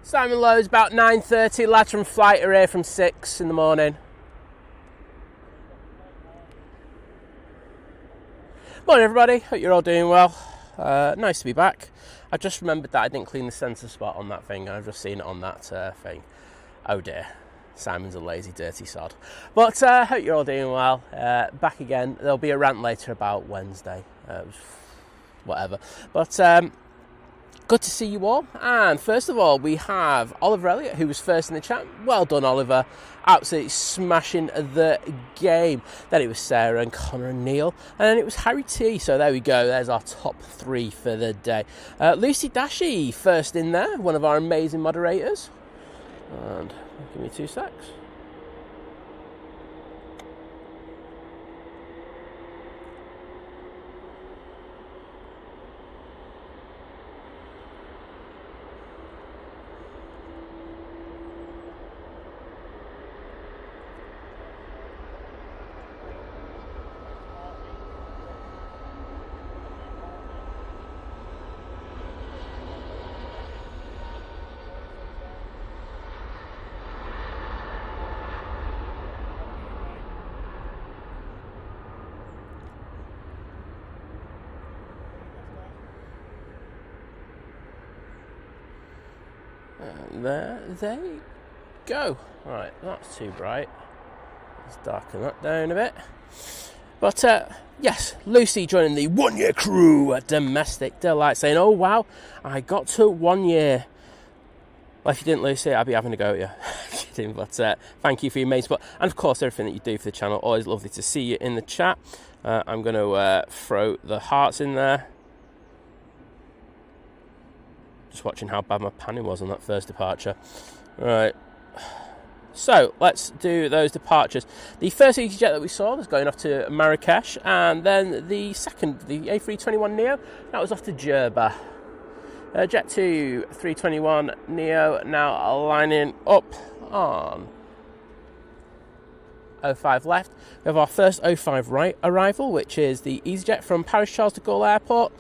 Simon Lowe's, about 9:30. Lads from flight are here from 6 in the morning. Morning everybody, hope you're all doing well. Nice to be back. I just remembered that I didn't clean the centre spot on that thing. I've just seen it on that thing. Oh dear, Simon's a lazy, dirty sod. But hope you're all doing well. Back again. There'll be a rant later about Wednesday. Whatever. But good to see you all. And first of all, we have Oliver Elliott, who was first in the chat. Well done, Oliver. Absolutely smashing the game. Then it was Sarah and Connor and Neil. And then it was Harry T. So there we go. There's our top 3 for the day. Lucy Dashy, first in there. One of our amazing moderators. And give me 2 secs. There you go. Right, that's too bright. Let's darken that down a bit. But yes, Lucy joining the 1 year crew. Domestic delight, saying, "Oh wow, I got to 1 year." Well, if you didn't, Lucy, I'd be having a go at you. Kidding, but thank you for your main support, and of course everything that you do for the channel. Always lovely to see you in the chat. I'm going to throw the hearts in there. Just watching how bad my panning was on that first departure. Right, so let's do those departures. The first EasyJet that we saw was going off to Marrakesh, and then the second, the A321 Neo, that was off to Jerba. Jet 2 321 Neo now lining up on 05 left. We have our first 05 right arrival, which is the EasyJet from Paris Charles de Gaulle Airport.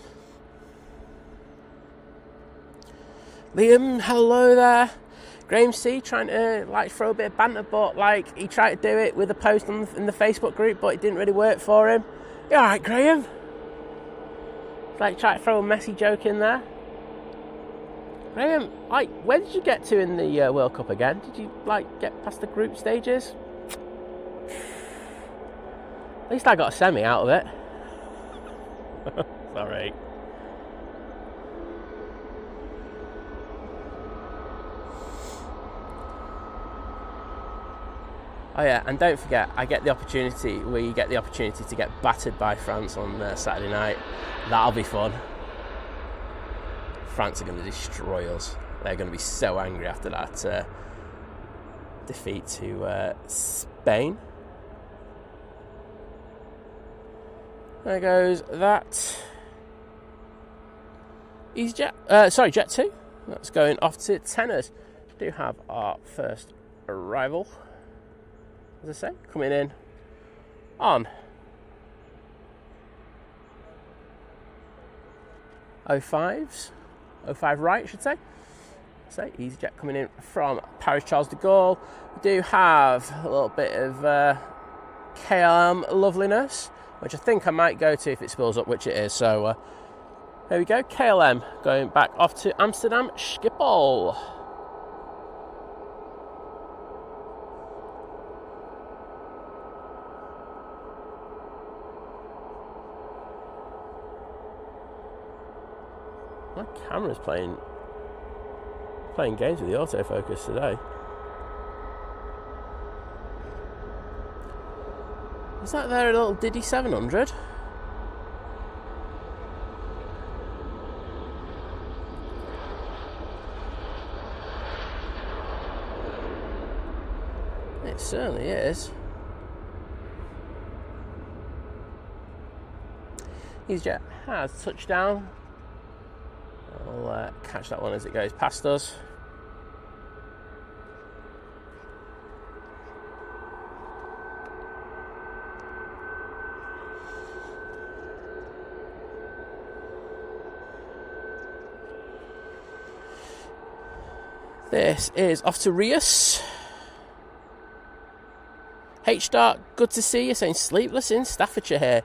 Liam, hello there. Graham C trying to like throw a bit of banter, but like he tried to do it with a post in the Facebook group, but it didn't really work for him. You all right, Graham? Like try to throw a messy joke in there. Graham, like where did you get to in the World Cup again? Did you like get past the group stages? At least I got a semi out of it. Sorry. Oh yeah, and don't forget, we get the opportunity to get battered by France on Saturday night. That'll be fun. France are going to destroy us. They're going to be so angry after that defeat to Spain. There goes that EasyJet. Jet 2. That's going off to Tenors. We do have our first arrival. As I say, coming in on 05s, 05 right, I should say. So EasyJet coming in from Paris Charles de Gaulle. We do have a little bit of KLM loveliness, which I think I might go to if it spills up, which it is. So there we go, KLM going back off to Amsterdam Schiphol. My camera's playing games with the autofocus today. Is that there a little Diddy 700? It certainly is. EasyJet has touched down. I'll catch that one as it goes past us. This is off to Rios. H-Dart, good to see you, saying sleepless in Staffordshire here.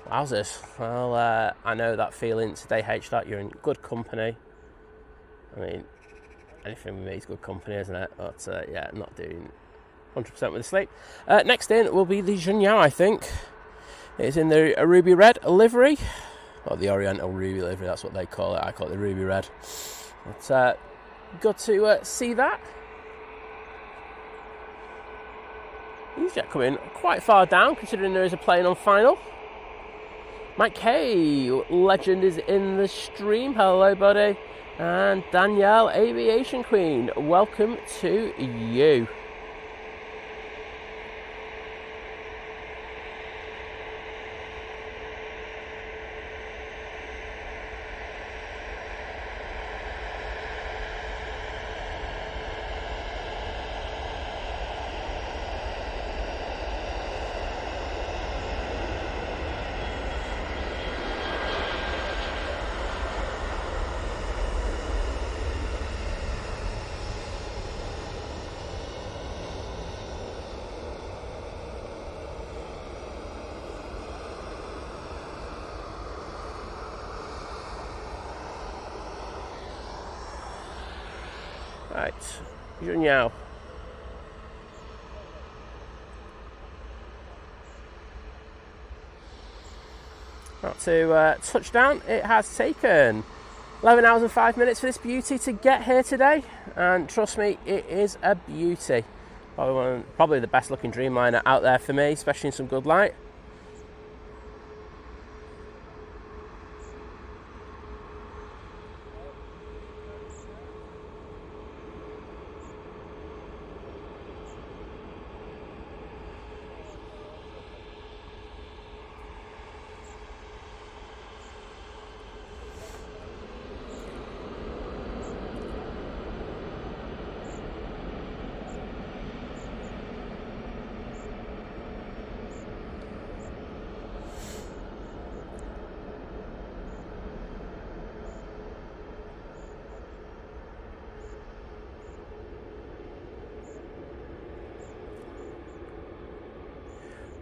Wowzers. Well, I know that feeling today, H-Dart. You're in good company. I mean, anything with me is good company, isn't it? But yeah, not doing 100% with the sleep. Next in will be the Junyao, I think. It's in the ruby red livery. Or the Oriental ruby livery, that's what they call it. I call it the ruby red. But good to see that. EasyJet coming quite far down, considering there is a plane on final. Mike K, legend, is in the stream. Hello, buddy. And Danielle, Aviation Queen, welcome to you. Right, Junyao. Out to touchdown. It has taken 11 hours and 5 minutes for this beauty to get here today, and trust me, it is a beauty. Probably the best looking Dreamliner out there for me, especially in some good light.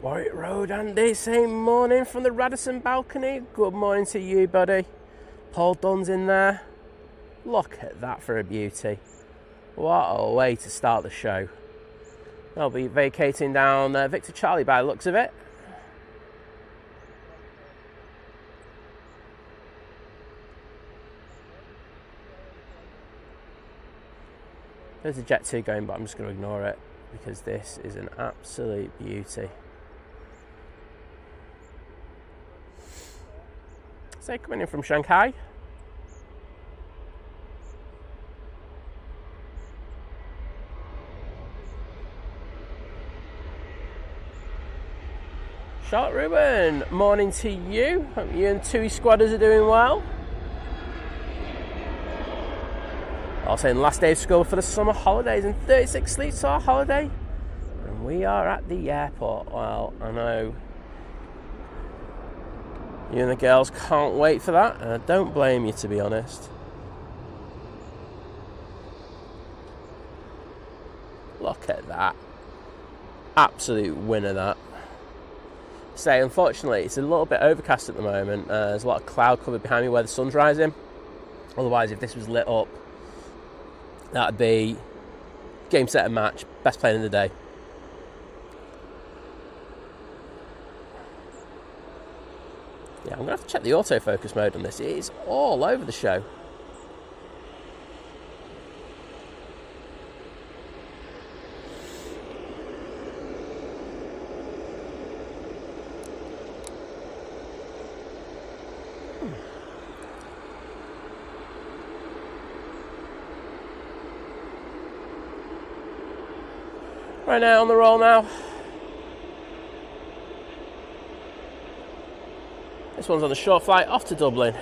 Warwick Road, Andy, saying morning from the Radisson balcony. Good morning to you, buddy. Paul Dunn's in there. Look at that for a beauty. What a way to start the show. They'll be vacating down Victor Charlie by the looks of it. There's a Jet 2 going, but I'm just going to ignore it because this is an absolute beauty. So coming in from Shanghai. Shot Ruben, morning to you. Hope you and TUI squadders are doing well. Also in last day of school for the summer holidays, and 36 sleeps to our holiday. And we are at the airport. Well, I know you and the girls can't wait for that, and I don't blame you, to be honest. Look at that. Absolute winner, that. Say, unfortunately, it's a little bit overcast at the moment. There's a lot of cloud cover behind me where the sun's rising. Otherwise, if this was lit up, that'd be game, set and match. Best plane of the day. Yeah, I'm going to have to check the autofocus mode on this. It is all over the show. Right now, on the roll now. This one's on the short flight off to Dublin.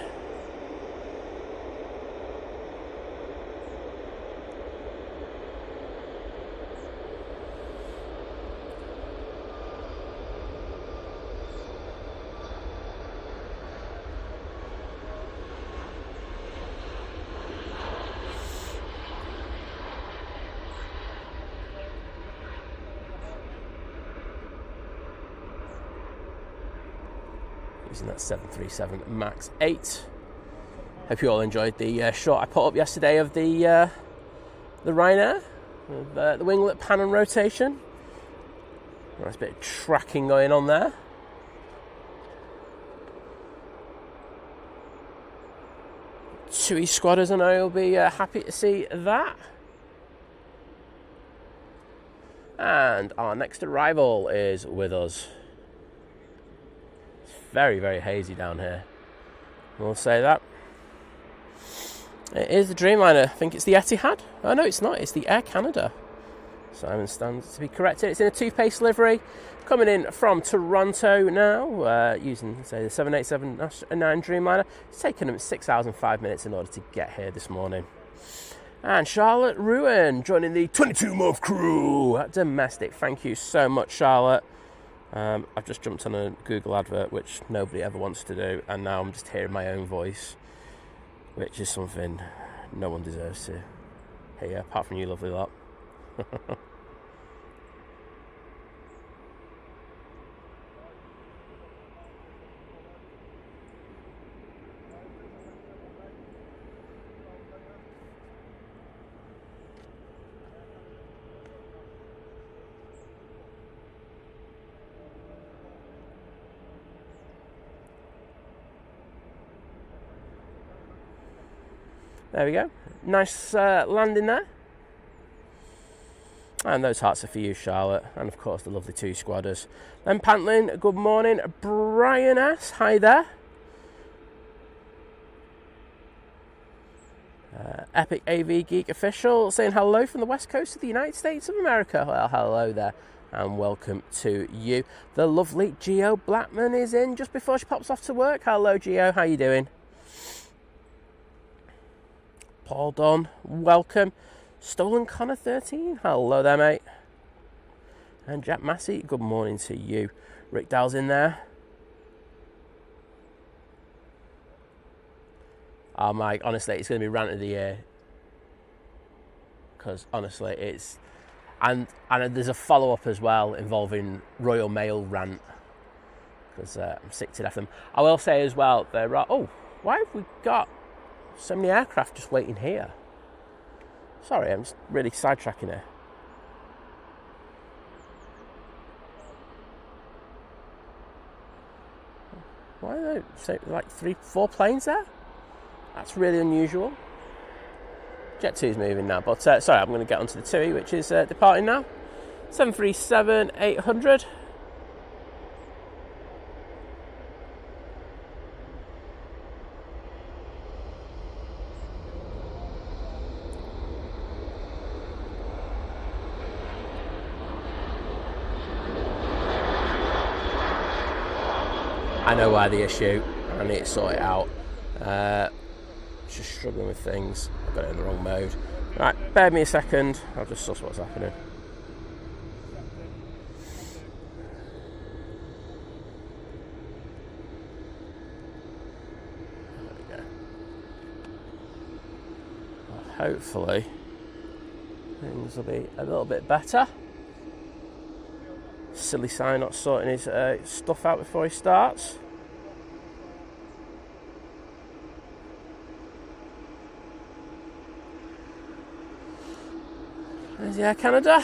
using that 737 MAX 8. Hope you all enjoyed the shot I put up yesterday of the Ryanair, with the winglet pan and rotation. Nice bit of tracking going on there. TUI squatters and I will be happy to see that. And our next arrival is with us. It's very, very hazy down here. We'll say that. It is the Dreamliner. I think it's the Etihad. Oh, no, it's not. It's the Air Canada. Simon stands to be corrected. It's in a two-pace livery. Coming in from Toronto now, using, say, the 787 9 Dreamliner. It's taken them 6 hours and 5 minutes in order to get here this morning. And Charlotte Ruin joining the 22-month crew at domestic. Thank you so much, Charlotte. I've just jumped on a Google advert, which nobody ever wants to do, and now I'm just hearing my own voice, which is something no one deserves to hear, apart from you lovely lot. There we go. Nice landing there. And those hearts are for you, Charlotte. And of course, the lovely TUI squadders. Then Pantlin, good morning. Brian S, hi there. Epic AV Geek official saying hello from the west coast of the United States of America. Well, hello there. And welcome to you. The lovely Geo Blackman is in just before she pops off to work. Hello, Geo. How you doing? Paul Don, welcome. Stolen Connor 13, hello there, mate. And Jack Massey, good morning to you. Rick Dow's in there. Oh, Mike, honestly, it's going to be rant of the year. Because, honestly, it's... And there's a follow-up as well involving Royal Mail rant. Because I'm sick to death of them. I will say as well, there are... Oh, why have we got so many aircraft just waiting here? Sorry, I'm just really sidetracking here. Why are there like 3-4 planes there? That's really unusual. Jet 2's moving now, but sorry, I'm going to get onto the TUI, which is departing now. 737-800. I know why the issue. I need to sort it out. Just struggling with things. I've got it in the wrong mode. Right, bear me a second. I'll just suss what's happening. There we go. Well, hopefully things will be a little bit better. Silly sign not sorting his stuff out before he starts. There's the Air Canada.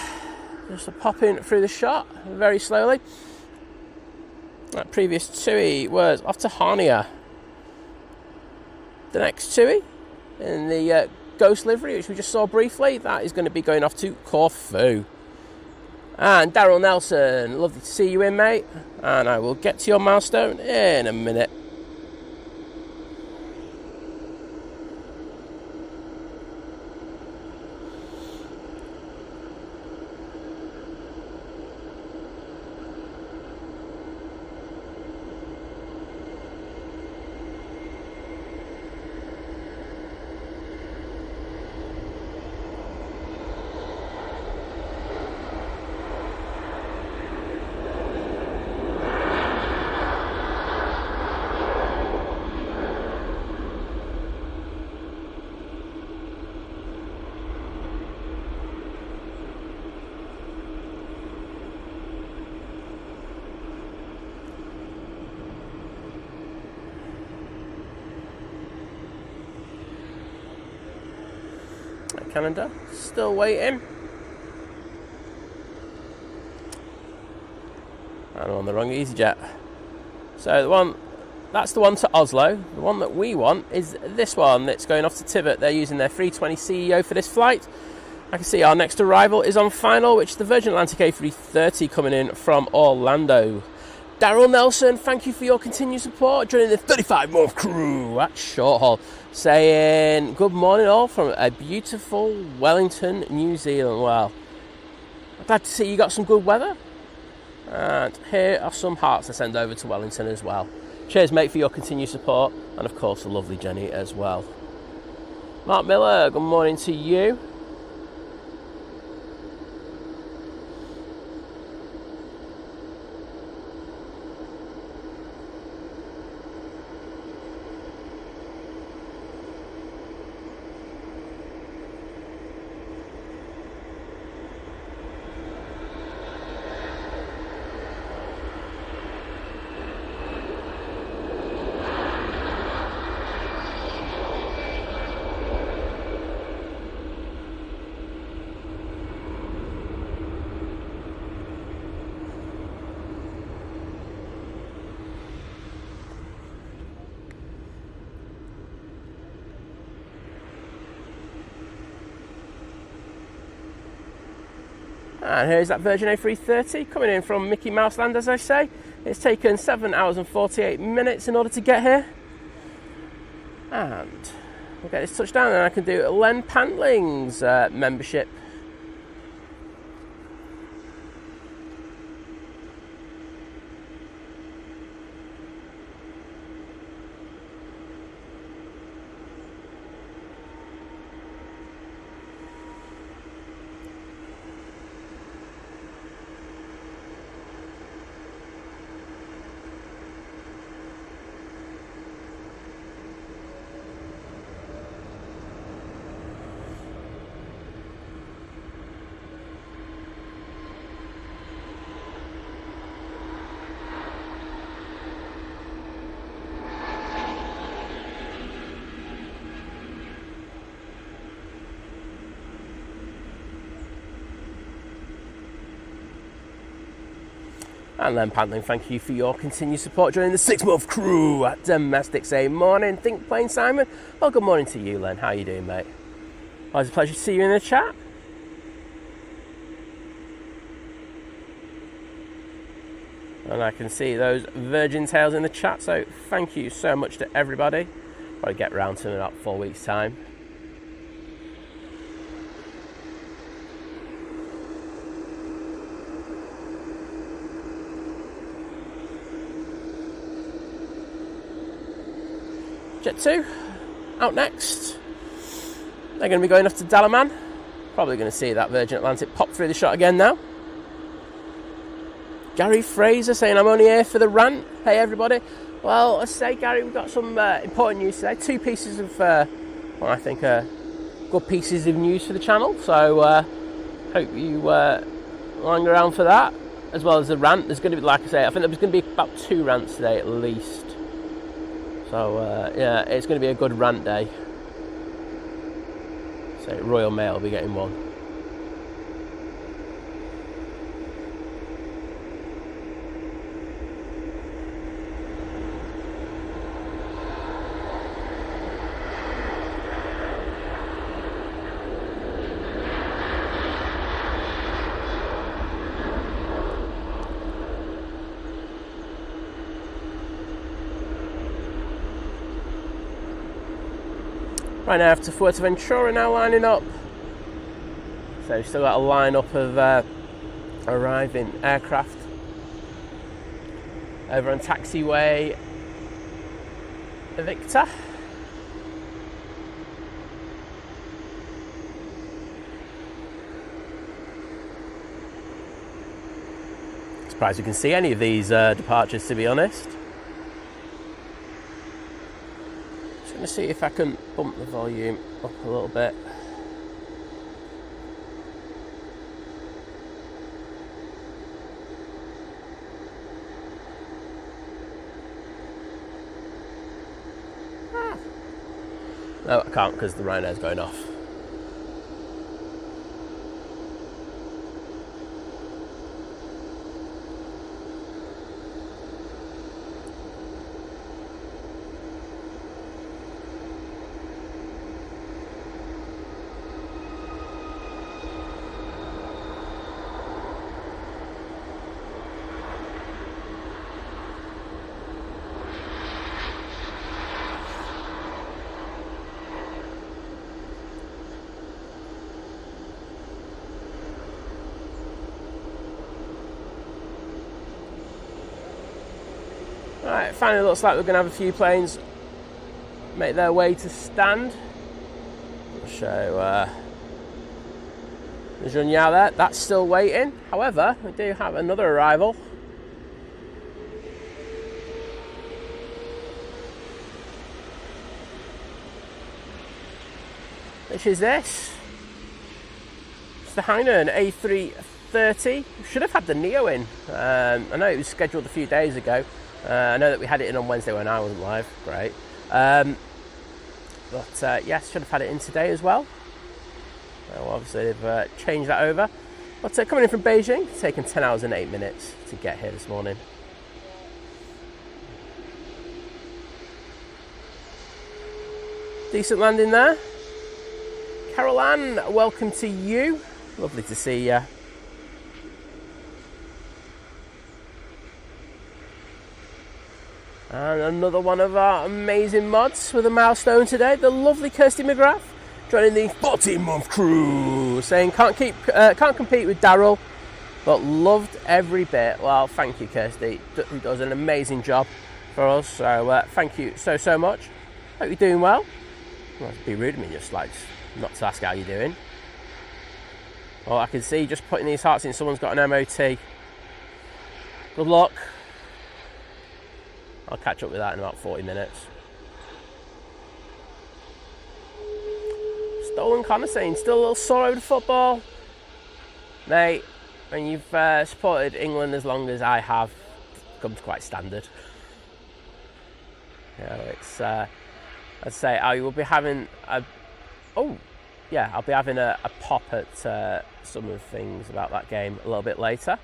Just a pop in through the shot very slowly. That previous TUI was off to Harnia. The next TUI in the Ghost livery, which we just saw briefly, that is going to be going off to Corfu. And Daryl Nelson, lovely to see you in, mate. And I will get to your milestone in a minute. Canada. Still waiting. And I'm on the wrong EasyJet. So that's the one to Oslo. The one that we want is this one that's going off to Tibet. They're using their 320 CEO for this flight. I can see our next arrival is on final, which is the Virgin Atlantic A380 coming in from Orlando. Daryl Nelson, thank you for your continued support during the 35-month crew at short haul. Saying good morning all from a beautiful Wellington, New Zealand. Well, I'm glad to see you got some good weather. And here are some hearts to send over to Wellington as well. Cheers, mate, for your continued support. And, of course, the lovely Jenny as well. Mark Miller, good morning to you. And here's that Virgin A330 coming in from Mickey Mouse Land, as I say. It's taken 7 hours and 48 minutes in order to get here. And we'll get this touchdown and I can do Len Pantling's membership. And then Pantling, thank you for your continued support during the 6-month crew at Domestic. Say morning, Think Plain Simon. Well, good morning to you, Len. How are you doing, mate? Always a pleasure to see you in the chat. And I can see those Virgin Tails in the chat, so thank you so much to everybody. I'll get round to in about 4 weeks' time. Jet 2, out next. They're going to be going off to Dalaman. Probably going to see that Virgin Atlantic pop through the shot again now. Gary Fraser saying, I'm only here for the rant. Hey, everybody. Well, let's say, Gary, we've got some important news today. 2 pieces of, well, I think, good pieces of news for the channel. So, hope you hang around for that, as well as the rant. There's going to be, like I say, I think there's going to be about 2 rants today at least. So, yeah, it's going to be a good rant day. So, Royal Mail will be getting one. Right now, after Fuerteventura now lining up. So we've still got a line-up of arriving aircraft over on taxiway Victor. Surprised you can see any of these departures, to be honest. Going to see if I can bump the volume up a little bit. No, I can't because the Ryanair's going off. Right, finally looks like we're going to have a few planes make their way to stand. I'll show the Junyao there. That's still waiting. However, we do have another arrival. Which is this. It's the Ryanair A380. We should have had the Neo in. I know it was scheduled a few days ago. I know that we had it in on Wednesday when I wasn't live. Great. But yes, should have had it in today as well. Well, obviously they've changed that over. But coming in from Beijing, it's taken 10 hours and 8 minutes to get here this morning. Decent landing there. Carol Ann, welcome to you. Lovely to see you. And another one of our amazing mods with a milestone today, the lovely Kirsty McGrath, joining the 14-month crew, saying can't compete with Daryl, but loved every bit. Well, thank you, Kirsty, who does an amazing job for us. So thank you so much. Hope you're doing well. Well, it'd be rude of me just like not to ask how you're doing. Well, I can see just putting these hearts in, someone's got an MOT. Good luck. I'll catch up with that in about 40 minutes. Stolen Connor saying, still a little sore over the football. Mate, when you've supported England as long as I have, it becomes quite standard. Yeah, it's, I'd say I will be having a, I'll be having a pop at some of the things about that game a little bit later.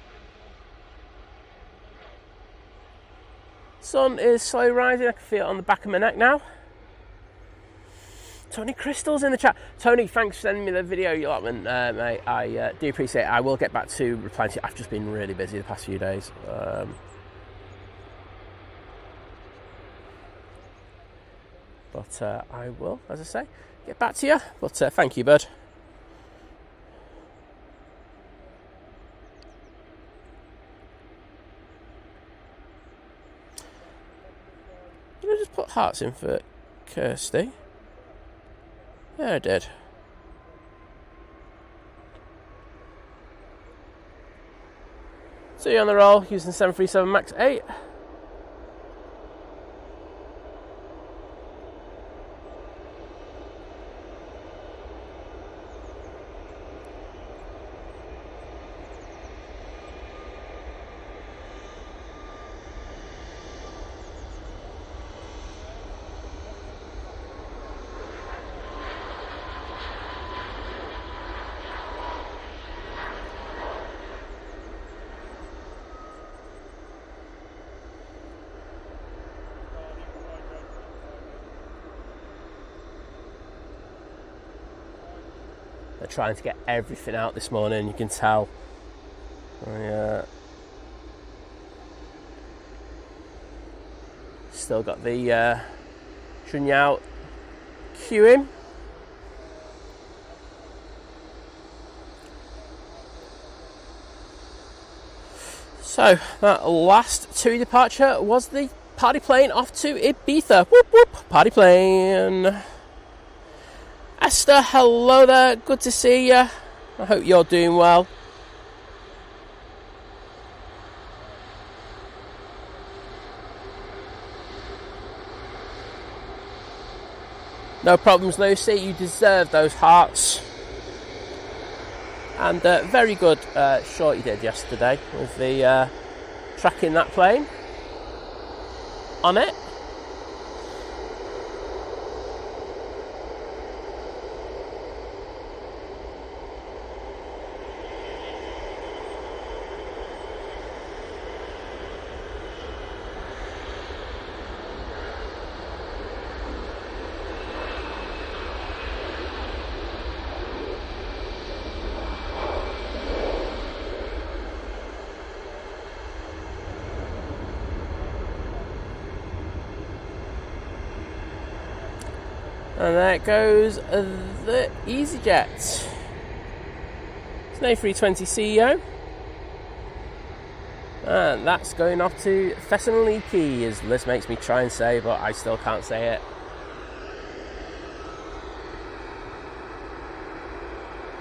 Sun is slowly rising. I can feel it on the back of my neck now. Tony Crystal's in the chat. Tony, thanks for sending me the video, you lot, mate. I do appreciate it. I will get back to replying to you. I've just been really busy the past few days. But I will, as I say, get back to you. But thank you, bud. Did I just put hearts in for Kirsty? Yeah, I did. So you're on the roll using 737 MAX 8. They're trying to get everything out this morning, you can tell. Still got the Junyao queuing. So that last TUI departure was the party plane off to Ibiza. Whoop whoop, party plane. Esther, hello there, good to see you. I hope you're doing well. No problems, Lucy, you deserve those hearts. And very good shot you did yesterday with the tracking that plane on it. And there goes the EasyJet. It's an A320 CEO. And that's going off to Thessaloniki, as Liz makes me try and say, but I still can't say it.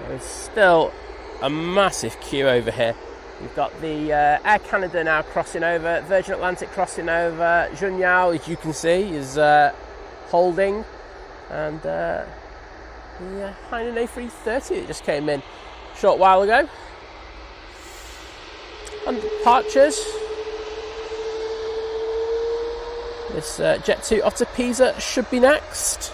There's still a massive queue over here. You've got the Air Canada now crossing over, Virgin Atlantic crossing over, Junyao, as you can see, is holding, and the Hainan A380 that just came in a short while ago. On departures, this Jet 2 off to Pisa should be next.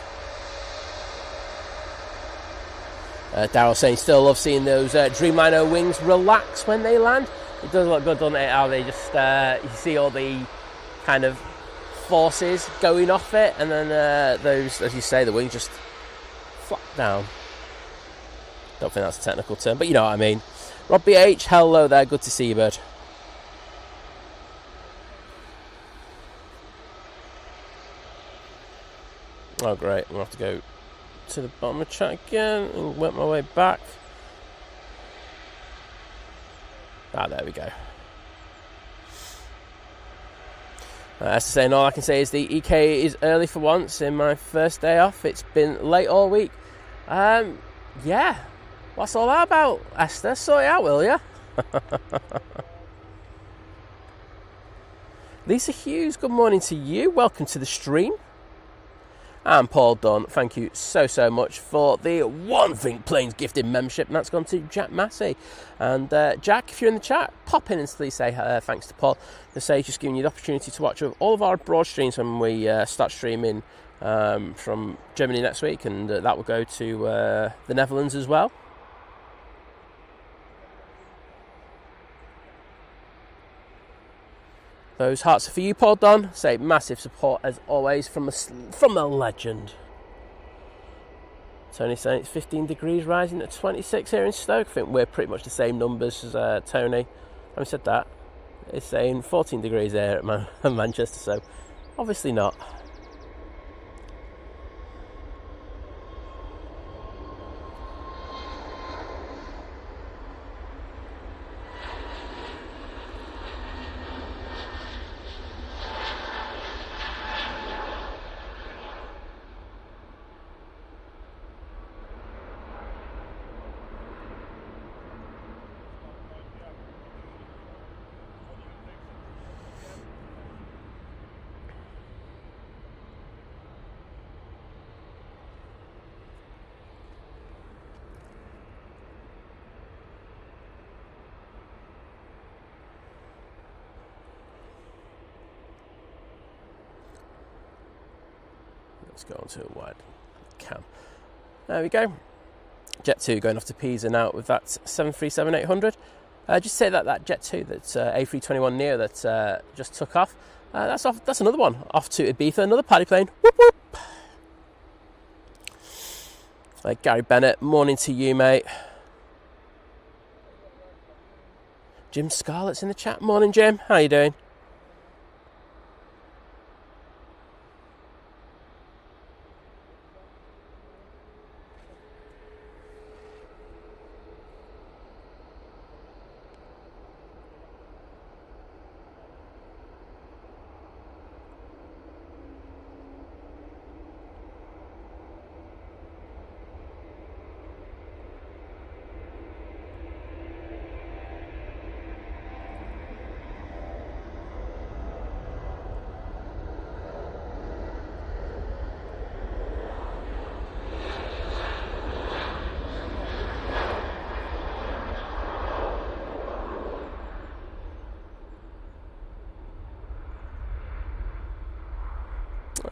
Daryl saying still love seeing those Dreamliner wings relax when they land. It does look good, doesn't it? How they just you see all the kind of forces going off it, and then those, as you say, the wings just flap down. Don't think that's a technical term, but you know what I mean. Rob BH, hello there, good to see you, bud. Oh great, I'm going to have to go to the bottom of the chat again and work my way back. Ah, there we go. As to saying, all I can say is the EK is early for once in my first day off. It's been late all week. Yeah. What's all that about, Esther? Sort it out, will ya? Lisa Hughes, good morning to you. Welcome to the stream. And Paul Dunn, thank you so much for the One Think Planes gifted membership, and that's gone to Jack Massey. And Jack, if you're in the chat, pop in and please say thanks to Paul. To say just giving you the opportunity to watch all of our broad streams when we start streaming from Germany next week, and that will go to the Netherlands as well. Those hearts are for you, Paul Don. Say massive support as always from the legend. Tony saying it's 15 degrees rising to 26 here in Stoke. I think we're pretty much the same numbers as Tony. Having said that, it's saying 14 degrees here at Manchester, so obviously not. Let's go on to a wide cam. There we go. Jet 2 going off to Pisa now with that 737-800. Just say that Jet 2, that A321neo that just took off. That's off. That's another one off to Ibiza, another paddy plane. Whoop whoop. Gary Bennett, morning to you, mate. Jim Scarlett's in the chat. Morning, Jim. How you doing?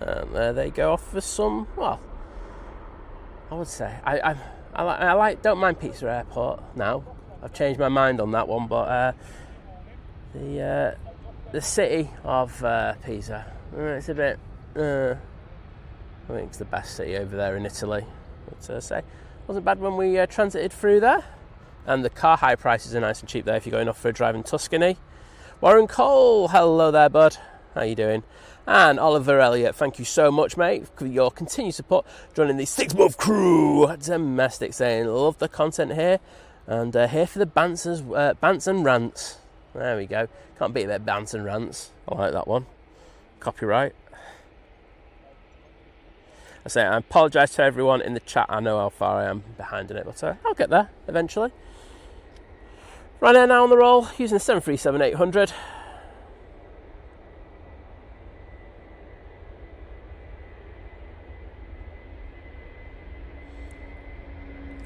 And there they go off for some, well, I would say, I don't mind Pisa Airport now. I've changed my mind on that one, but the city of Pisa, it's a bit, I think it's the best city over there in Italy, I'd say. Wasn't bad when we transited through there. And the car hire prices are nice and cheap there if you're going off for a drive in Tuscany. Warren Cole, hello there, bud. How you doing? And Oliver Elliott, thank you so much, mate, for your continued support. Joining the 6-month crew. Domestic saying, love the content here. And here for the bants and rants. There we go. Can't beat a bit of bants and rants. I like that one. Copyright. I apologise to everyone in the chat. I know how far I am behind in it, but I'll get there eventually. Ryanair now on the roll, using the 737-800.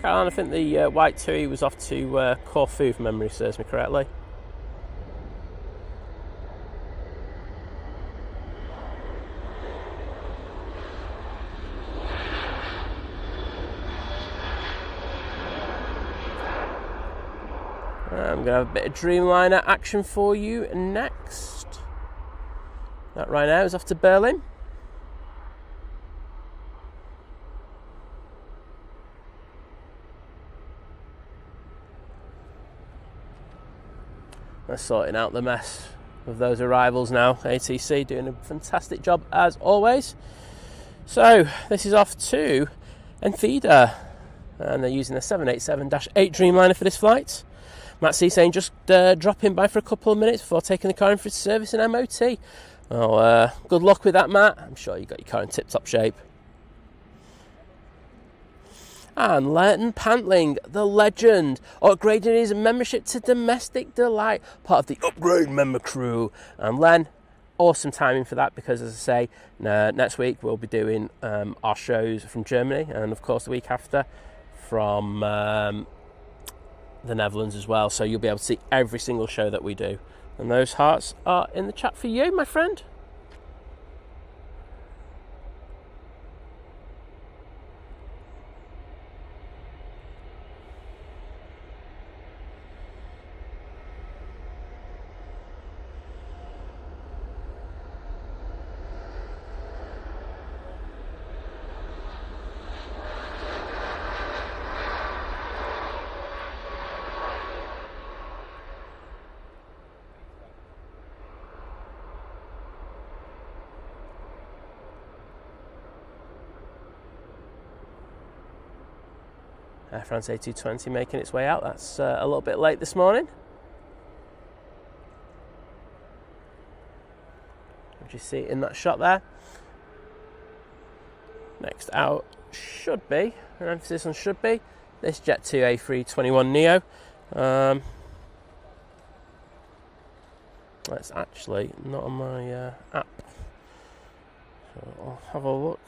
Caroline, I think the white TUI was off to Corfu, if memory serves me correctly. I'm going to have a bit of Dreamliner action for you next. That Ryanair is off to Berlin. They're sorting out the mess of those arrivals now. ATC doing a fantastic job as always. So this is off to Etihad, and they're using the 787-8 Dreamliner for this flight. Matt C saying just drop in by for a couple of minutes before taking the car in for its service and MOT. Oh, good luck with that, Matt. I'm sure you got your car in tip-top shape. And Leighton Pantling, the legend, upgrading his membership to Domestic Delight, part of the Upgrade member crew. And Len, awesome timing for that, because as I say, next week we'll be doing our shows from Germany, and of course the week after from the Netherlands as well. So you'll be able to see every single show that we do. And those hearts are in the chat for you, my friend. Air France A220 making its way out. That's a little bit late this morning. What do you see in that shot there? Next out should be, an emphasis on should be, this Jet2 A321neo. That's actually not on my app. So I'll have a look.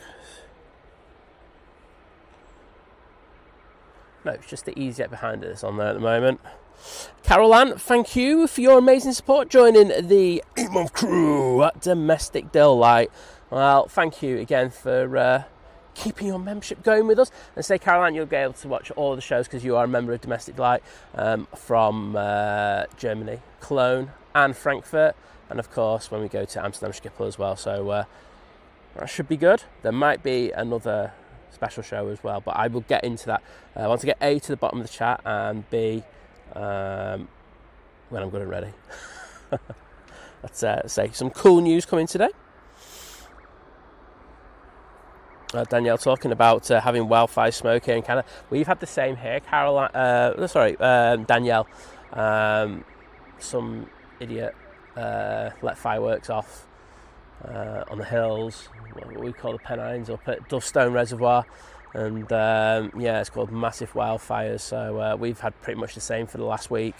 No, it's just the EasyJet behind it that's on there at the moment. Carol Ann, thank you for your amazing support joining the 8-month crew at Domestic Delight. Well, thank you again for keeping your membership going with us. And say, Carol Ann, you'll be able to watch all the shows because you are a member of Domestic Delight from Germany, Cologne and Frankfurt. And of course, when we go to Amsterdam Schiphol as well. So that should be good. There might be another special show as well, but I will get into that once I get A to the bottom of the chat and B when I'm good and ready. Let's say some cool news coming today. Danielle talking about having wildfire smoke here in Canada. We've had the same here, Danielle. Some idiot let fireworks off on the hills, what we call the Pennines, up at Dovestone Reservoir, and yeah, it's called massive wildfires. So we've had pretty much the same for the last week.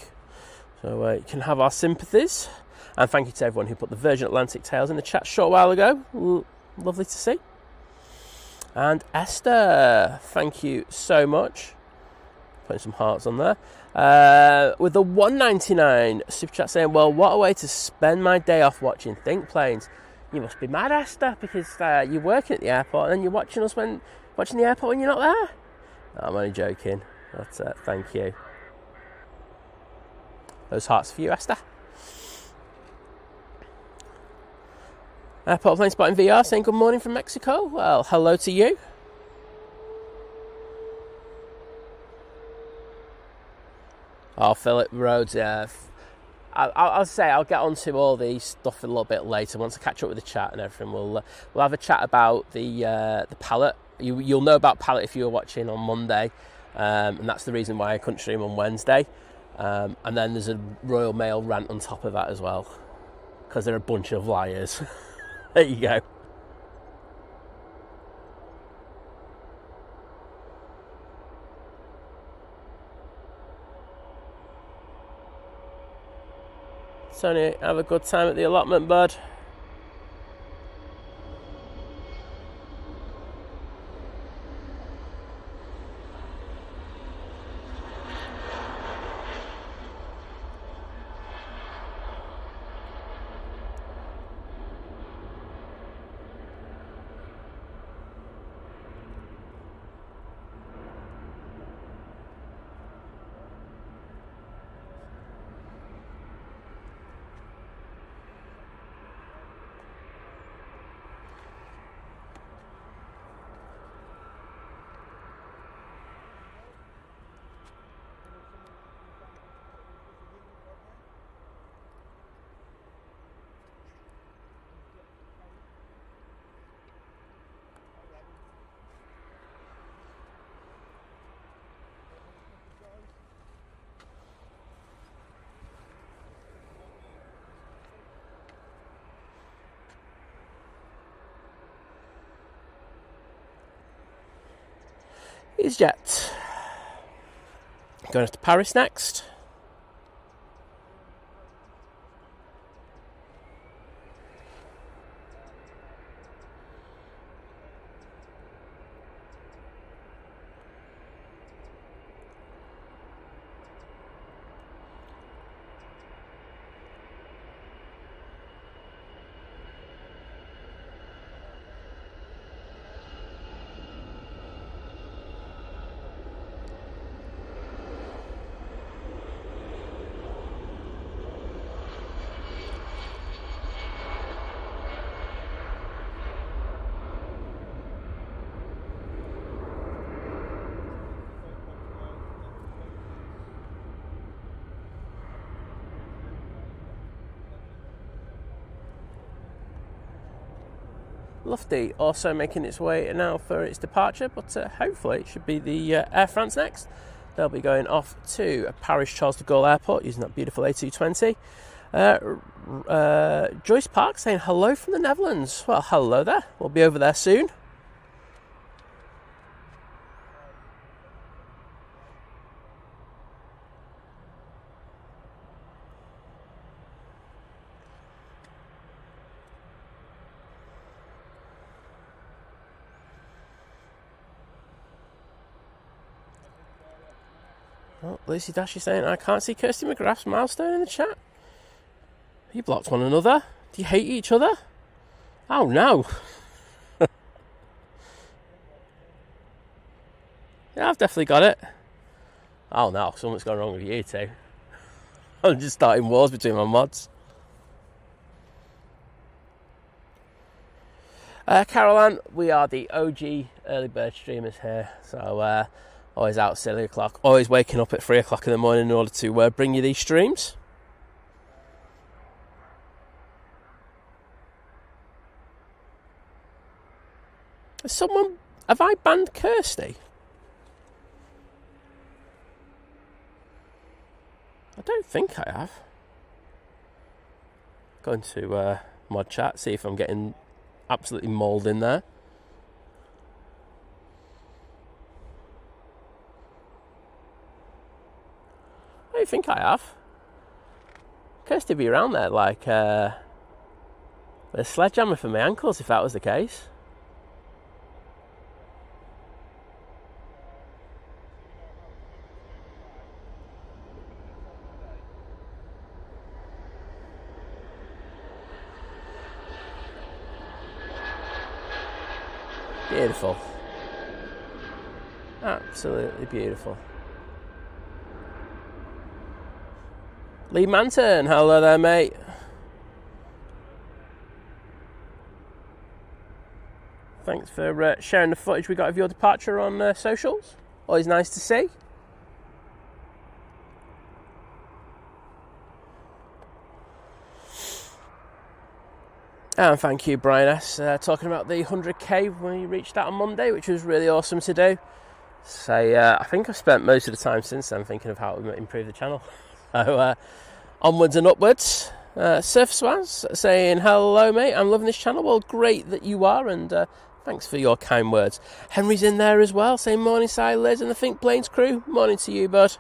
So you can have our sympathies, and thank you to everyone who put the Virgin Atlantic Tales in the chat a short while ago. Lovely to see. And Esther, thank you so much. Putting some hearts on there. With the $1.99 super chat saying, well, what a way to spend my day off watching Think Planes. You must be mad, Esther, because you're working at the airport and then you're watching us watching the airport when you're not there. No, I'm only joking. But thank you. Those hearts for you, Esther. Airport Plane Spot in VR saying good morning from Mexico. Well, hello to you. Oh, Philip Rhodes, yeah. I'll say I'll get onto all the stuff a little bit later once I catch up with the chat and everything. We'll have a chat about the pallet. You'll know about pallet if you were watching on Monday, and that's the reason why I couldn't stream on Wednesday. And then there's a Royal Mail rant on top of that as well, because they're a bunch of liars. There you go. Tony, have a good time at the allotment, bud. EasyJet. Going to Paris next. Lufty also making its way now for its departure, but hopefully it should be the Air France next. They'll be going off to Paris Charles de Gaulle Airport using that beautiful A220. Joyce Park saying hello from the Netherlands. Well, hello there. We'll be over there soon. Oh, Lucy Dash is saying, I can't see Kirsty McGrath's milestone in the chat. You blocked one another? Do you hate each other? Oh no. Yeah, I've definitely got it. Oh no, something's gone wrong with you two. I'm just starting wars between my mods. Caroline, we are the OG early bird streamers here, so always out at silly o'clock, always waking up at 3 o'clock in the morning in order to bring you these streams. Have I banned Kirsty? I don't think I have. Going to mod chat, see if I'm getting absolutely mauled in there. I don't think I have. Kirsty be around there like with a sledgehammer for my ankles if that was the case. Beautiful. Absolutely beautiful. Lee Manton, hello there, mate. Thanks for sharing the footage we got of your departure on socials. Always nice to see. And thank you, Brian S. Talking about the 100k when you reached that on Monday, which was really awesome to do. So I think I've spent most of the time since then thinking of how to improve the channel. So onwards and upwards. Surf Swaz saying, hello mate, I'm loving this channel. Well, great that you are, and thanks for your kind words. Henry's in there as well, saying morning, Si, Liz and the Think Planes crew. Morning to you, bud.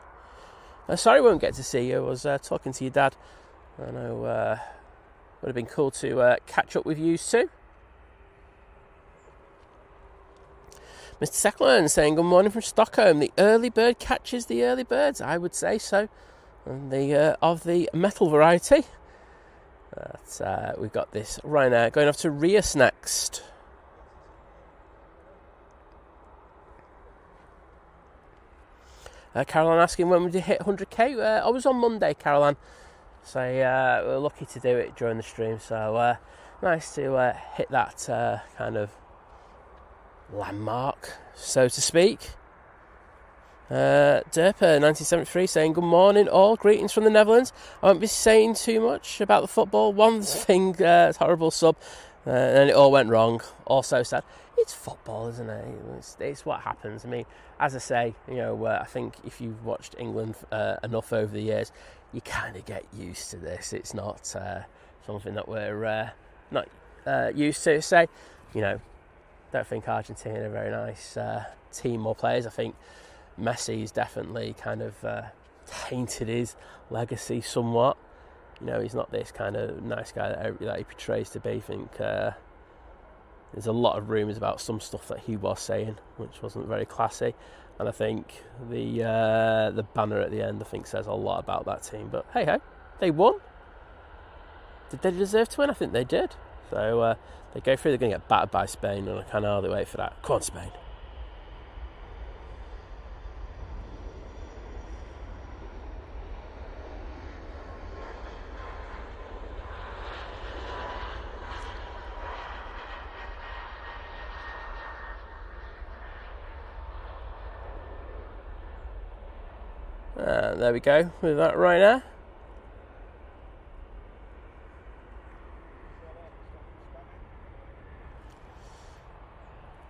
Sorry I won't get to see you. I was talking to your dad. I know would have been cool to catch up with you too. Mr. Seckland saying, good morning from Stockholm. The early bird catches the early birds. I would say so. And the of the metal variety. We've got this Ryanair going off to Rias next. Caroline asking, when would you hit 100k? I was on Monday, Caroline. So we were lucky to do it during the stream. So nice to hit that kind of landmark, so to speak. Derper 1973 saying, good morning all, greetings from the Netherlands. I won't be saying too much about the football. One thing, horrible sub, and it all went wrong. Also sad. It's football, isn't it? It's what happens. I mean, as I say, you know, I think if you've watched England enough over the years, you kind of get used to this. It's not something that we're not used to. Say, you know, don't think Argentina are a very nice team or players. I think Messi's definitely kind of tainted his legacy somewhat. You know, he's not this kind of nice guy that he portrays to be. I think there's a lot of rumours about some stuff that he was saying, which wasn't very classy. And I think the banner at the end, I think, says a lot about that team. But hey, they won. Did they deserve to win? I think they did. So they go through. They're going to get battered by Spain, and I can't hardly wait for that. Come on, Spain. There we go with that right now.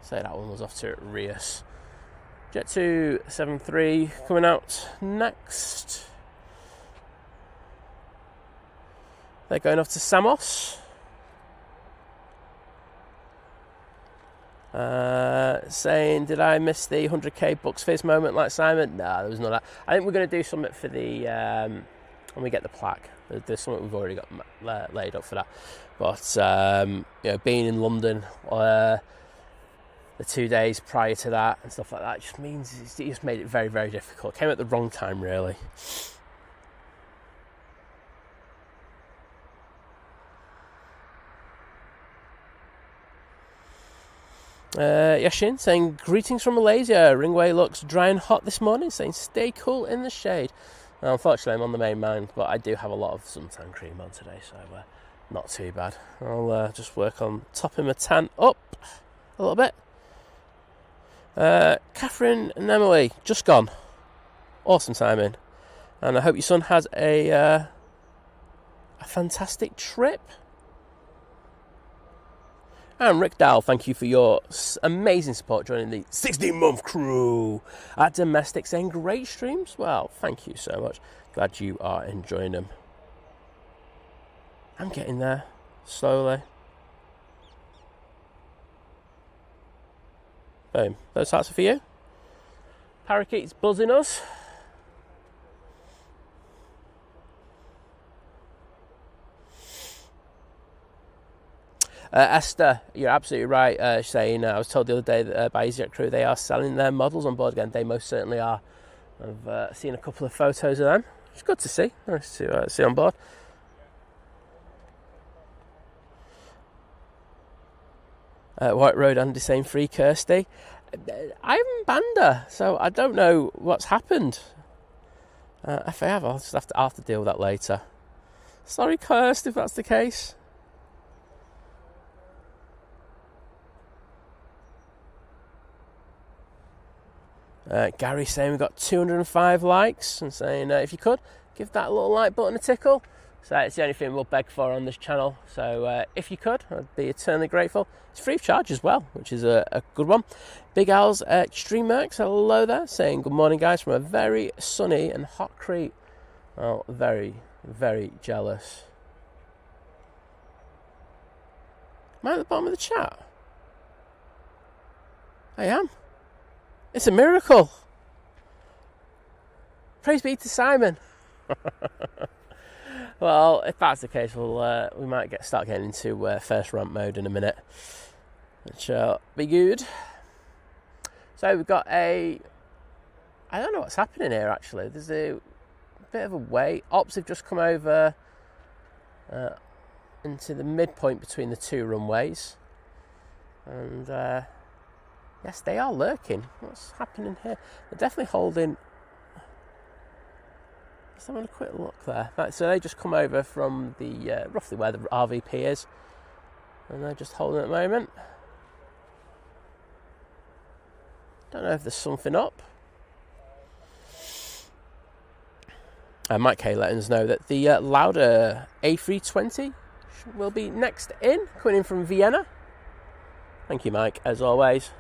So that one was off to Rias. Jet 273 coming out next. They're going off to Samos. Saying, did I miss the 100k Bucks Fizz moment like Simon? No, there was none of that. I think we're going to do something for the when we get the plaque. There's something we've already got laid up for that. But you know, being in London the 2 days prior to that and stuff like that just means it just made it very, very difficult. Came at the wrong time, really. Yashin saying, greetings from Malaysia. Ringway looks dry and hot this morning, saying stay cool in the shade. Unfortunately, I'm on the main mind, but I do have a lot of suntan cream on today, so not too bad. I'll just work on topping my tan up a little bit. Catherine and Emily, just gone. Awesome timing. And I hope your son has a fantastic trip. And Rick Dow, thank you for your amazing support joining the 16-month crew at Domestic, saying great streams. Well, thank you so much. Glad you are enjoying them. I'm getting there slowly. Boom. Those hearts are for you. Parakeets buzzing us. Esther, you're absolutely right, saying I was told the other day that by EasyJet crew they are selling their models on board again. They most certainly are. I've seen a couple of photos of them. It's good to see. Nice to see on board. White Road Andy saying free Kirsty. I haven't banned her, so I don't know what's happened. If I have, I'll just have to deal with that later. Sorry, Kirsty, if that's the case. Gary saying we've got 205 likes and saying if you could give that little like button a tickle. So it's the only thing we'll beg for on this channel. So if you could, I'd be eternally grateful. It's free of charge as well, which is a good one. Big Al's Extreme Mercs, hello there, saying good morning guys from a very sunny and hot Crete. Well, very, very jealous. Am I at the bottom of the chat? I am. It's a miracle. Praise be to Simon. Well, if that's the case, we might start getting into first rant mode in a minute, which will be good. So we've got I don't know what's happening here actually. There's a bit of a wait. Ops have just come over into the midpoint between the two runways, and yes, they are lurking. What's happening here? They're definitely holding. Let's have a quick look there. Right, so they just come over from the roughly where the RVP is, and they're just holding at the moment. Don't know if there's something up. Mike K letting us know that the Lauda A380 will be next in, coming in from Vienna. Thank you, Mike, as always.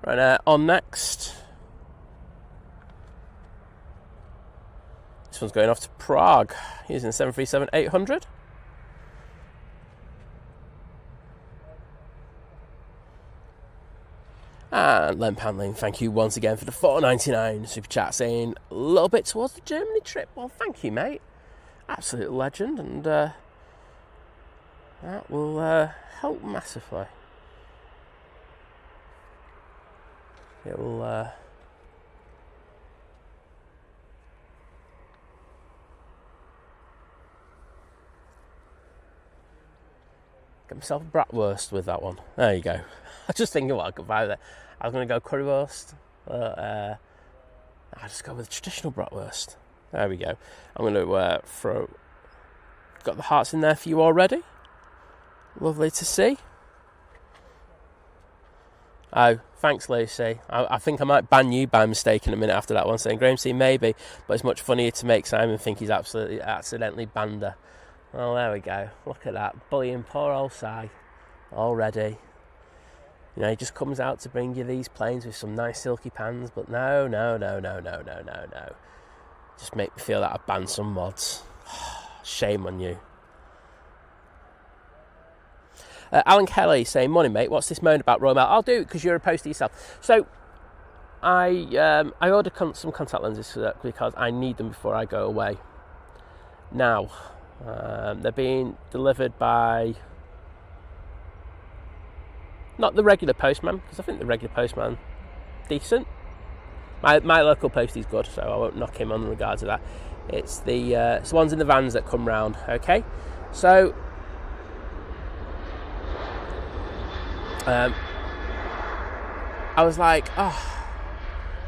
Right, on next. This one's going off to Prague using 737-800. And Len Panling, thank you once again for the $4.99 super chat, saying a little bit towards the Germany trip. Well, thank you, mate. Absolute legend, and that will help massively. It'll get myself a bratwurst with that one. There you go. I was just thinking what I could buy there. I was going to go currywurst. I'll just go with traditional bratwurst. There we go. I'm going to throw. Got the hearts in there for you already. Lovely to see. Oh, thanks, Lucy. I think I might ban you by mistake in a minute after that one, saying Graham C maybe, but it's much funnier to make Simon think he's absolutely accidentally banned her. Well, there we go. Look at that. Bullying poor old Si already. You know, he just comes out to bring you these planes with some nice silky pans, but no. Just make me feel that I've banned some mods. Shame on you. Alan Kelly saying, morning mate, what's this moan about Royal Mail? I'll do it because you're a poster yourself. So I ordered some contact lenses because I need them before I go away. Now they're being delivered by not the regular postman, because I think the regular postman decent. My local postie's good, so I won't knock him on regards to that. It's the ones in the vans that come round. Okay, so I was like, oh,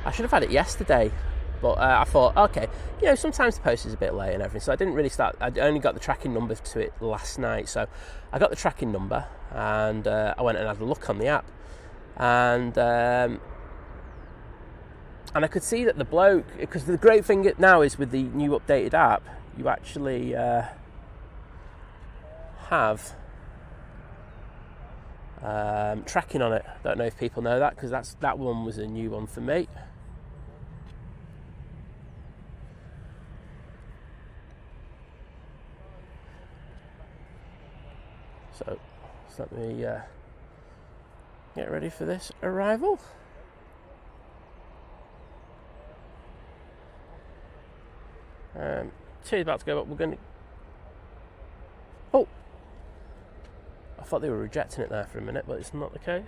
I should have had it yesterday, but I thought, okay, you know, sometimes the post is a bit late and everything, so I didn't really start. I only got the tracking number to it last night, so I got the tracking number and I went and had a look on the app, and I could see that the bloke, because the great thing now is with the new updated app, you actually have tracking on it. Don't know if people know that, because that one was a new one for me. So let me get ready for this arrival. Two's about to go, but we're going to... Oh! I thought they were rejecting it there for a minute, but it's not the case.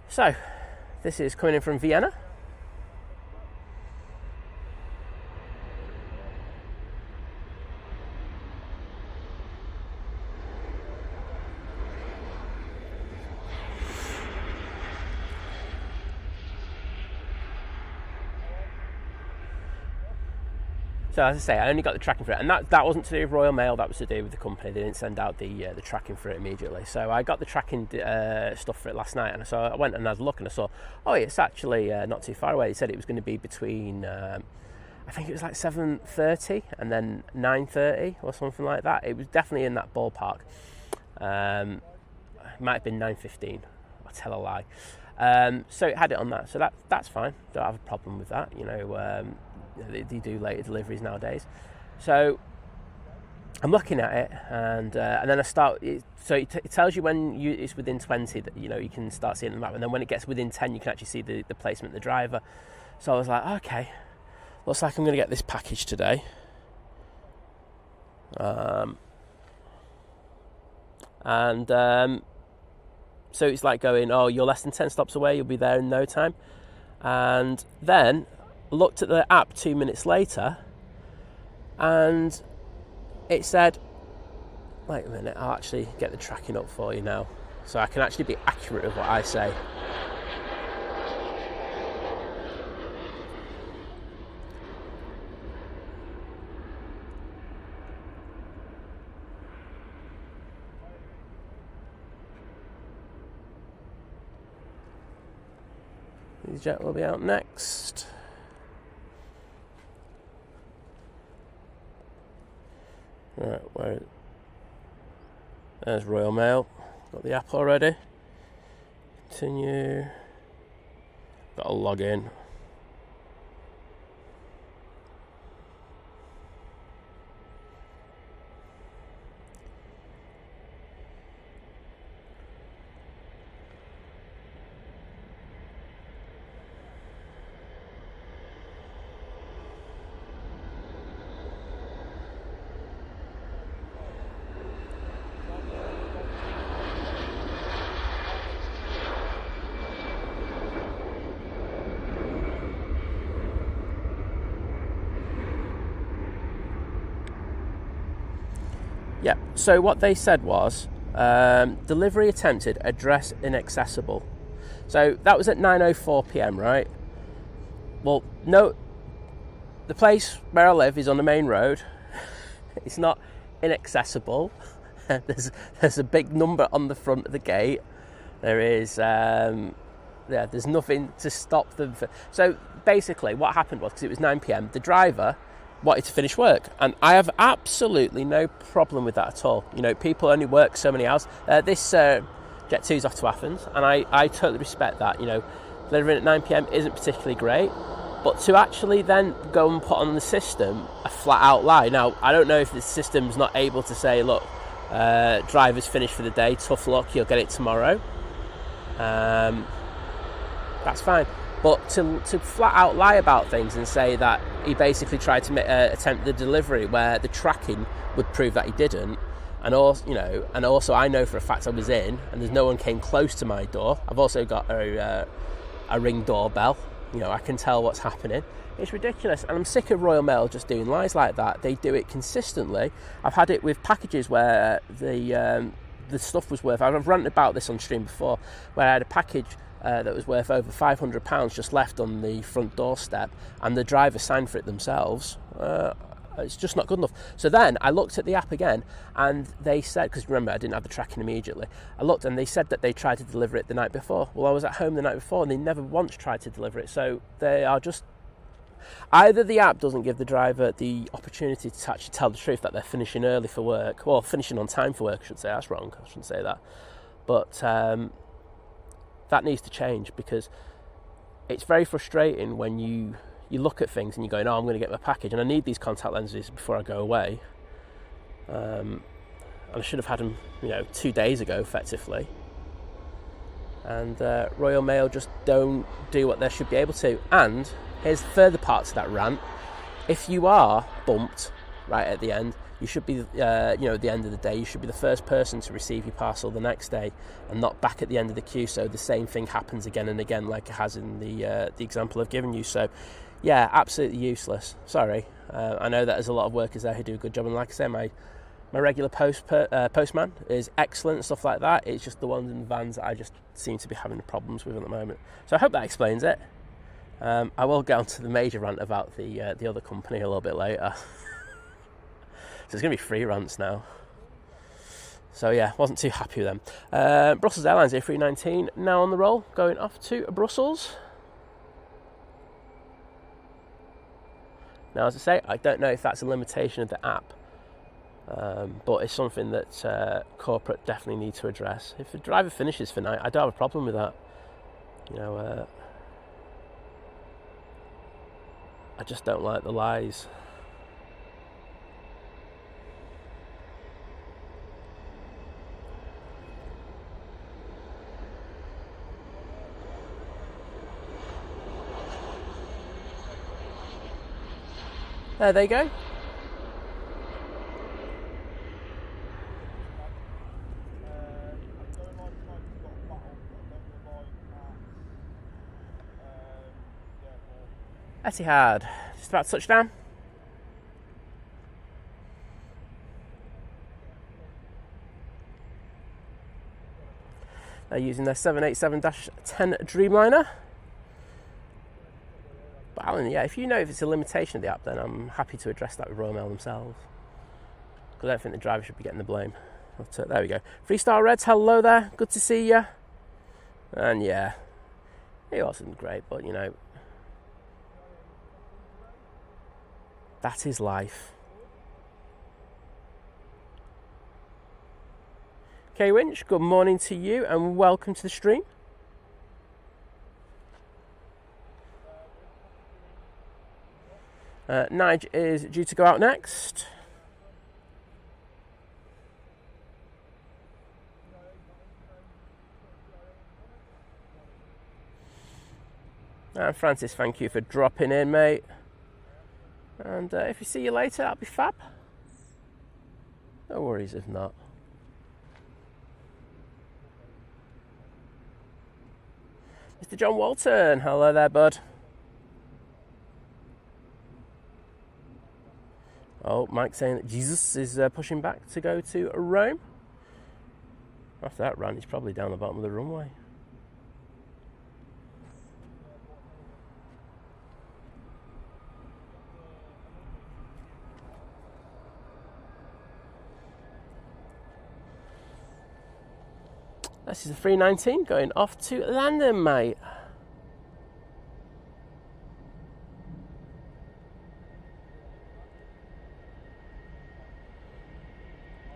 So, this is coming in from Vienna. So as I say, I only got the tracking for it, and that wasn't to do with Royal Mail, that was to do with the company. They didn't send out the tracking for it immediately. So I got the tracking stuff for it last night, and so I went and had a look, and I saw, oh, it's actually not too far away. It said it was going to be between, I think it was like 7:30 and then 9:30 or something like that. It was definitely in that ballpark. It might have been 9:15. I'll tell a lie. So it had it on that, so that's fine. Don't have a problem with that. You know, they do later deliveries nowadays. So I'm looking at it, and then I start. It tells you when it's within 20 that you can start seeing the map, and then when it gets within 10, you can actually see the placement of the driver. So I was like, okay, looks like I'm going to get this package today. So it's like going, oh, you're less than 10 stops away, you'll be there in no time. And then looked at the app 2 minutes later, and it said, wait a minute, I'll actually get the tracking up for you now, so I can actually be accurate with what I say. The jet will be out next. Right, there's Royal Mail. Got the app already. Continue. Got to log in. Yeah, so what they said was, delivery attempted, address inaccessible. So that was at 9:04 p.m, right? Well, no, the place where I live is on the main road. It's not inaccessible. There's a big number on the front of the gate. There is, there's nothing to stop them. So basically what happened was, because it was 9 p.m, the driver wanted to finish work, and I have absolutely no problem with that at all. You know, people only work so many hours. This Jet 2's off to Athens, and I totally respect that. You know, delivering at 9 p.m. isn't particularly great, but to actually then go and put on the system a flat out lie. Now, I don't know if the system's not able to say, look, driver's finished for the day, tough luck, you'll get it tomorrow. That's fine. But to flat out lie about things and say that he basically tried to attempt the delivery where the tracking would prove that he didn't, and also I know for a fact I was in, and there's no one came close to my door. I've also got a Ring doorbell. You know, I can tell what's happening. It's ridiculous, and I'm sick of Royal Mail just doing lies like that. They do it consistently. I've had it with packages where the stuff was worth. I've ranted about this on stream before, where I had a package that was worth over £500 just left on the front doorstep, and the driver signed for it themselves. It's just not good enough. So then I looked at the app again, and they said, because remember I didn't have the tracking immediately, I looked and they said that they tried to deliver it the night before. Well, I was at home the night before and they never once tried to deliver it. So they are just, either the app doesn't give the driver the opportunity to actually tell the truth that they're finishing early for work, or finishing on time for work, I should say. That's wrong, I shouldn't say that. But that needs to change, because it's very frustrating when you look at things and you're going, oh, I'm going to get my package and I need these contact lenses before I go away. And I should have had them, 2 days ago, effectively. And Royal Mail just don't do what they should be able to. And here's the further part to that rant. If you are bumped right at the end, You should be, you know, at the end of the day, you should be the first person to receive your parcel the next day, and not back at the end of the queue. So the same thing happens again and again, like it has in the example I've given you. So, yeah, absolutely useless. Sorry, I know that there's a lot of workers there who do a good job, and like I say, my regular postman is excellent and stuff like that. It's just the ones in the vans that I just seem to be having problems with at the moment. So I hope that explains it. I will get onto the major rant about the other company a little bit later. So it's going to be 3 rants now. So yeah, wasn't too happy with them. Brussels Airlines A319 now on the roll, going off to Brussels. Now, as I say, I don't know if that's a limitation of the app, but it's something that corporate definitely need to address. If the driver finishes for night, I don't have a problem with that. You know, I just don't like the lies. There you go. Etihad, just about touchdown. They're using their 787-10 Dreamliner. But Alan, yeah, if you know if it's a limitation of the app, then I'm happy to address that with Royal Mail themselves. Because I don't think the driver should be getting the blame. But, there we go. 3-star Reds, hello there. Good to see you. And yeah, it wasn't great, but you know, that is life. Okay, Winch, good morning to you and welcome to the stream. Nige is due to go out next. And Francis, thank you for dropping in, mate. And if we see you later, that'll be fab. No worries if not. Mr. John Walton, hello there, bud. Oh, Mike's saying that Jesus is pushing back to go to Rome. After that run, he's probably down the bottom of the runway. This is a 319 going off to London, mate.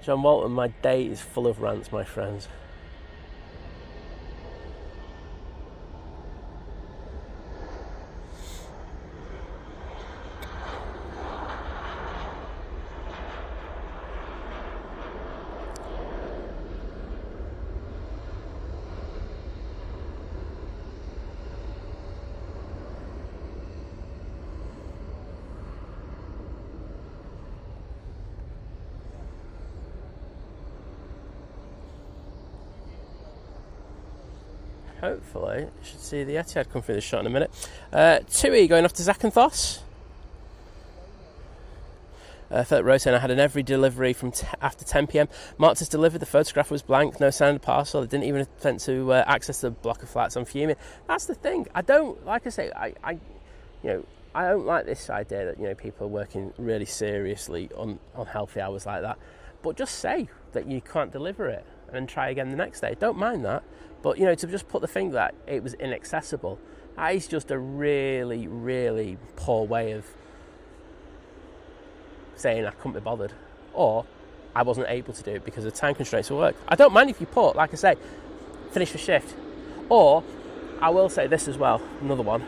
John Walton, my day is full of rants, my friends. Hopefully, you should see the Etihad come through this shot in a minute. Tui going off to Zakynthos. Philip Rosen, I had an every delivery from after 10 p.m. Marked as delivered, the photograph was blank, no sign of the parcel. They didn't even attempt to access the block of flats. I'm fuming. That's the thing. I don't, like I say, I don't like this idea that, you know, people are working really seriously on healthy hours like that. But just say that you can't deliver it and try again the next day. Don't mind that. But, you know, to just put the thing that it was inaccessible, that is just a really, really poor way of saying I couldn't be bothered. Or I wasn't able to do it because of time constraints at work. I don't mind if you put, like I say, finish the shift. Or, I will say this as well, another one.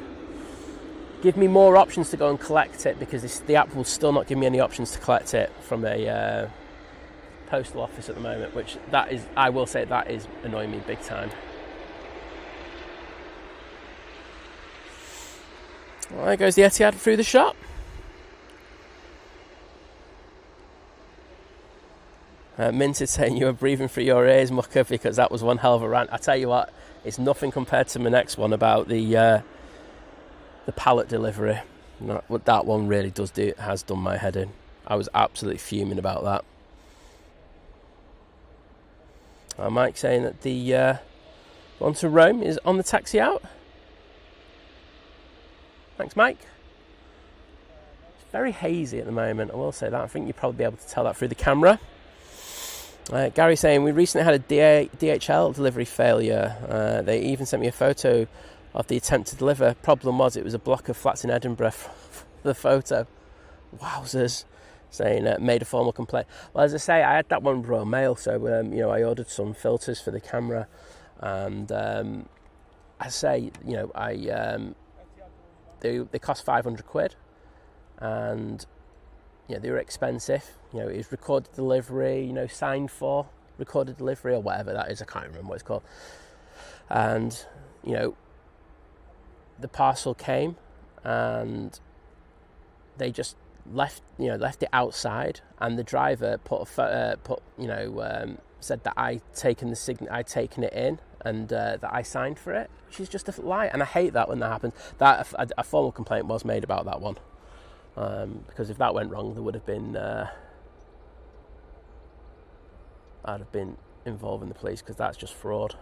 Give me more options to go and collect it, because the app will still not give me any options to collect it from a postal office at the moment, which that is, I will say, that is annoying me big time. Well, there goes the Etihad through the shop. Minted saying you were breathing through your ears, Mucker, because that was one hell of a rant. I tell you what, it's nothing compared to my next one about the pallet delivery. That one really has done my head in. I was absolutely fuming about that. Mike saying that the one to Rome is on the taxi out. Thanks, Mike. It's very hazy at the moment, I will say that. I think you'll probably be able to tell that through the camera. Gary saying, we recently had a DHL delivery failure. They even sent me a photo of the attempt to deliver. Problem was, it was a block of flats in Edinburgh for the photo. Wowzers. Saying, made a formal complaint. Well, as I say, I had that one with Royal Mail, so, I ordered some filters for the camera. And I say, they cost 500 quid. And they were expensive. It was recorded delivery, signed for recorded delivery or whatever that is. I can't remember what it's called. And the parcel came, and they just left it outside. And the driver said that I'd taken it in, and that I signed for it. She's just a lie, and I hate that when that happens. That a formal complaint was made about that one. Because if that went wrong, there would have been I'd have been involving the police, because that's just fraud.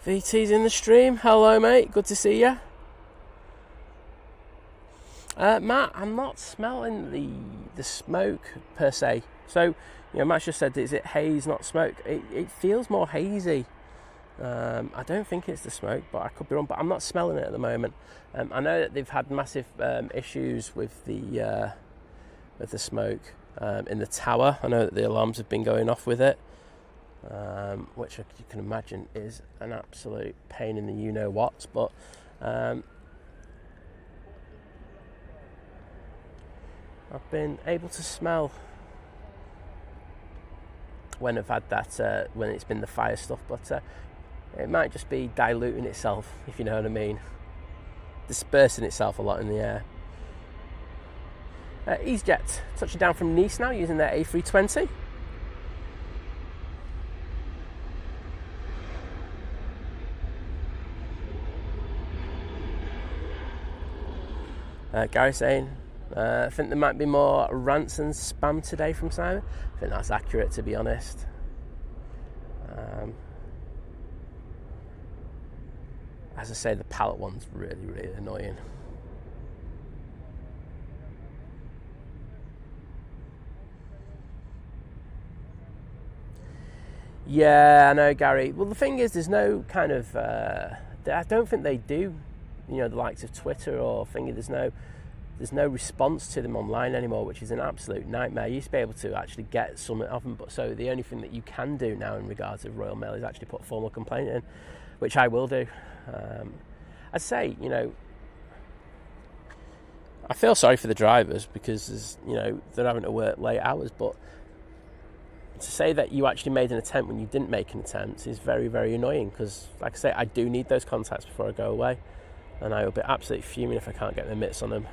VT's in the stream. Hello, mate. Good to see you. Matt, I'm not smelling the smoke per se. So, Matt just said, is it haze, not smoke? It feels more hazy. I don't think it's the smoke, but I could be wrong. But I'm not smelling it at the moment. I know that they've had massive issues with the smoke in the tower. I know that the alarms have been going off with it. Which you can imagine is an absolute pain in the you-know-what, but I've been able to smell when I've had that, when it's been the fire stuff, but it might just be diluting itself, if you know what I mean, dispersing itself a lot in the air. EasyJet touching down from Nice now using their A380. Gary saying, I think there might be more rants and spam today from Simon. I think that's accurate, to be honest. As I say, the pallet one's really, really annoying. Yeah, I know, Gary. Well, the thing is, there's no kind of... I don't think they do, the likes of Twitter or thingy. There's no response to them online anymore, which is an absolute nightmare. You used to be able to actually get some of them, but so the only thing that you can do now in regards to Royal Mail is actually put a formal complaint in, which I will do. I'd say, I feel sorry for the drivers because they're having to work late hours, but to say that you actually made an attempt when you didn't make an attempt is very, very annoying, because, like I say, I do need those contacts before I go away, and I will be absolutely fuming if I can't get the mitts on them.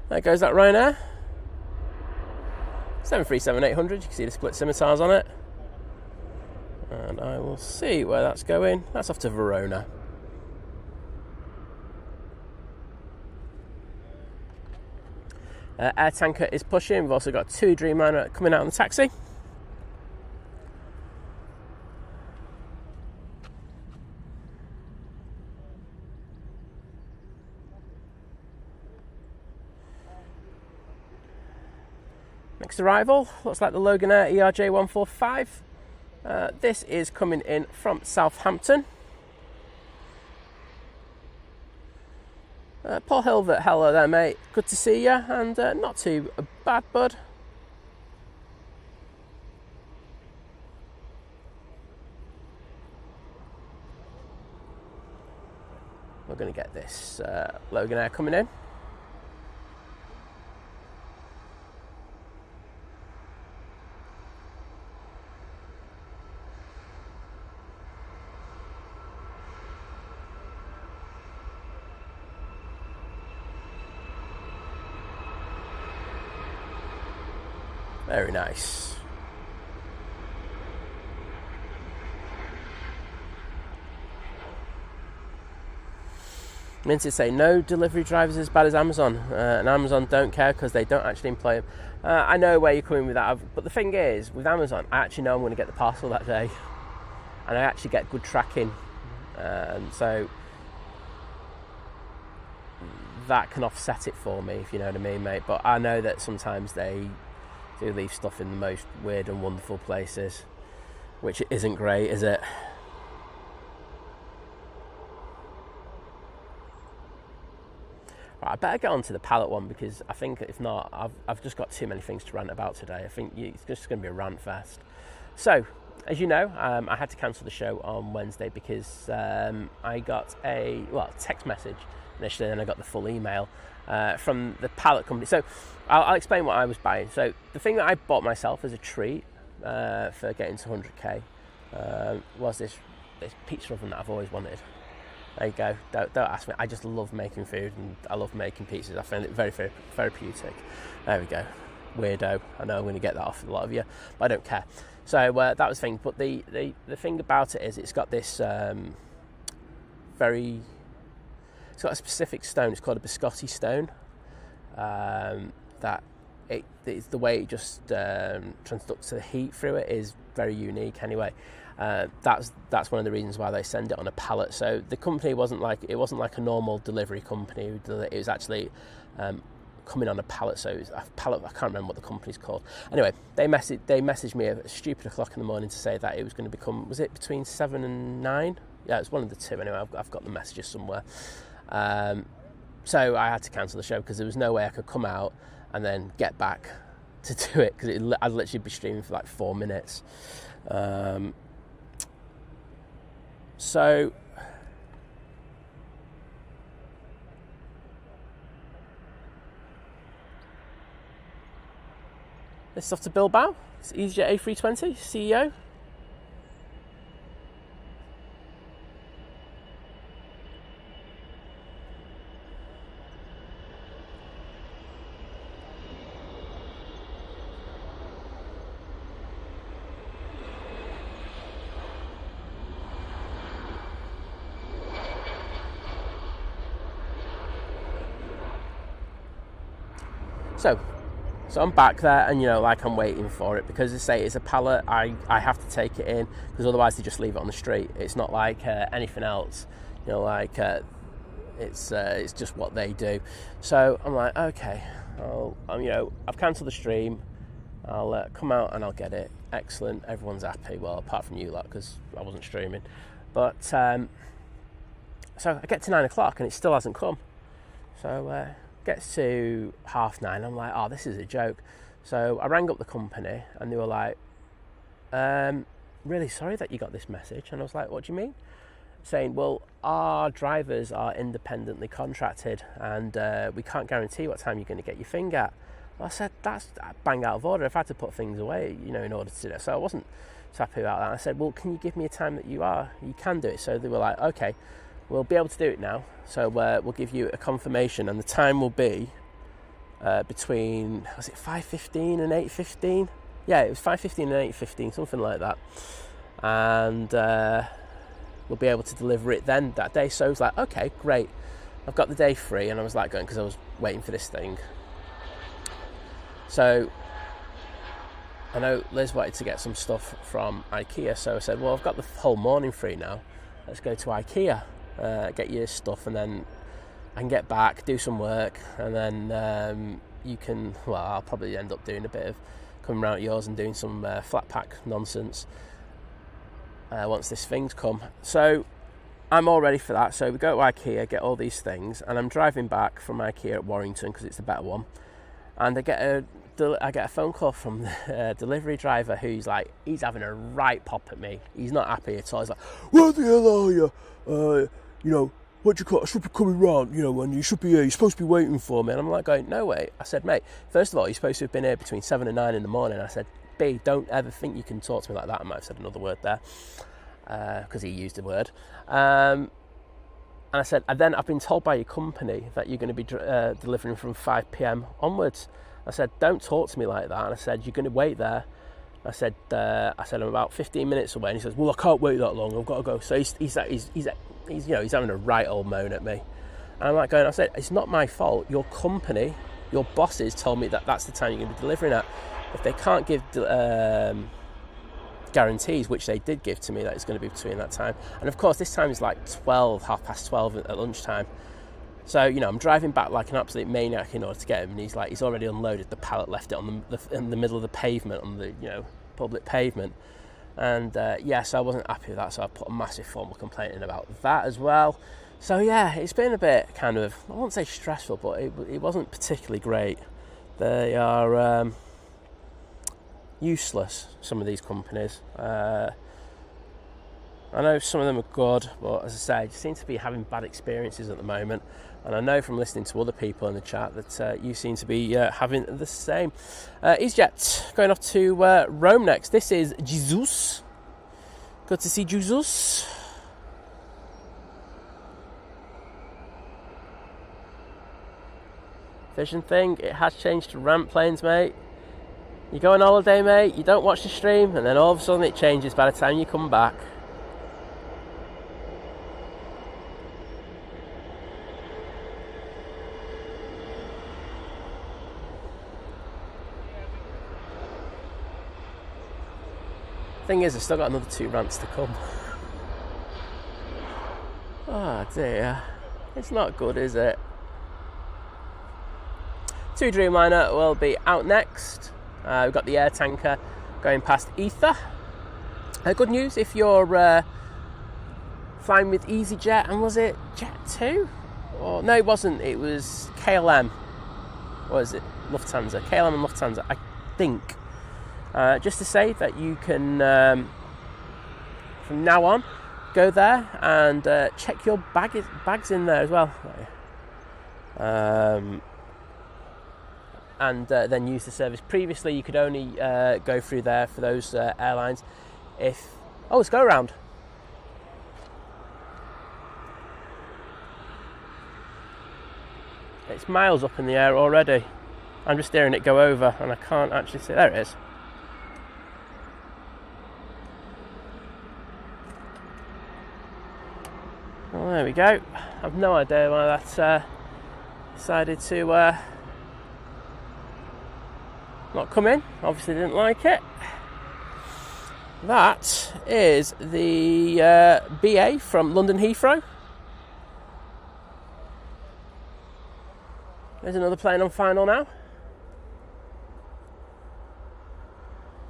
There goes that Ryanair. 737-800, you can see the split scimitars on it. And I will see where that's going. That's off to Verona. Air Tanker is pushing. We've also got 2 Dreamliner coming out on the taxi. Next arrival, looks like the Loganair ERJ145. This is coming in from Southampton. Paul Hilbert, hello there, mate. Good to see you, and not too bad, bud. We're going to get this Logan Air coming in. Very nice. Meant to say no delivery drivers as bad as Amazon, and Amazon don't care because they don't actually employ them. I know where you're coming with that, but the thing is, with Amazon, I actually know I'm going to get the parcel that day, and I actually get good tracking, so that can offset it for me, if you know what I mean, mate. But I know that sometimes they do leave stuff in the most weird and wonderful places, which isn't great, is it? Right, I better get on to the pallet one, because I think if not, I've just got too many things to rant about today. I think it's just going to be a rant fest. So, as you know, I had to cancel the show on Wednesday because I got a text message initially, and I got the full email from the pallet company. So I'll explain what I was buying. So the thing that I bought myself as a treat for getting to 100k was this pizza oven that I've always wanted. There you go. Don't ask me. I just love making food, and I love making pizzas. I find it very, very therapeutic. There we go. Weirdo. I know I'm going to get that off a lot of you, but I don't care. So that was the thing. But the thing about it is, it's got this it's got a specific stone. It's called a biscotti stone. That it's the way it just transducts the heat through it is very unique. Anyway, that's one of the reasons why they send it on a pallet. So the company wasn't like a normal delivery company. It was actually coming on a pallet. So it was a pallet. I can't remember what the company's called. Anyway, they messaged me at stupid o'clock in the morning to say that it was going to become, was it between 7 and 9? Yeah, it's one of the two. Anyway, I've got the messages somewhere. So I had to cancel the show because there was no way I could come out and then get back to do it, because I'd literally be streaming for like 4 minutes. So this off to Bilbao. It's EasyJet A380 CEO. So I'm back there, and I'm waiting for it, because they say it's a pallet. I have to take it in, because otherwise they just leave it on the street. It's not like anything else, it's just what they do. So I'm like, okay, I've cancelled the stream. I'll come out and I'll get it. Excellent, everyone's happy. Well, apart from you lot, because I wasn't streaming. But so I get to 9 o'clock and it still hasn't come. So gets to 9:30. I'm like, oh, this is a joke. So I rang up the company, and they were like, really sorry that you got this message. And I was like, what do you mean? Saying, well, our drivers are independently contracted, and we can't guarantee what time you're going to get your thing at. Well, I said, that's bang out of order. I've had to put things away, in order to do that. So I wasn't so happy about that. I said, well, can you give me a time that you can do it? So they were like, okay, we'll be able to do it now. So we'll give you a confirmation, and the time will be between, was it 5:15 and 8:15? Yeah, it was 5:15 and 8:15, something like that. And we'll be able to deliver it then that day. So I was like, okay, great. I've got the day free, and I was like going, because I was waiting for this thing. So I know Liz wanted to get some stuff from IKEA, so I said, well, I've got the whole morning free now. Let's go to IKEA, get your stuff, and then I can get back, do some work, and then you can, I'll probably end up doing a bit of coming around at yours and doing some flat pack nonsense. once this thing's come. So I'm all ready for that. So we go to IKEA, get all these things, and I'm driving back from IKEA at Warrington because it's the better one. And I get a phone call from the delivery driver who's like, he's having a right pop at me. He's not happy at all. He's like, "Where the hell are you? You know, what do you call? I should be coming round, you know, and you should be here. You're supposed to be waiting for me." And I'm like going, "No way." I said, "Mate, first of all, you're supposed to have been here between 7 and 9 in the morning." I said, "B, don't ever think you can talk to me like that." I might have said another word there because he used a word. And I said, "And then I've been told by your company that you're going to be delivering from 5 p.m. onwards." I said, "Don't talk to me like that." And I said, "You're going to wait there." I said, "I'm about 15 minutes away." And he says, "Well, I can't wait that long. I've got to go." So he's you know, he's having a right old moan at me. And I'm like going, I said, "It's not my fault. Your company, your bosses told me that that's the time you're going to be delivering at. If they can't give guarantees," which they did give to me, that it's going to be between that time. And of course, this time is like 12:30 at lunchtime. So, you know, I'm driving back like an absolute maniac in order to get him, and he's already unloaded the pallet, left it on in the middle of the pavement, on the, you know, public pavement. And so I wasn't happy with that, so I put a massive formal complaint in about that as well. So yeah, it's been a bit kind of, I won't say stressful, but it wasn't particularly great. They are useless, some of these companies. I know some of them are good, but as I say, I just seem to be having bad experiences at the moment. And I know from listening to other people in the chat that you seem to be having the same. EasyJet going off to Rome next. This is Jesus. Good to see Jesus. Vision thing, it has changed to ramp planes, mate. You go on holiday, mate, you don't watch the stream, and then all of a sudden it changes by the time you come back. Thing is, I've still got another 2 rants to come. Oh dear, it's not good, is it? 2 Dreamliner will be out next. We've got the air tanker going past Etihad. Good news if you're flying with EasyJet, and was it Jet2? Or no, it wasn't. It was KLM. What is it? Lufthansa. KLM and Lufthansa, I think. Just to say that you can, from now on, go there and check your bags in there as well. And then use the service. Previously, you could only go through there for those airlines if... Oh, it's go around. It's miles up in the air already. I'm just hearing it go over and I can't actually see. There it is. Well, there we go. I've no idea why that decided to not come in. Obviously didn't like it. That is the BA from London Heathrow. There's another plane on final now.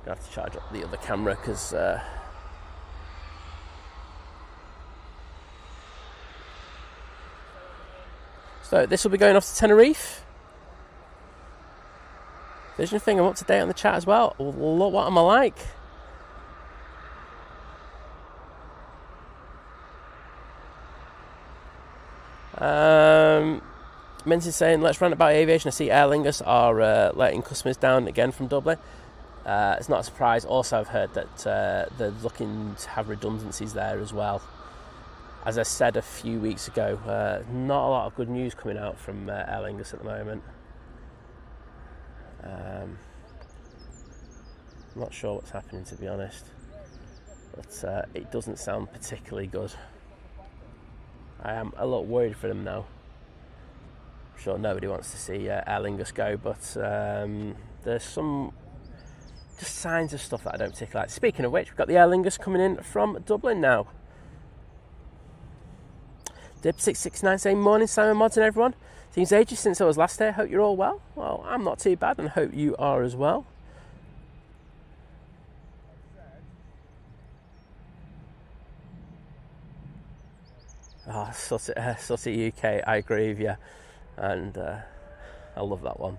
Gonna have to charge up the other camera because so this will be going off to Tenerife. Vision thing, I'm up to date on the chat as well. Look, what am I like? Minty's saying, let's rant about aviation. I see Aer Lingus are letting customers down again from Dublin. It's not a surprise. Also, I've heard that they're looking to have redundancies there as well. As I said a few weeks ago, not a lot of good news coming out from Aer Lingus at the moment. I'm not sure what's happening, to be honest, but it doesn't sound particularly good. I am a lot worried for them now. I'm sure nobody wants to see Aer Lingus go, but there's some just signs of stuff that I don't particularly like. Speaking of which, we've got the Aer Lingus coming in from Dublin now. Dib669 saying, morning Simon Mods and everyone. Seems ages since I was last here. Hope you're all well. Well, I'm not too bad and hope you are as well. Oh, Sutty UK, I agree with you. And I love that one.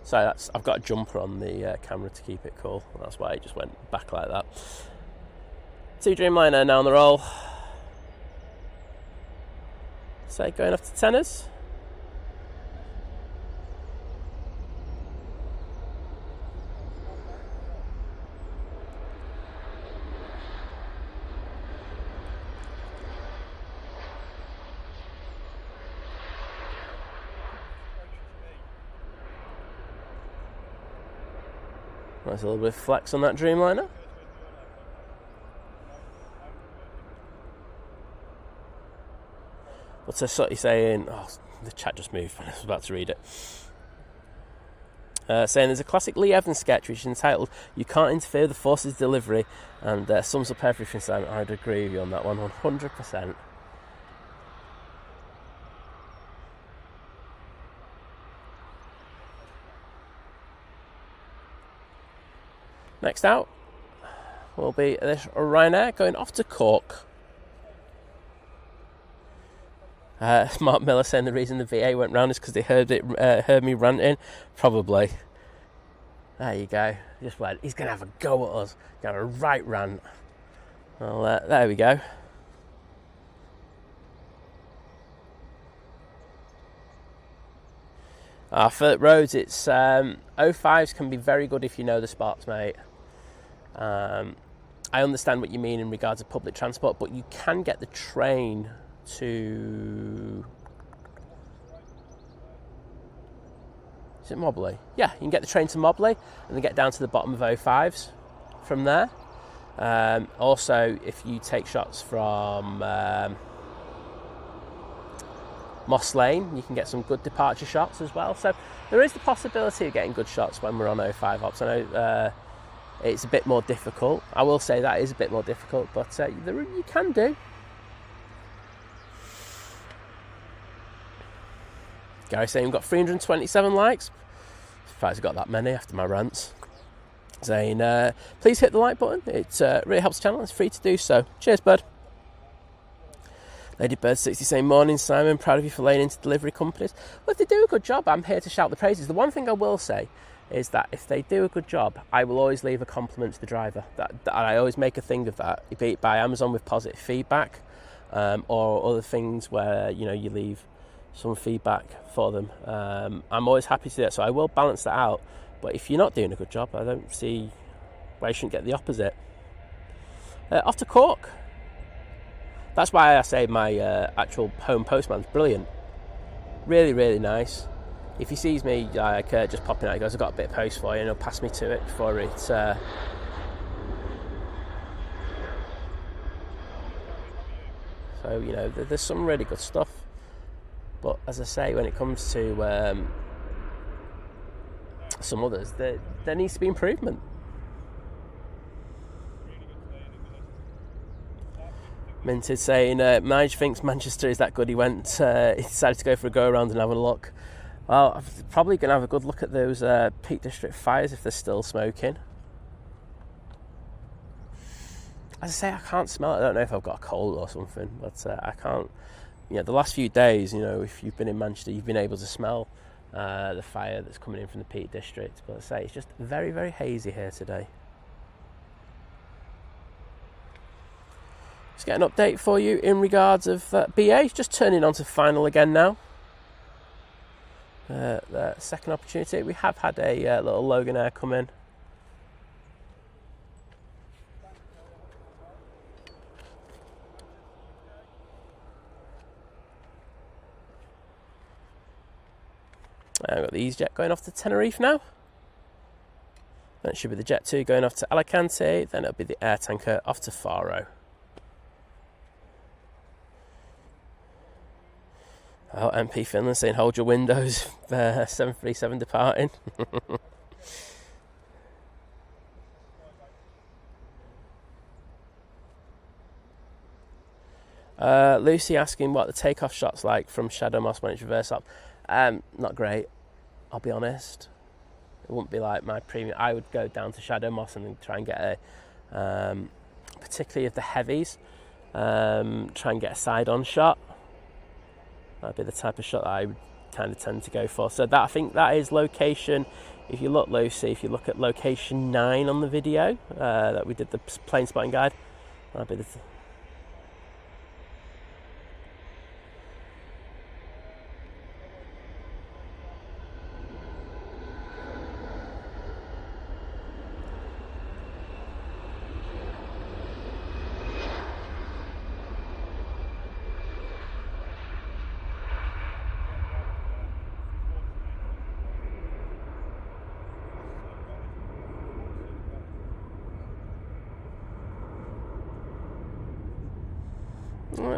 So I've got a jumper on the camera to keep it cool. That's why it just went back like that. 2 Dreamliner now on the roll. So going off to tenors. Nice little bit of flex on that Dreamliner. What's a Sutty saying? Oh, the chat just moved when I was about to read it. Saying there's a classic Lee Evans sketch which is entitled "You Can't Interfere with the Force's Delivery," and sums up everything. So I'd agree with you on that one, 100%. Next out will be this Ryanair going off to Cork. Mark Miller saying the reason the VA went round is because they heard me ranting. Probably. There you go. Just went. He's going to have a go at us. Going to have a right rant. Well, there we go. For roads, it's 05s can be very good if you know the spots, mate. I understand what you mean in regards to public transport, but you can get the train to... Is it Mobley? Yeah, you can get the train to Mobley and then get down to the bottom of 05s from there. Also, if you take shots from Moss Lane, you can get some good departure shots as well. So there is the possibility of getting good shots when we're on 05 ops. I know it's a bit more difficult. I will say that is a bit more difficult, but you can do. Gary saying we've got 327 likes. Surprised I got that many after my rants. Saying, please hit the like button. It really helps the channel. It's free to do so. Cheers, bud. Ladybird60 saying, morning, Simon. Proud of you for laying into delivery companies. Well, if they do a good job, I'm here to shout the praises. The one thing I will say is that if they do a good job, I will always leave a compliment to the driver. That I always make a thing of that. Be it by Amazon with positive feedback, or other things where you leave some feedback for them. I'm always happy to do that, so I will balance that out. But if you're not doing a good job, I don't see why you shouldn't get the opposite. Off to Cork. That's why I say my actual home postman's brilliant. Really, really nice. If he sees me just popping out, he goes, I've got a bit of post for you, and he'll pass me to it before it... So, there's some really good stuff. But as I say, when it comes to some others, there needs to be improvement. Minted saying, Nige thinks Manchester is that good. He decided to go for a go around and have a look. Well, I'm probably going to have a good look at those Peak District fires if they're still smoking. As I say, I can't smell it. I don't know if I've got a cold or something, but I can't. The last few days, if you've been in Manchester, you've been able to smell the fire that's coming in from the Peak District. But as I say, it's just very, very hazy here today. Let's get an update for you in regards of BA. It's just turning on to final again now. The second opportunity. We have had a little Logan Air come in. I've got the EasyJet going off to Tenerife now. Then it should be the Jet 2 going off to Alicante. Then it'll be the Air Tanker off to Faro. Oh, MP Finland saying hold your windows. 737 departing. Lucy asking what the takeoff shot's like from Shadow Moss when it's reverse up. Not great, I'll be honest. wouldn't be like my premium. I would go down to Shadow Moss and try and get a, particularly of the heavies, try and get a side-on shot. That'd be the type of shot that I would kind of tend to go for. So that, I think that is location, if you look, Lucy, if you look at location 9 on the video that we did the plane spotting guide, that'd be the...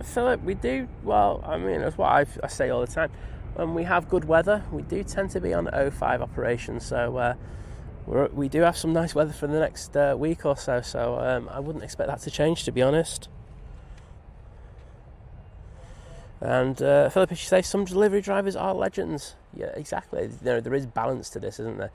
Philip, we do, well, I mean, that's what I say all the time. When we have good weather, we do tend to be on 05 operations, so we do have some nice weather for the next week or so, so I wouldn't expect that to change, to be honest. And Philip, as you say, some delivery drivers are legends. Yeah, exactly. There is balance to this, isn't there?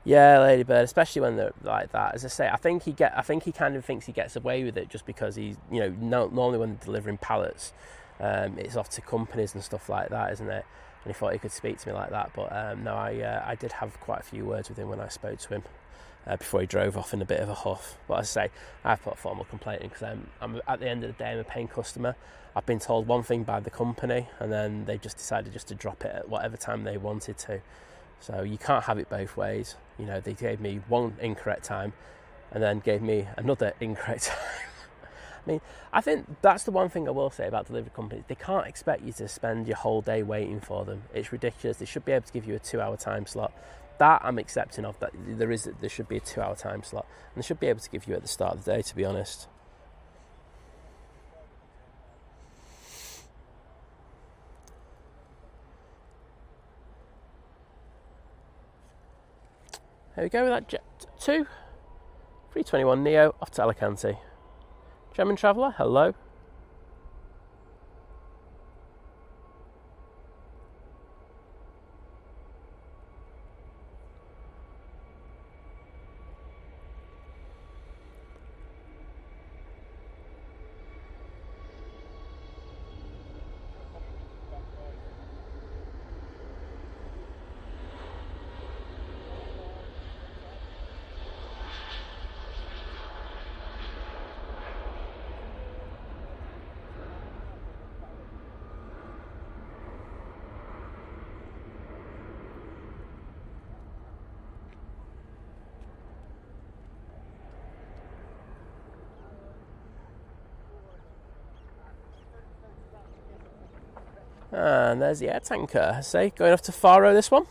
Yeah, Ladybird, especially when they're like that. As I say, I think he kind of thinks he gets away with it just because he's, normally when they're delivering pallets, it's off to companies and stuff like that, isn't it? And he thought he could speak to me like that, but no, I did have quite a few words with him when I spoke to him before he drove off in a bit of a huff. But as I say, I've put a formal complaint in because I'm at the end of the day, I'm a paying customer. I've been told one thing by the company, and then they just decided just to drop it at whatever time they wanted to. So you can't have it both ways. They gave me one incorrect time and then gave me another incorrect time. I mean, I think that's the one thing I will say about delivery companies. They can't expect you to spend your whole day waiting for them. It's ridiculous. They should be able to give you a 2-hour time slot. That I'm accepting of, that there should be a 2-hour time slot. And they should be able to give you at the start of the day, to be honest. There we go with that Jet 2 321 Neo off to Alicante. German Traveller, hello. And there's the air tanker, I say, going off to Faro, this one.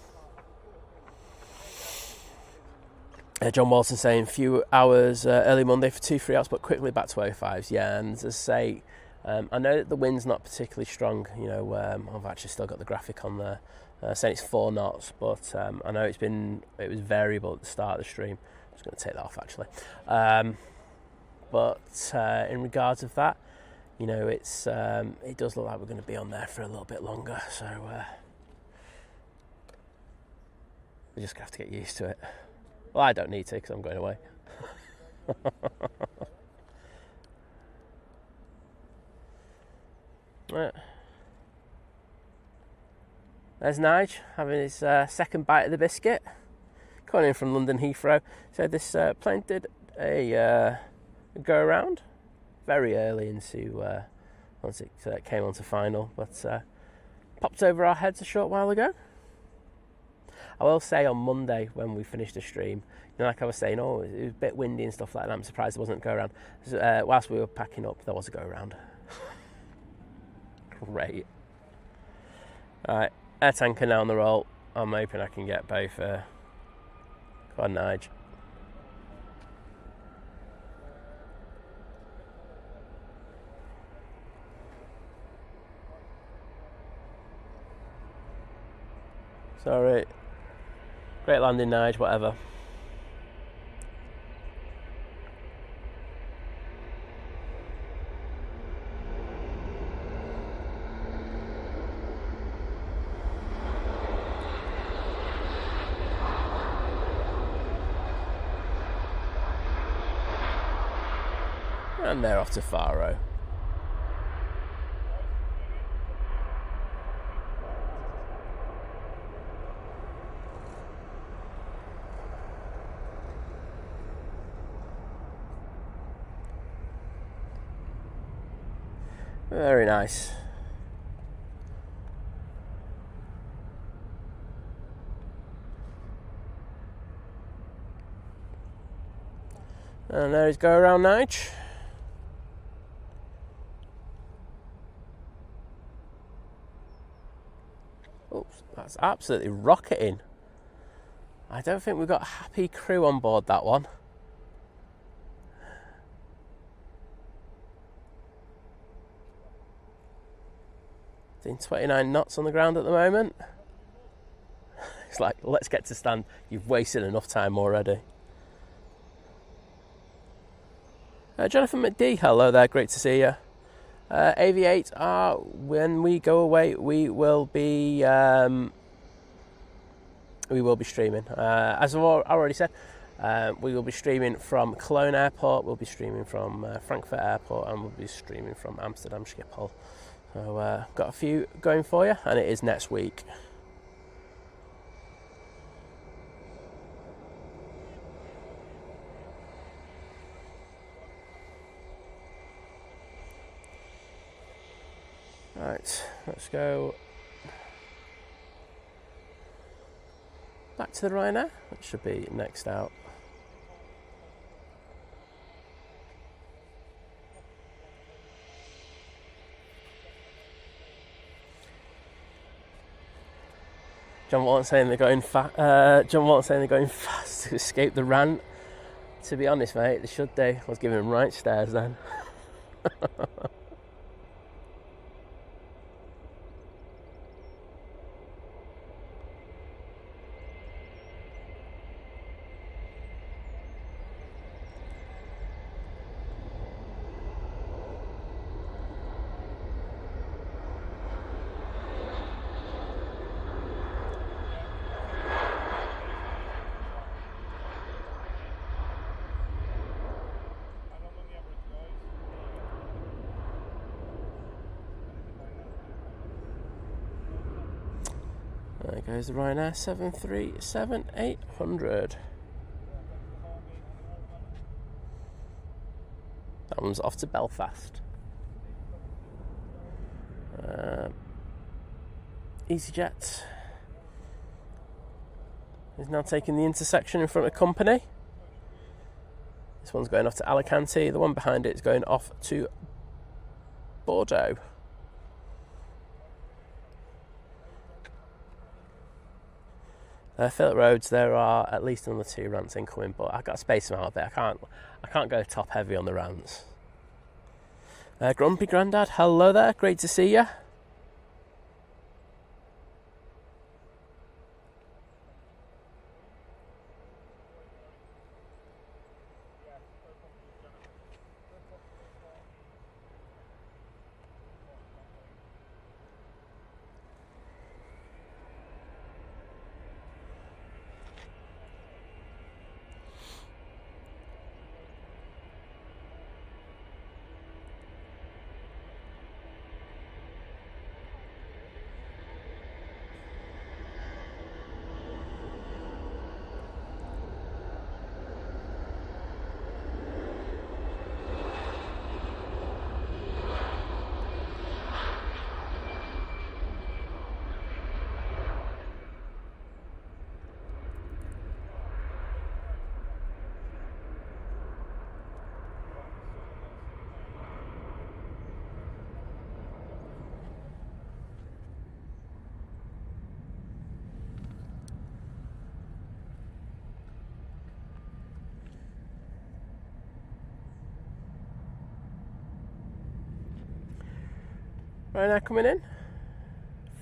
John Walton saying few hours early Monday for 2 free outs, but quickly back to 05s. Yeah, and as I say, I know that the wind's not particularly strong. I've actually still got the graphic on there saying it's 4 knots, but I know it was variable at the start of the stream. I'm just going to take that off actually. But in regards of that, it does look like we're going to be on there for a little bit longer, so we're just going to have to get used to it. Well, I don't need to because I'm going away. Right. There's Nige having his second bite of the biscuit, coming in from London Heathrow. So this plane did a go around very early into once it came onto final, but popped over our heads a short while ago. I will say on Monday when we finished the stream, like I was saying, it was a bit windy and stuff like that. I'm surprised there wasn't a go around. Whilst we were packing up, there was a go around. Great. Alright, air tanker now on the roll. I'm hoping I can get both. Go on, Nige. Sorry. Great landing, Nige, whatever. And they're off to Faro. Very nice. And there's go around Nige. Oops, that's absolutely rocketing. I don't think we've got a happy crew on board that one. Doing 29 knots on the ground at the moment. It's like, let's get to stand. You've wasted enough time already. Jonathan McD, hello there, great to see you. Aviate, when we go away, we will be streaming. As I've already said, we will be streaming from Cologne Airport, we'll be streaming from Frankfurt Airport, and we'll be streaming from Amsterdam Schiphol. So got a few going for you, and it is next week. Right, let's go back to the Ryanair, which should be next out. John Walton saying they're going fast. John Walton saying they're going fast to escape the rant. To be honest, mate, they should do. I was giving them right stares then. There goes the Ryanair 737-800. That one's off to Belfast. EasyJet is now taking the intersection in front of company. This one's going off to Alicante. The one behind it is going off to Bordeaux. Philip Rhodes, there are at least another 2 rants incoming, but I've got to space them out a bit. I can't go top heavy on the rants. Grumpy Grandad, hello there, great to see you. Ryanair coming in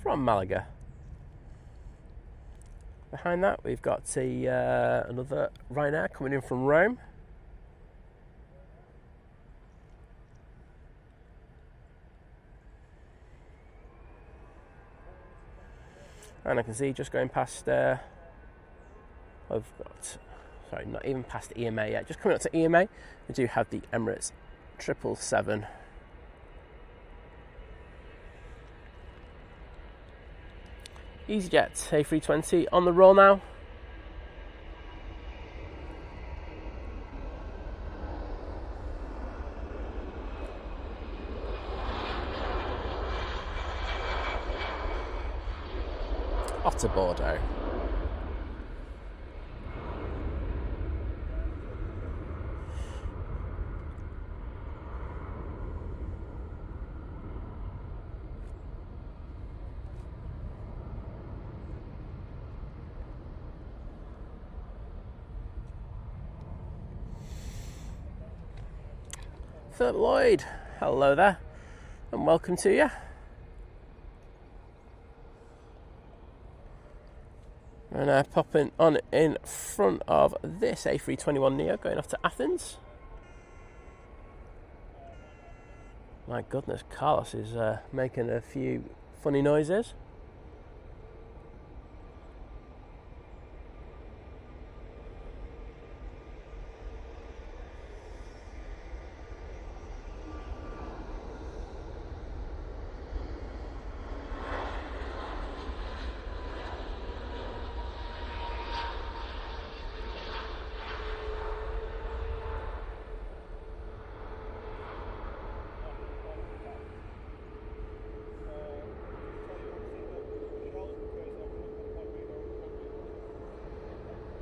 from Malaga. Behind that we've got another Ryanair coming in from Rome. And I can see just going past, I've got, sorry, not even past EMA yet, just coming up to EMA, we do have the Emirates 777. EasyJet A320 on the roll now. Off to Bordeaux. Philip Lloyd, hello there, and welcome to you. And popping on in front of this A321neo going off to Athens. My goodness, Carlos is making a few funny noises.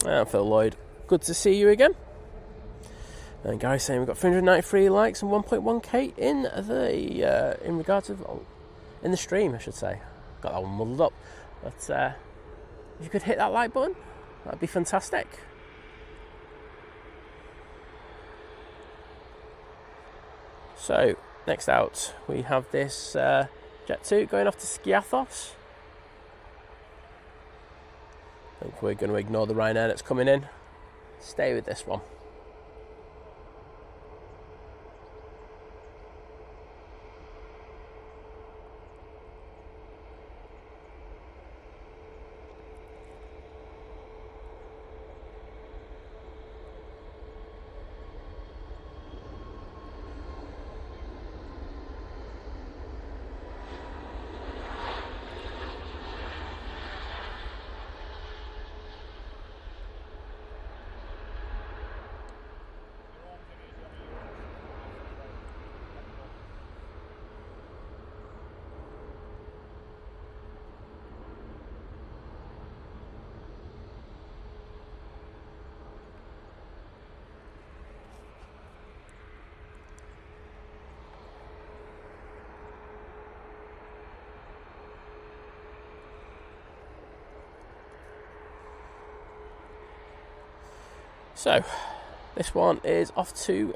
And Phil Lloyd, good to see you again. And Gary saying we've got 393 likes and 1.1k in the in regards of in the stream, I should say. Got that one muddled up, but if you could hit that like button, that'd be fantastic. So next out, we have this Jet 2 going off to Skiathos. I think we're going to ignore the Ryanair that's coming in. Stay with this one. So, this one is off to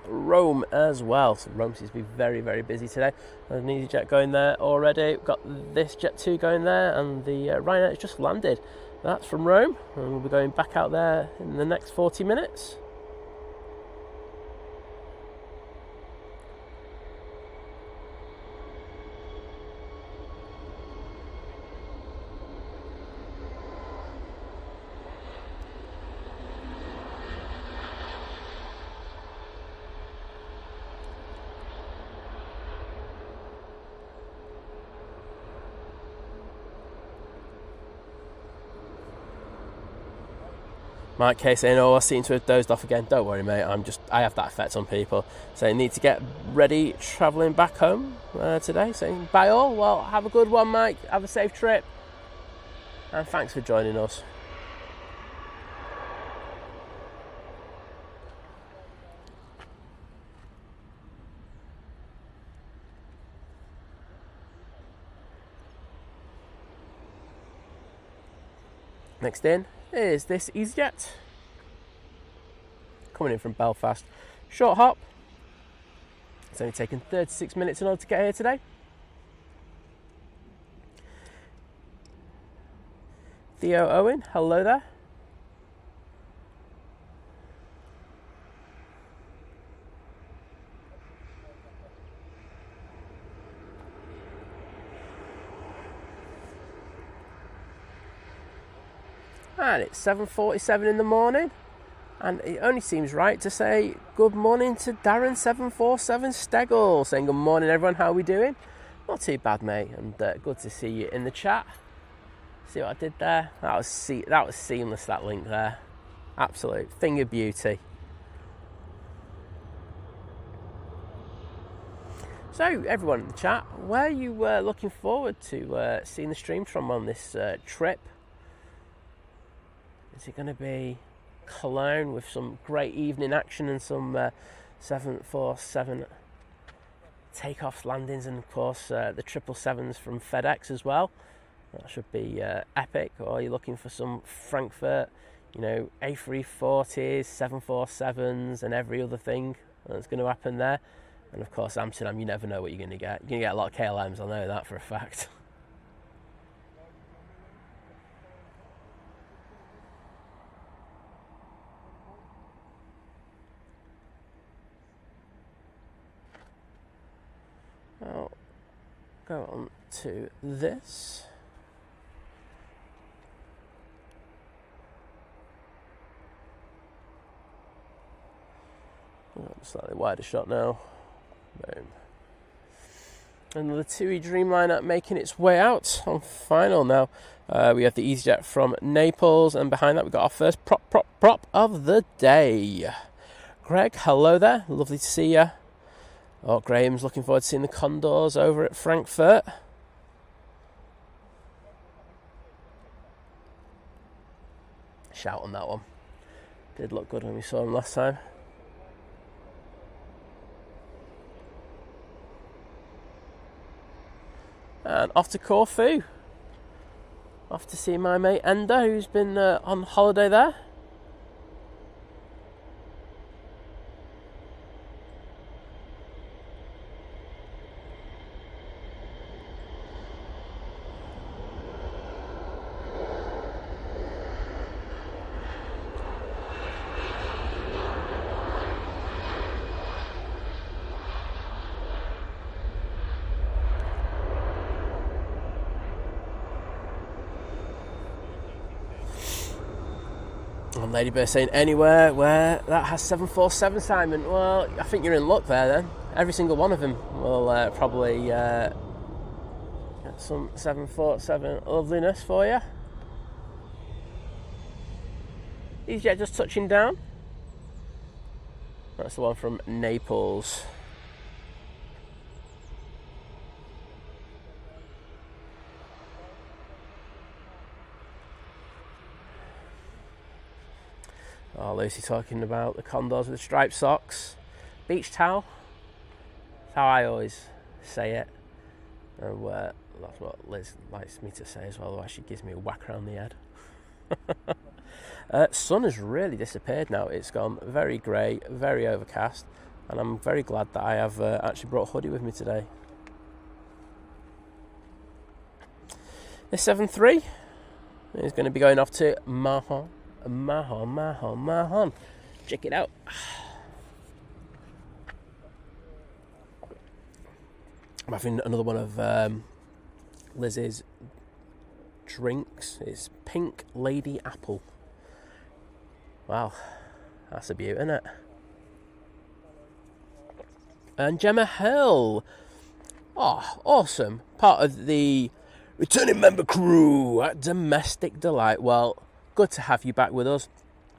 Rome as well. So Rome seems to be very, very busy today. There's an EasyJet going there already. We've got this Jet 2 going there, and the Ryanair has just landed. That's from Rome, and we'll be going back out there in the next 40 minutes. Mike K saying, oh, I seem to have dozed off again. Don't worry, mate. I have that effect on people. So you need to get ready travelling back home today. Saying, bye all. Well, have a good one, Mike. Have a safe trip. And thanks for joining us. Next in is this EasyJet coming in from Belfast. Short hop. It's only taken 36 minutes in order to get here today. Theo Owen, hello there. And it's 7:47 in the morning, And it only seems right to say good morning to Darren747 Steggle, saying good morning everyone, how are we doing? Not too bad, mate, and good to see you in the chat. See what I did there? That was seamless, that link there. Absolute thing of beauty. So, everyone in the chat, where are you looking forward to seeing the streams from on this trip? Is it going to be Cologne with some great evening action and some 747 takeoffs, landings, and of course the 777s from FedEx as well? That should be epic. Or are you looking for some Frankfurt, A340s, 747s, and every other thing that's going to happen there? And of course, Amsterdam, you never know what you're going to get. You're going to get a lot of KLMs, I know that for a fact. I'll go on to this. Slightly wider shot now. Boom. Another TUI Dreamliner making its way out on final now. We have the EasyJet from Naples, and behind that we've got our first prop of the day. Greg, hello there. Lovely to see you. Oh, Graham's looking forward to seeing the Condors over at Frankfurt. Shout on that one. Did look good when we saw him last time. And off to Corfu. Off to see my mate Enda, who's been on holiday there. Ladybird saying anywhere where that has 747, Simon. Well, I think you're in luck there then. Every single one of them will probably get some 747 loveliness for you. EasyJet just touching down. That's the one from Naples. Oh, Lucy talking about the Condors with the striped socks. Beach towel. That's how I always say it. And that's what Liz likes me to say as well, otherwise she gives me a whack around the head. Sun has really disappeared now. It's gone very grey, very overcast, and I'm very glad that I have actually brought a hoodie with me today. This 7-3 is going to be going off to Mahon. Check it out. I'm having another one of Liz's drinks. It's Pink Lady Apple. Wow, that's a beaut, isn't it? And Gemma Hill. Oh, awesome. Part of the returning member crew at Domestic Delight. Well, good to have you back with us.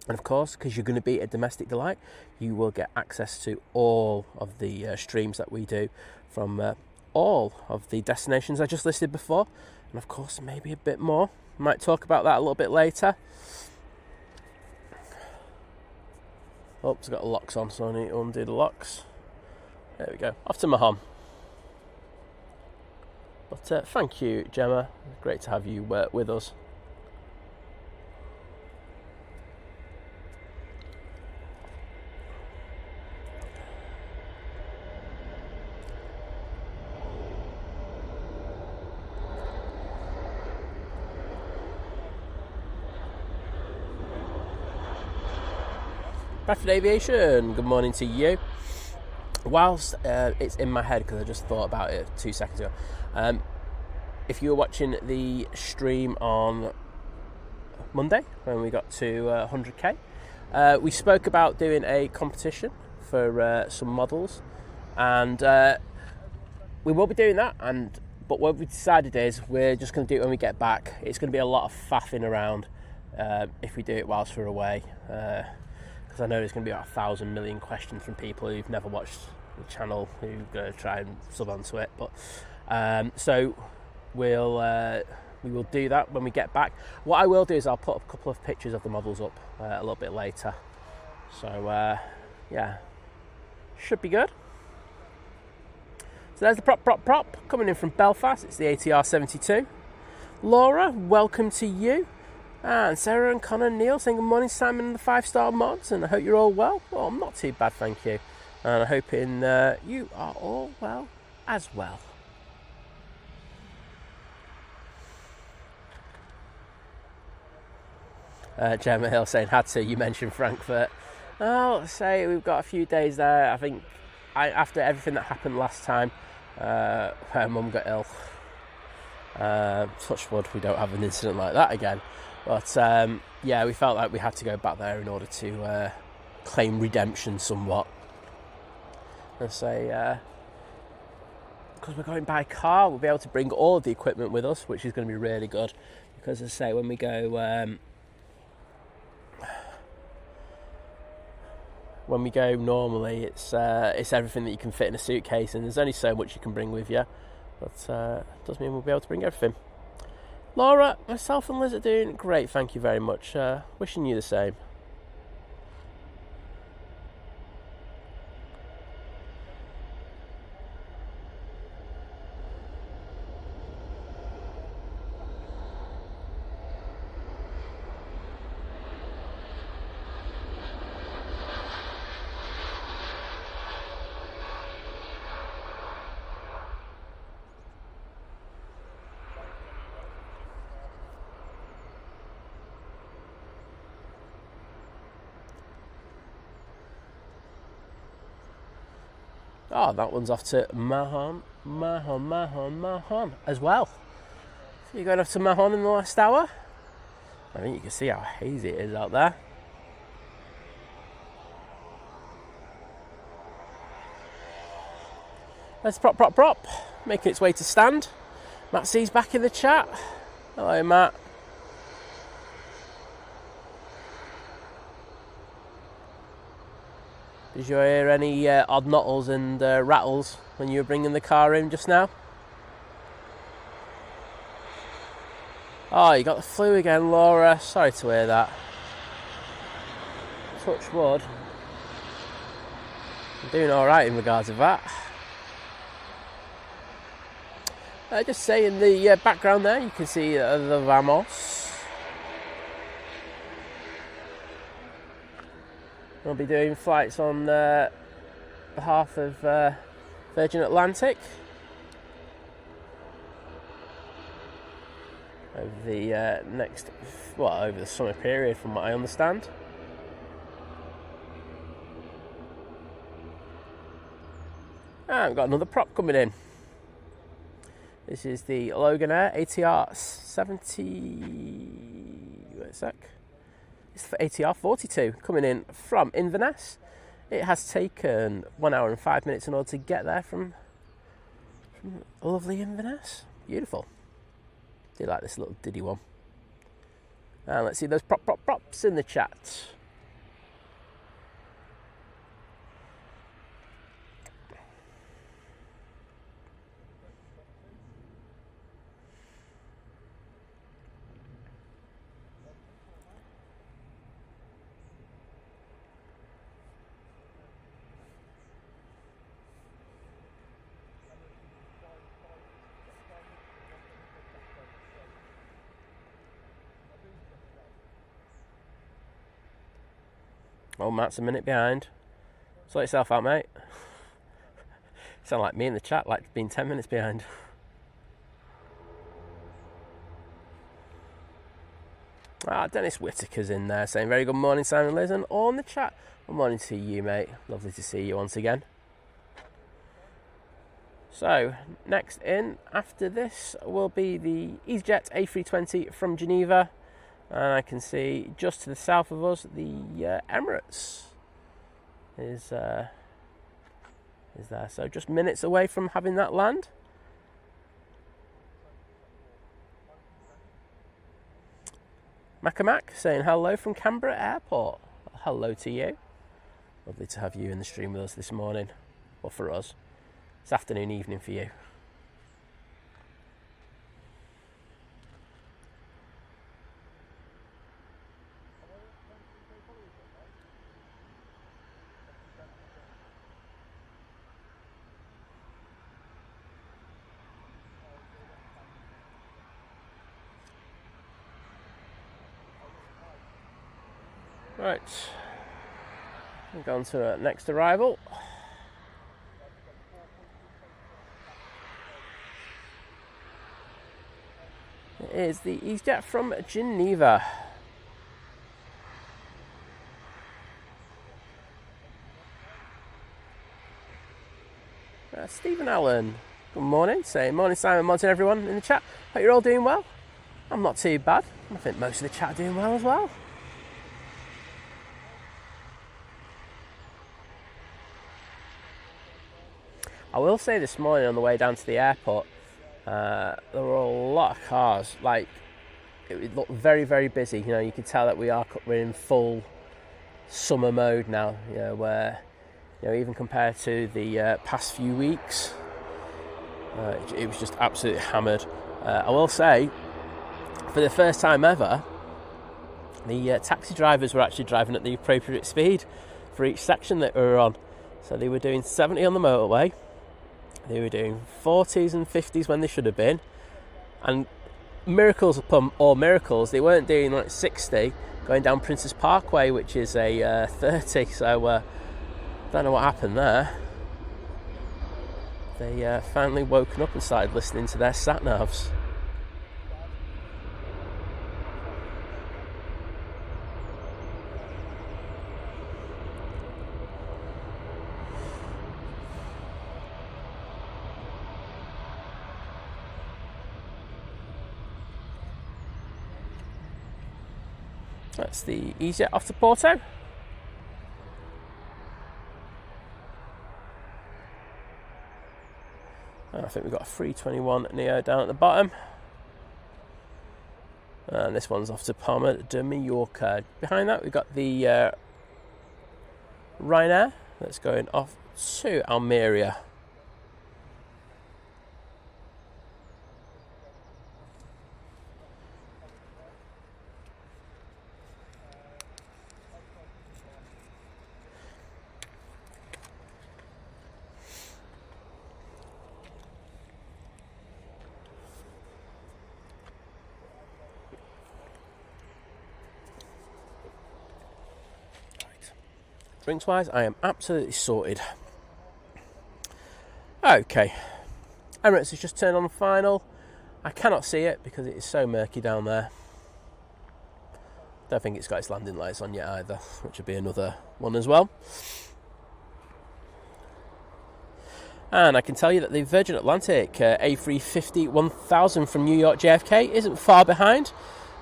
And of course, because you're going to be at Domestic Delight, you will get access to all of the streams that we do from all of the destinations I just listed before. And of course, maybe a bit more. Might talk about that a little bit later. Oh, it's got the locks on, so I need to undo the locks. There we go. Off to Mahon. But thank you, Gemma. Great to have you with us. Bradford Aviation, good morning to you. Whilst it's in my head, because I just thought about it 2 seconds ago, if you were watching the stream on Monday when we got to 100k, We spoke about doing a competition for some models, and we will be doing that. But what we decided is we're just going to do it when we get back. It's going to be a lot of faffing around if we do it whilst we're away, because I know there's going to be about 1,000 million questions from people who've never watched the channel who are going to try and sub onto it. But so we will do that when we get back. What I will do is I'll put a couple of pictures of the models up a little bit later. So yeah, should be good. So there's the prop coming in from Belfast. It's the ATR-72. Laura, welcome to you. And Sarah and Connor and Neil saying good morning, Simon and the 5-star mods, and I hope you're all well. Well, I'm not too bad, thank you. And I'm hoping you are all well as well. Gemma Hill saying, had to, you mentioned Frankfurt. Oh, say we've got a few days there. I think after everything that happened last time, her mum got ill. Touch wood, we don't have an incident like that again. But yeah, we felt like we had to go back there in order to claim redemption somewhat. And say, because we're going by car, we'll be able to bring all of the equipment with us, which is going to be really good. Because as I say, when we go normally, it's everything that you can fit in a suitcase, and there's only so much you can bring with you. But it does mean we'll be able to bring everything. Laura, myself and Liz are doing great, thank you very much. Wishing you the same. Oh, that one's off to Mahon as well. So you're going off to Mahon in the last hour? I think you can see how hazy it is out there. Let's prop, making its way to stand. Matt C's back in the chat. Hello, Matt. Did you hear any odd nottles and rattles when you were bringing the car in just now? Oh, you got the flu again, Laura. Sorry to hear that. Touch wood. I'm doing alright in regards to that. Just say in the background there, you can see the Vamos. We'll be doing flights on behalf of Virgin Atlantic over the over the summer period, from what I understand. And we've got another prop coming in. This is the Loganair ATR-70. Wait a sec. It's for ATR-42 coming in from Inverness. It has taken 1 hour and 5 minutes in order to get there from lovely Inverness. Beautiful. Do like this little diddy one. And let's see those props in the chat. Oh, Matt's a minute behind. Sort yourself out, mate. Sound like me in the chat, like being 10 minutes behind. Dennis Whitaker's in there saying, very good morning, Simon and Liz, and all in the chat. Good morning to you, mate. Lovely to see you once again. So, next in after this will be the EasyJet A320 from Geneva. And I can see just to the south of us the Emirates is there. So just minutes away from having that land. Macamac saying hello from Canberra Airport. Hello to you. Lovely to have you in the stream with us this morning. Or for us. It's afternoon, evening for you. Right, we'll go on to our next arrival. It is the EasyJet from Geneva. Stephen Allen, good morning. Saying morning Simon, morning everyone in the chat. Hope you're all doing well. I'm not too bad. I think most of the chat are doing well as well. I will say this morning on the way down to the airport, there were a lot of cars. Like, it looked very, very busy. You know, you could tell that we're in full summer mode now. You know, where, you know, even compared to the past few weeks, it was just absolutely hammered. I will say, for the first time ever, the taxi drivers were actually driving at the appropriate speed for each section that we were on. So they were doing 70 on the motorway. They were doing 40s and 50s when they should have been. And miracles upon all miracles, they weren't doing like 60 going down Princess Parkway, which is a 30. So don't know what happened there. They finally woken up and started listening to their sat-navs. That's the EasyJet off to Porto. I think we've got a 321 Neo down at the bottom. And this one's off to Palma de Mallorca. Behind that we've got the Ryanair that's going off to Almeria. Drinks wise, I am absolutely sorted. Okay, Emirates has just turned on the final. I cannot see it because it is so murky down there. Don't think it's got its landing lights on yet either, which would be another one as well. And I can tell you that the Virgin Atlantic A350 1000 from New York JFK isn't far behind.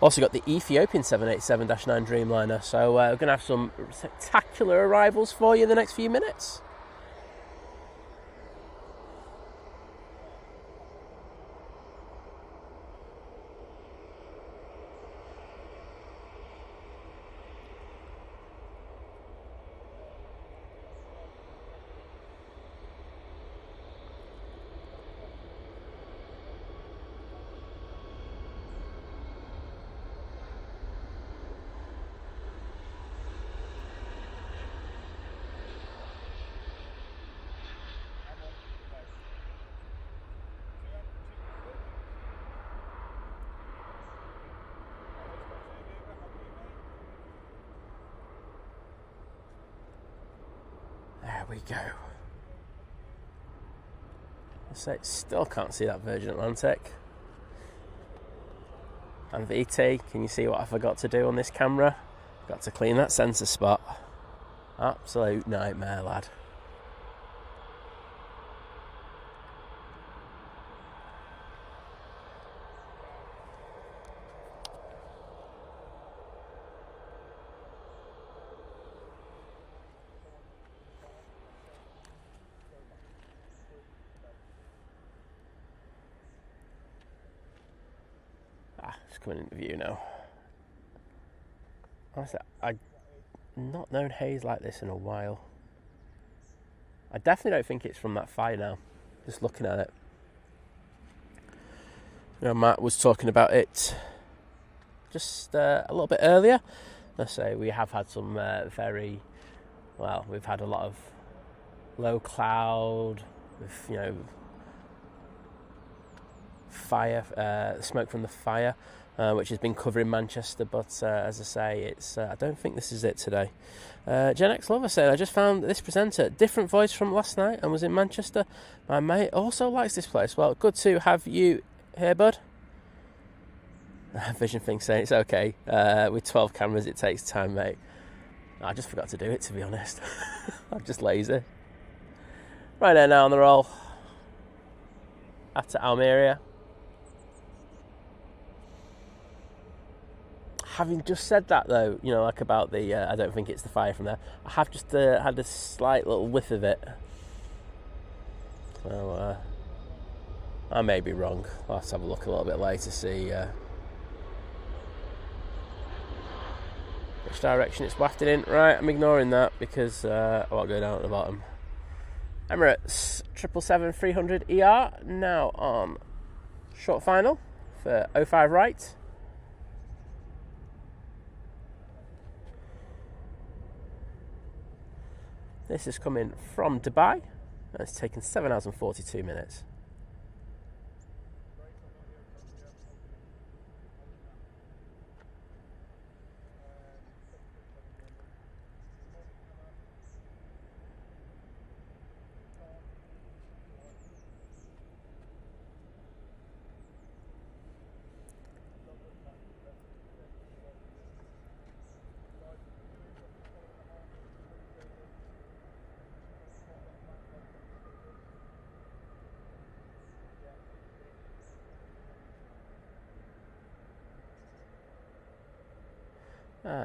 Also got the Ethiopian 787-9 Dreamliner. So we're going to have some spectacular arrivals for you in the next few minutes. There we go. So still can't see that Virgin Atlantic. And VT, can you see what I forgot to do on this camera? Got to clean that sensor spot. Absolute nightmare, lad. Just coming into view now. Honestly, I've not known haze like this in a while. I definitely don't think it's from that fire now, just looking at it. You know, Matt was talking about it just a little bit earlier. Let's say we have had some we've had a lot of low cloud with, you know, fire, smoke from the fire, which has been covering Manchester, but as I say, it's I don't think this is it today. Gen X Lover said, I just found this presenter, different voice from last night, and was in Manchester. My mate also likes this place. Well, good to have you here, bud. Vision Thing saying it's okay. With 12 cameras, it takes time, mate. I just forgot to do it, to be honest. I'm just lazy. Right there now on the roll. After Almeria. Having just said that, though, you know, like about the, I don't think it's the fire from there. I have just had a slight little whiff of it. So, I may be wrong. I'll have to have a look a little bit later to see which direction it's wafted in. Right, I'm ignoring that because I won't go down at the bottom. Emirates 777-300 ER now on short final for 05 right. This is coming from Dubai, and it's taken 7 hours and 42 minutes.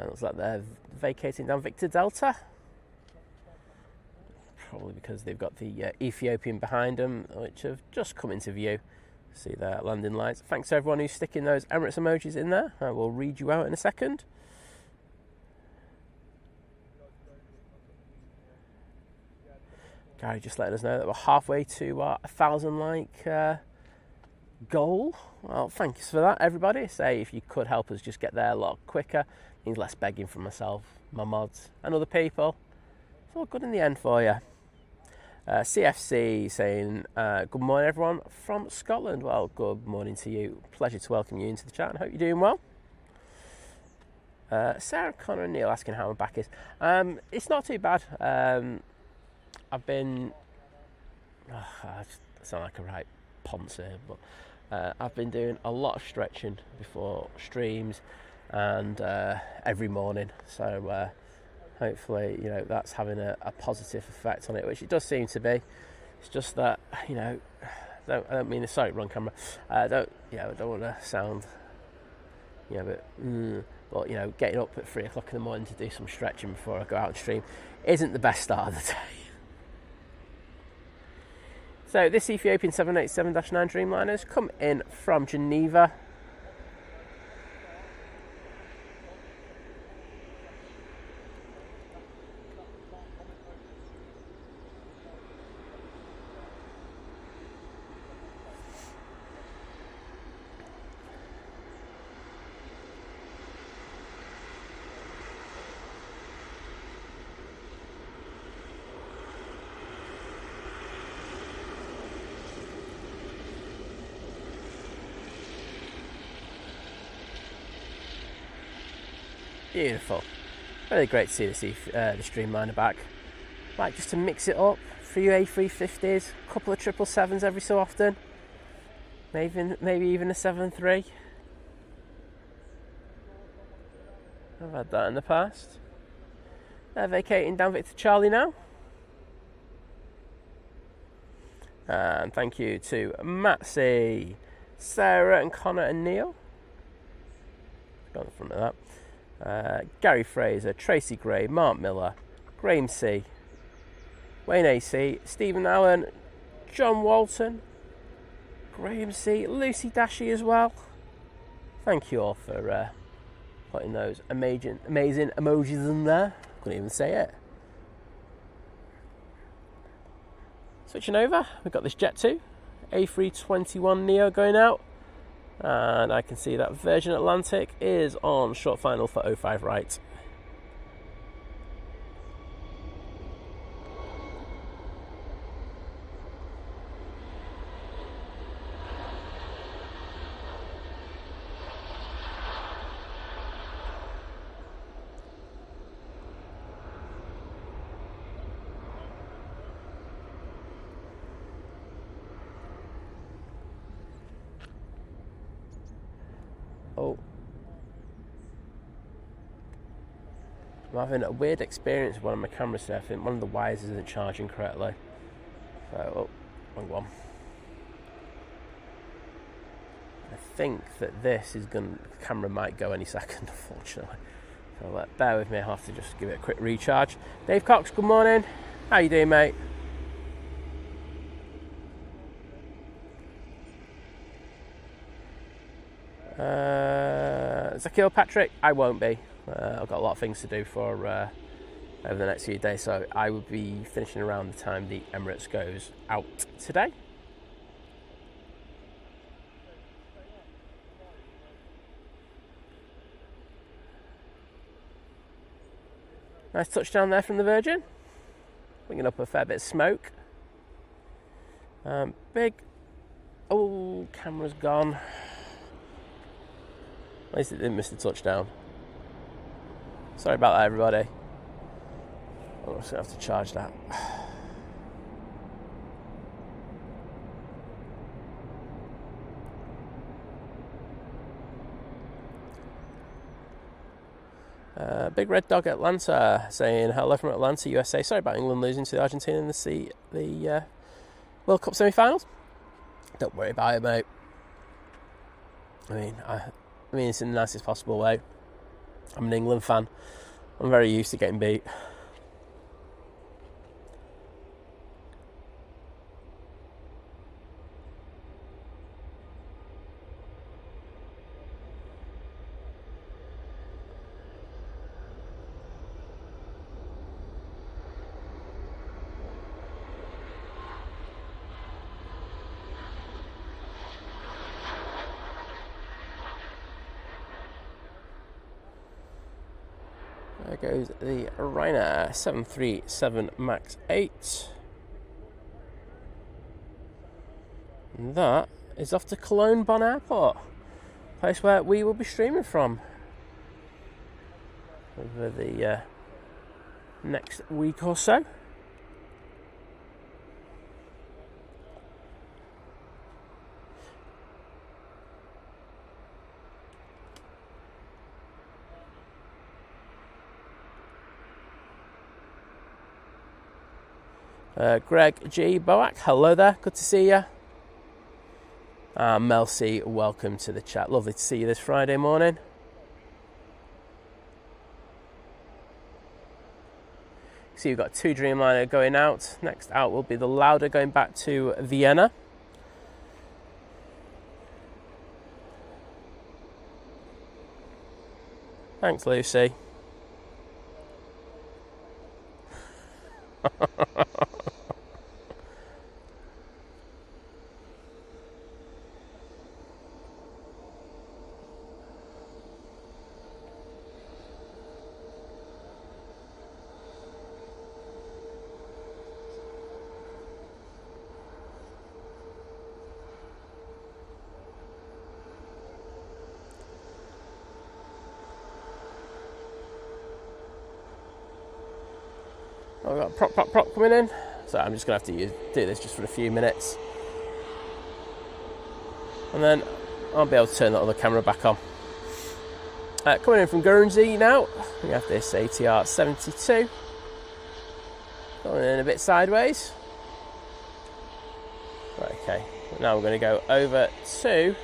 Looks like they're vacating down Victor Delta. Probably because they've got the Ethiopian behind them, which have just come into view. See their landing lights. Thanks to everyone who's sticking those Emirates emojis in there. I will read you out in a second. Gary just letting us know that we're halfway to our 1,000 like goal. Well, thanks for that, everybody. Say if you could help us just get there a lot quicker. Means less begging from myself, my mods, and other people. It's all good in the end for you. CFC saying, good morning, everyone from Scotland. Well, good morning to you. Pleasure to welcome you into the chat and hope you're doing well. Sarah, Connor and Neil asking how my back is. It's not too bad. I've been... I sound like a right ponce here, but I've been doing a lot of stretching before streams and every morning, so hopefully, you know, that's having a positive effect on it, which it does seem to be. It's just that, you know, I don't mean to, sorry, wrong camera. I don't want to sound, you know, but you know, getting up at 3 o'clock in the morning to do some stretching before I go out and stream isn't the best start of the day. So this Ethiopian 787-9 Dreamliner's come in from Geneva. Beautiful. Really great to see the Streamliner back. Like just to mix it up, a few A350s, a couple of 777s every so often. Maybe even a 7-3. I've had that in the past. They're vacating down Victor Charlie now. And thank you to Matsy, Sarah and Connor and Neil. Got the front of that. Gary Fraser, Tracy Gray, Mark Miller, Graham C, Wayne AC, Stephen Allen, John Walton, Graham C, Lucy Dashy as well. Thank you all for putting those amazing emojis in there. Couldn't even say it. Switching over, we've got this Jet 2 A321 Neo going out, and I can see that Virgin Atlantic is on short final for 05 right. Oh, I'm having a weird experience with one of my cameras today. I think one of the wires isn't charging correctly. So, oh, wrong one. I think that this is the camera might go any second, unfortunately. So bear with me, I'll have to just give it a quick recharge. Dave Cox, good morning. How you doing, mate? Zakil Patrick, I won't be. I've got a lot of things to do for over the next few days, so I will be finishing around the time the Emirates goes out today. Nice touchdown there from the Virgin, bringing up a fair bit of smoke. Big, oh, camera's gone. At least it didn't miss the touchdown. Sorry about that, everybody. I'm just going to have to charge that. Big Red Dog Atlanta saying hello from Atlanta, USA. Sorry about England losing to Argentina in the World Cup semi-finals. Don't worry about it, mate. I mean, it's in the nicest possible way. I'm an England fan. I'm very used to getting beat. There goes the Ryanair 737 MAX 8. And that is off to Cologne Bonn Airport, place where we will be streaming from over the next week or so. Greg G. Boak, hello there, good to see you. Mel C, welcome to the chat. Lovely to see you this Friday morning. So you've got 2 Dreamliner going out. Next out will be the Lauda going back to Vienna. Thanks, Lucy. I've got prop coming in, so I'm just going to have to do this just for a few minutes, and then I'll be able to turn that other camera back on. Coming in from Guernsey now, we have this ATR 72, going in a bit sideways. Right, okay, now we're going to go over to,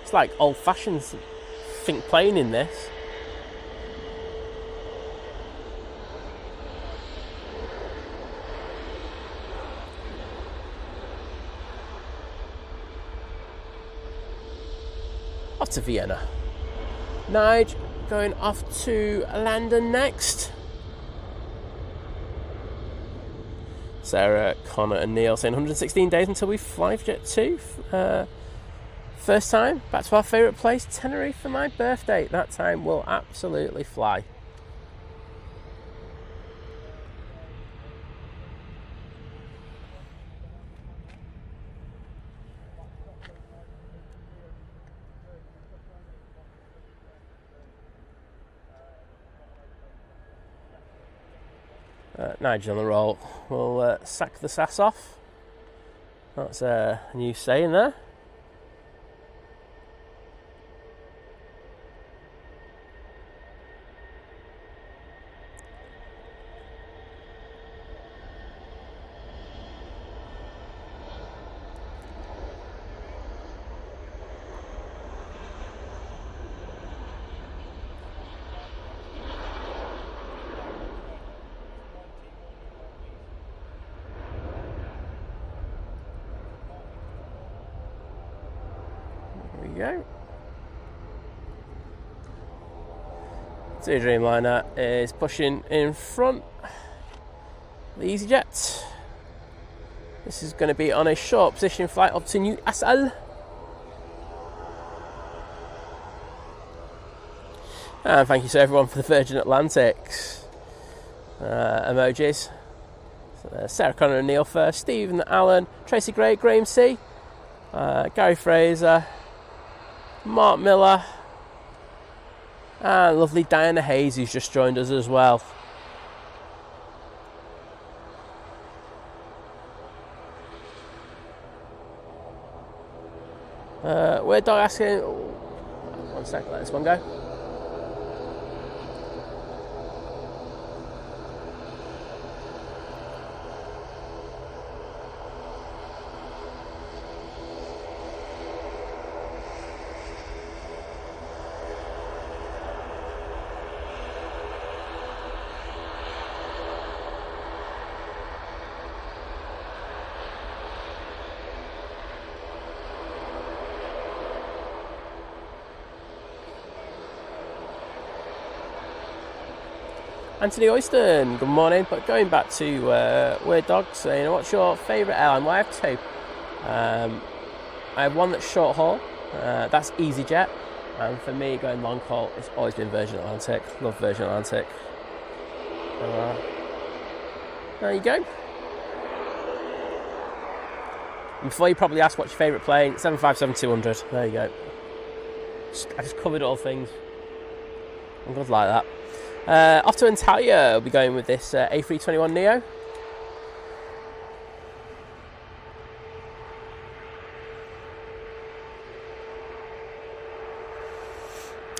it's like old-fashioned think plane in this. off to Vienna. Nige going off to London next. Sarah, Connor and Neil saying 116 days until we fly for Jet 2. First time back to our favourite place, Tenerife, for my birthday. That time will absolutely fly. Nigel on the roll. We'll sack the sass off. That's a new saying there. Go. So Dreamliner is pushing in front. The EasyJet. This is going to be on a short position flight up to Newcastle. And thank you to everyone for the Virgin Atlantics emojis. So Sarah, Connor and Neil first. Stephen, Alan, Tracy Gray, Graham C, Gary Fraser, Mark Miller, and lovely Diana Hayes, who's just joined us as well. Weird Dog asking, one sec, let this one go. Anthony Oyston, good morning. But going back to Weird Dog saying, what's your favourite airline? Well, I have two. I have one that's short haul, that's EasyJet. And for me, going long haul, it's always been Virgin Atlantic. Love Virgin Atlantic. There you go. And before you probably ask what's your favourite plane, 757-200. There you go. I just covered all things. I'm good like that. Off to Antalya, we'll be going with this A321 Neo.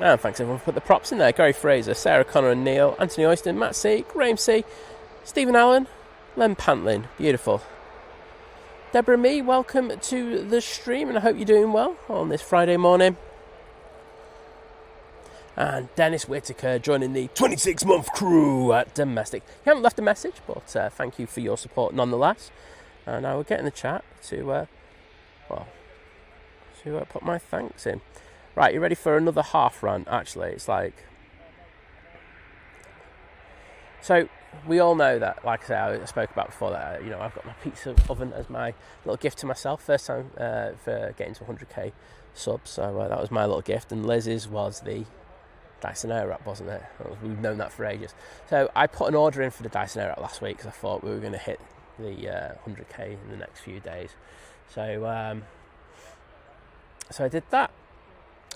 And thanks everyone for putting the props in there. Gary Fraser, Sarah Connor and Neil, Anthony Oyston, Matt C, Graham C, Stephen Allen, Len Pantlin. Beautiful. Deborah Me, welcome to the stream and I hope you're doing well on this Friday morning. And Dennis Whitaker joining the 26-month crew at Domestic. You haven't left a message, but thank you for your support nonetheless. And I will get in the chat to put my thanks in. Right, you ready for another half rant? Actually, it's like... So, we all know that, like I said, I spoke about before, that I've got my pizza oven as my little gift to myself. First time for getting to 100k subs, so that was my little gift. And Liz's was the Dyson Airwrap, wasn't it? We've known that for ages. So I put an order in for the Dyson Airwrap last week because I thought we were going to hit the 100k in the next few days. So I did that,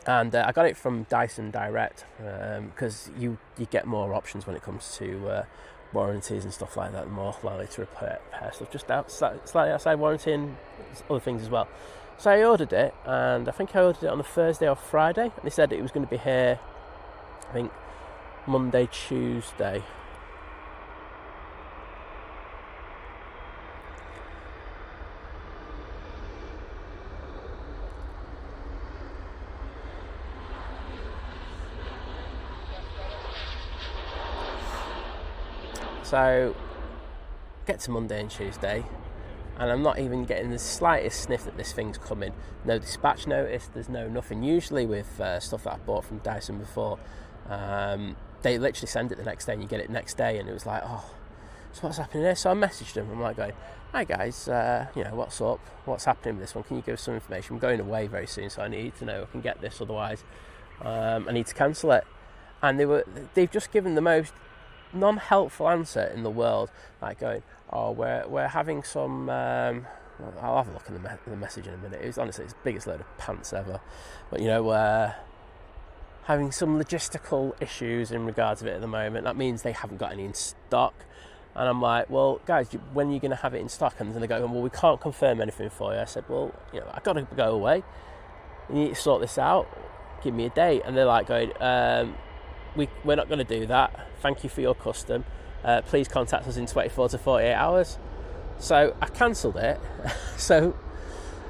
and I got it from Dyson Direct because you get more options when it comes to warranties and stuff like that, and more likely to repair stuff just slightly outside warranty and other things as well. So I ordered it, and I think I ordered it on the Thursday or Friday, and they said it was going to be here, I think, Monday, Tuesday. So, get to Monday and Tuesday, and I'm not even getting the slightest sniff that this thing's coming. No dispatch notice, there's no nothing. Usually with stuff that I've bought from Dyson before, they literally send it the next day and you get it next day, and it was like, oh, so what's happening here? So I messaged them. I'm like going, hi guys, what's up? What's happening with this one? Can you give us some information? I'm going away very soon, so I need to know I can get this, otherwise I need to cancel it. And they've just given the most non-helpful answer in the world, like going, oh, we're having some I'll have a look at the message in a minute. It was honestly the biggest load of pants ever, but we're having some logistical issues in regards of it at the moment. That means they haven't got any in stock. And I'm like, well guys, when are you going to have it in stock? And then they go, well, we can't confirm anything for you. I said, well, I've got to go away, you need to sort this out, give me a date. And they're like going, we're not going to do that, thank you for your custom, please contact us in 24 to 48 hours. So I cancelled it. So,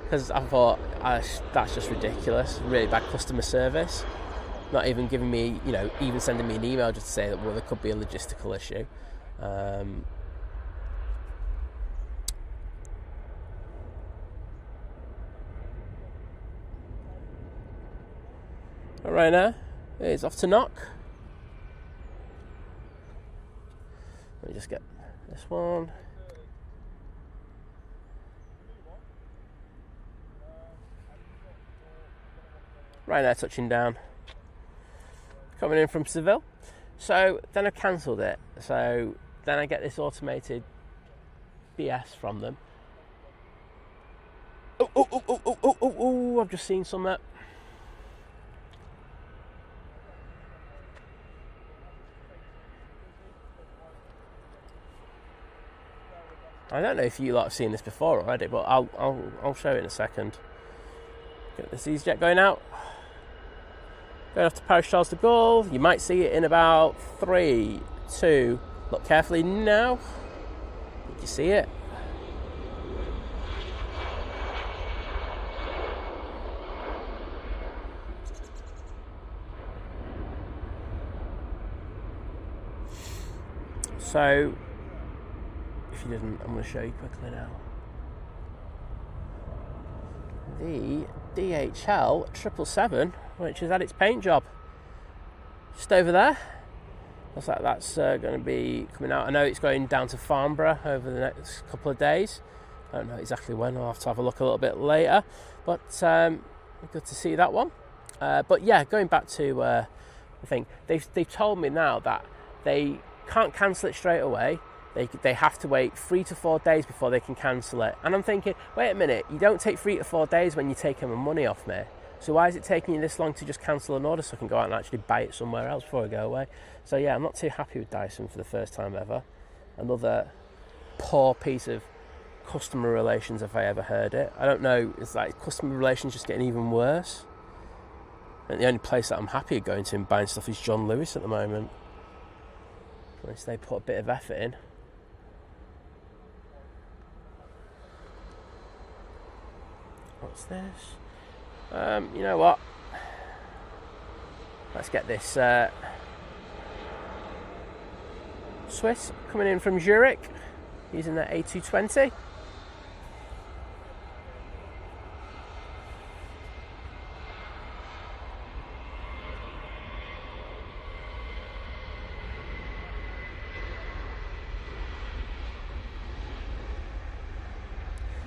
because I thought, that's just ridiculous, really bad customer service, not even giving me, even sending me an email just to say that, well, there could be a logistical issue. Ryanair is off to knock. Let me just get this one. Ryanair touching down, coming in from Seville. So then I cancelled it. So then I get this automated BS from them. Oh, I've just seen some. I don't know if you lot have seen this before already, but I'll show it in a second. Get this EasyJet going out. Going off to Paris Charles de Gaulle. You might see it in about 3, 2. Look carefully now. Did you see it? So, if you didn't, I'm going to show you quickly now. The DHL 777, which has had its paint job, just over there. Looks like that's going to be coming out. I know it's going down to Farnborough over the next couple of days. I don't know exactly when. I'll have to have a look a little bit later. But good to see that one. But yeah, going back to the thing, they've told me now that they can't cancel it straight away. They have to wait 3 to 4 days before they can cancel it. And I'm thinking, wait a minute, you don't take 3 to 4 days when you're taking my money off me. So why is it taking you this long to just cancel an order so I can go out and actually buy it somewhere else before I go away? So yeah, I'm not too happy with Dyson for the first time ever. Another poor piece of customer relations if I ever heard it. I don't know, it's like customer relations just getting even worse. And the only place that I'm happy going to and buying stuff is John Lewis at the moment. At least they put a bit of effort in. What's this? You know what? Let's get this Swiss coming in from Zurich using their A380.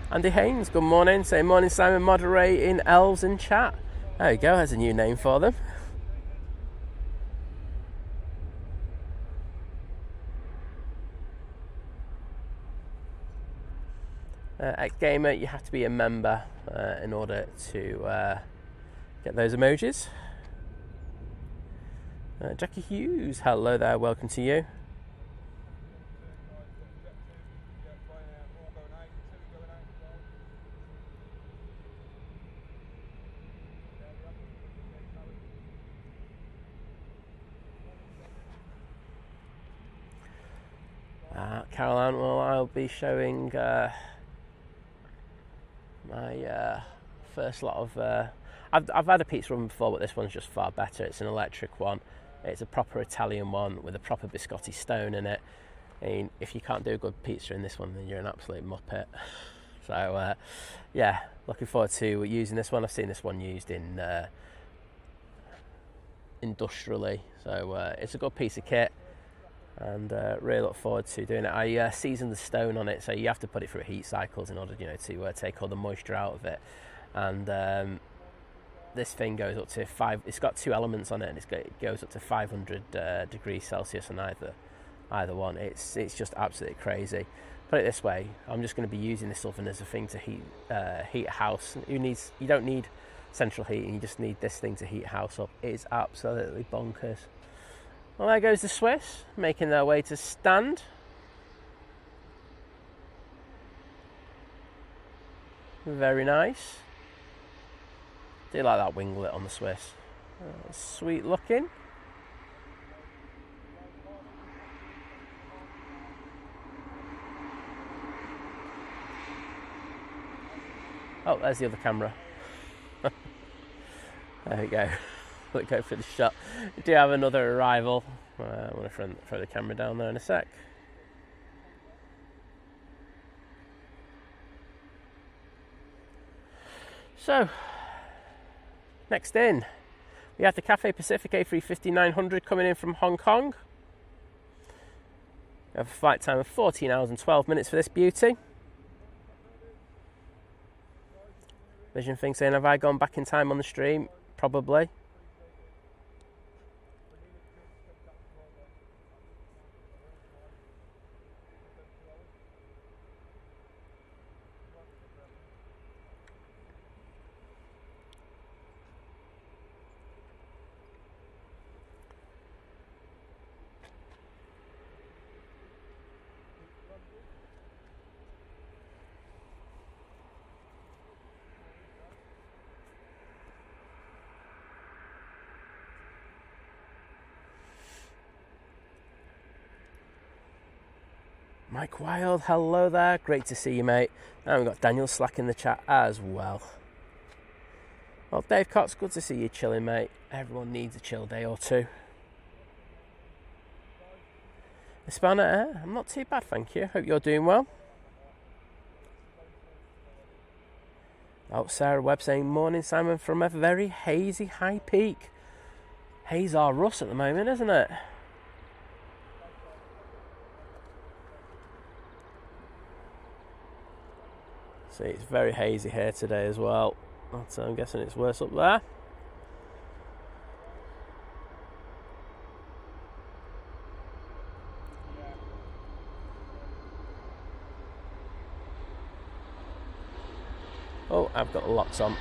Andy Haynes, good morning. Say morning, Simon, moderating elves in chat. There you go, there's a new name for them. At Gamer, you have to be a member in order to get those emojis. Jackie Hughes, hello there, welcome to you. Caroline, well, I'll be showing my first lot of... I've had a pizza oven before, but this one's just far better. It's an electric one. It's a proper Italian one with a proper biscotti stone in it. I mean, if you can't do a good pizza in this one, then you're an absolute muppet. So yeah, looking forward to using this one. I've seen this one used in industrially, so it's a good piece of kit, and really look forward to doing it. I seasoned the stone on it, so you have to put it through heat cycles in order, you know, to take all the moisture out of it. And this thing goes up to it's got 2 elements on it, and it goes up to 500 degrees Celsius on either one. It's just absolutely crazy. Put it this way, I'm just going to be using this oven as a thing to heat a house. You don't need central heating, you just need this thing to heat a house up. It's absolutely bonkers. Well, there goes the Swiss, making their way to stand. Very nice. Do like that winglet on the Swiss. Sweet looking. Oh, there's the other camera. There we go. Let's go for the shot. We do have another arrival. I'm going to throw the camera down there in a sec. So, next in, we have the Cathay Pacific A350-900 coming in from Hong Kong. We have a flight time of 14 hours and 12 minutes for this beauty. Vision thing saying, have I gone back in time on the stream? Probably. Mike Wild, hello there. Great to see you, mate. And we've got Daniel Slack in the chat as well. Well, Dave Cox, good to see you chilling, mate. Everyone needs a chill day or two. Hispana, I'm not too bad, thank you. Hope you're doing well. Oh, Sarah Webb saying, morning, Simon, from a very hazy High Peak. Haze our Russ at the moment, isn't it? See, it's very hazy here today as well. So I'm guessing it's worse up there. Oh, I've got the locks on.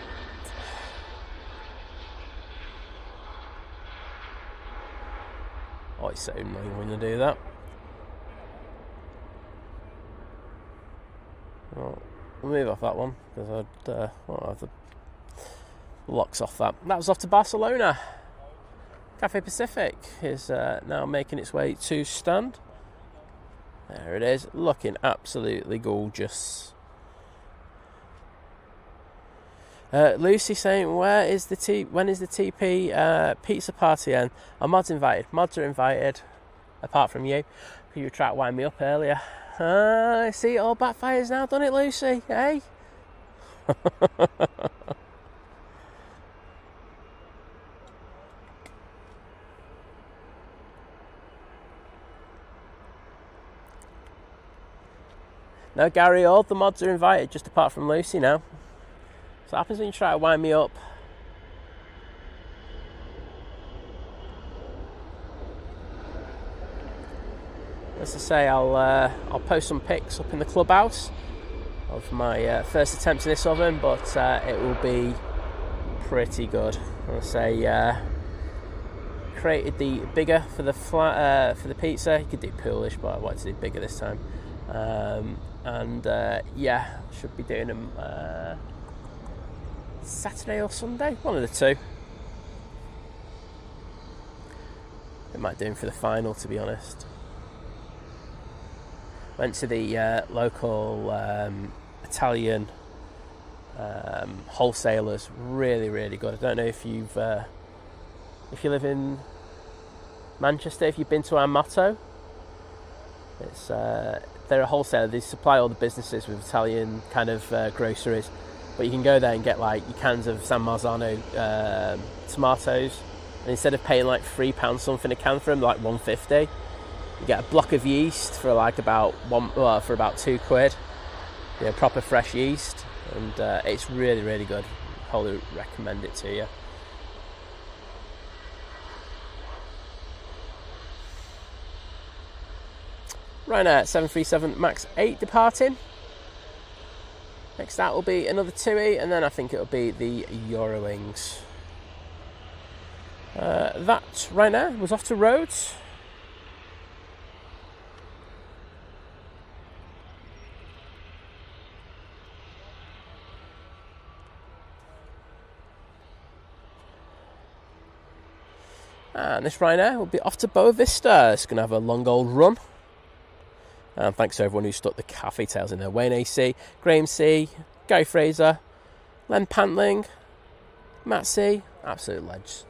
Oh, it's so annoying when you do that. Oh. We'll move off that one because I'll have the locks off that. That was off to Barcelona. Cathay Pacific is now making its way to stand. There it is, looking absolutely gorgeous. Lucy saying, when is the TP pizza party end? Our mods invited. Mods are invited, apart from you. You tried to wind me up earlier. See, it all backfires now, doesn't it, Lucy? Hey? No, Gary, all the mods are invited, just apart from Lucy now. So what happens when you try to wind me up? As I say, I'll post some pics up in the clubhouse of my first attempt in this oven, but it will be pretty good. I'll say created the bigger for the for the pizza. You could do poolish, but I wanted to do bigger this time. Yeah, should be doing them Saturday or Sunday, one of the two. I might do them for the final, to be honest. Went to the local Italian wholesalers. Really, really good. I don't know if you live in Manchester, if you've been to our motto. It's they're a wholesaler. They supply all the businesses with Italian kind of groceries. But you can go there and get like your cans of San Marzano tomatoes, and instead of paying like £3 something a can for them, like £1.50, you get a block of yeast for like about £2. Yeah, proper fresh yeast, and it's really, really good. Wholly recommend it to you. Ryanair 737 MAX 8 departing. Next out will be another TUI, and then I think it'll be the Eurowings. That Ryanair was off to Rhodes. And this Ryanair will be off to Boa Vista. It's going to have a long old run. And thanks to everyone who stuck the cafe tails in there. Wayne AC, Graham C, Guy Fraser, Len Pantling, Matt C. Absolute ledge.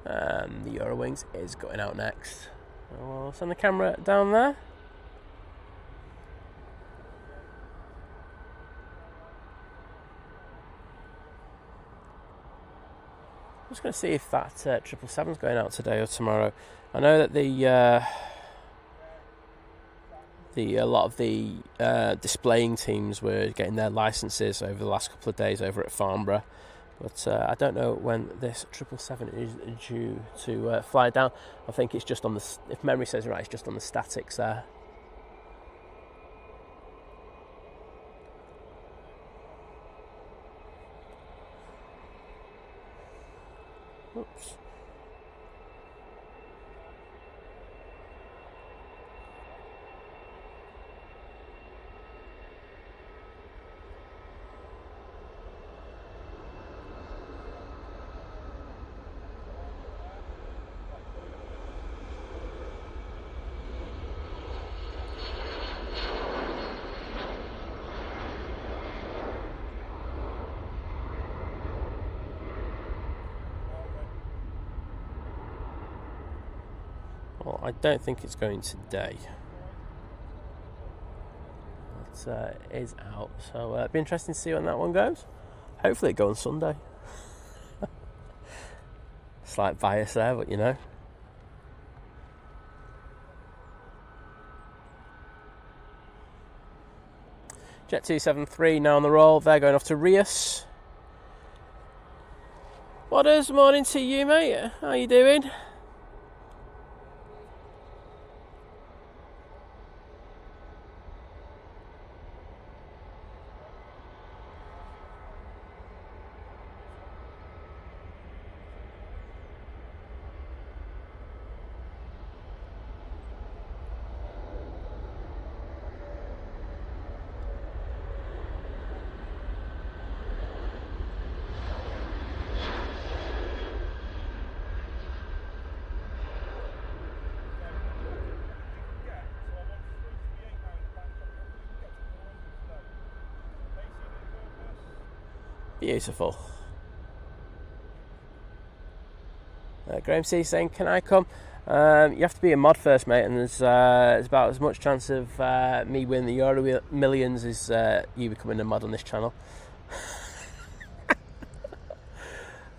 And the Eurowings is going out next. I'll send the camera down there. I'm just going to see if that 777 is going out today or tomorrow. I know that a lot of the displaying teams were getting their licenses over the last couple of days over at Farnborough. But I don't know when this 777 is due to fly down. I think it's just on the, if memory serves me right, it's just on the statics there. Oops. Well, I don't think it's going today. It is out, so it'll be interesting to see when that one goes. Hopefully it goes on Sunday. Slight bias there, but you know. Jet 273 now on the roll. They're going off to Rios. What is morning to you, mate? How you doing? Beautiful. Graham C saying, can I come? You have to be a mod first, mate, and there's about as much chance of me winning the Euro Millions as you becoming a mod on this channel.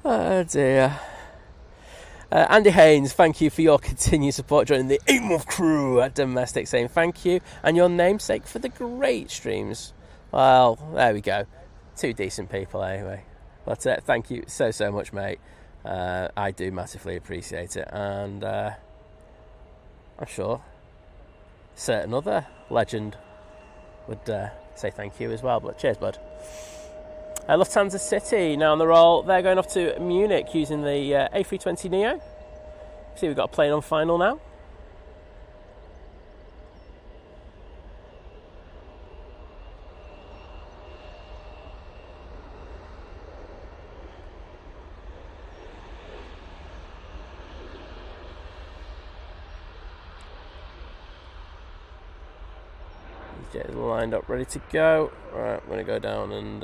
Oh dear. Andy Haynes, thank you for your continued support joining the 8-month crew at Domestic, saying thank you, and your namesake for the great streams. Well, there we go. Two decent people anyway. But thank you so much, mate. I do massively appreciate it, and I'm sure certain other legend would say thank you as well. But cheers, bud. Lufthansa City now on the roll. They're going off to Munich using the A320neo. See, we've got a plane on final now. Jet is lined up, ready to go. Right, I'm going to go down and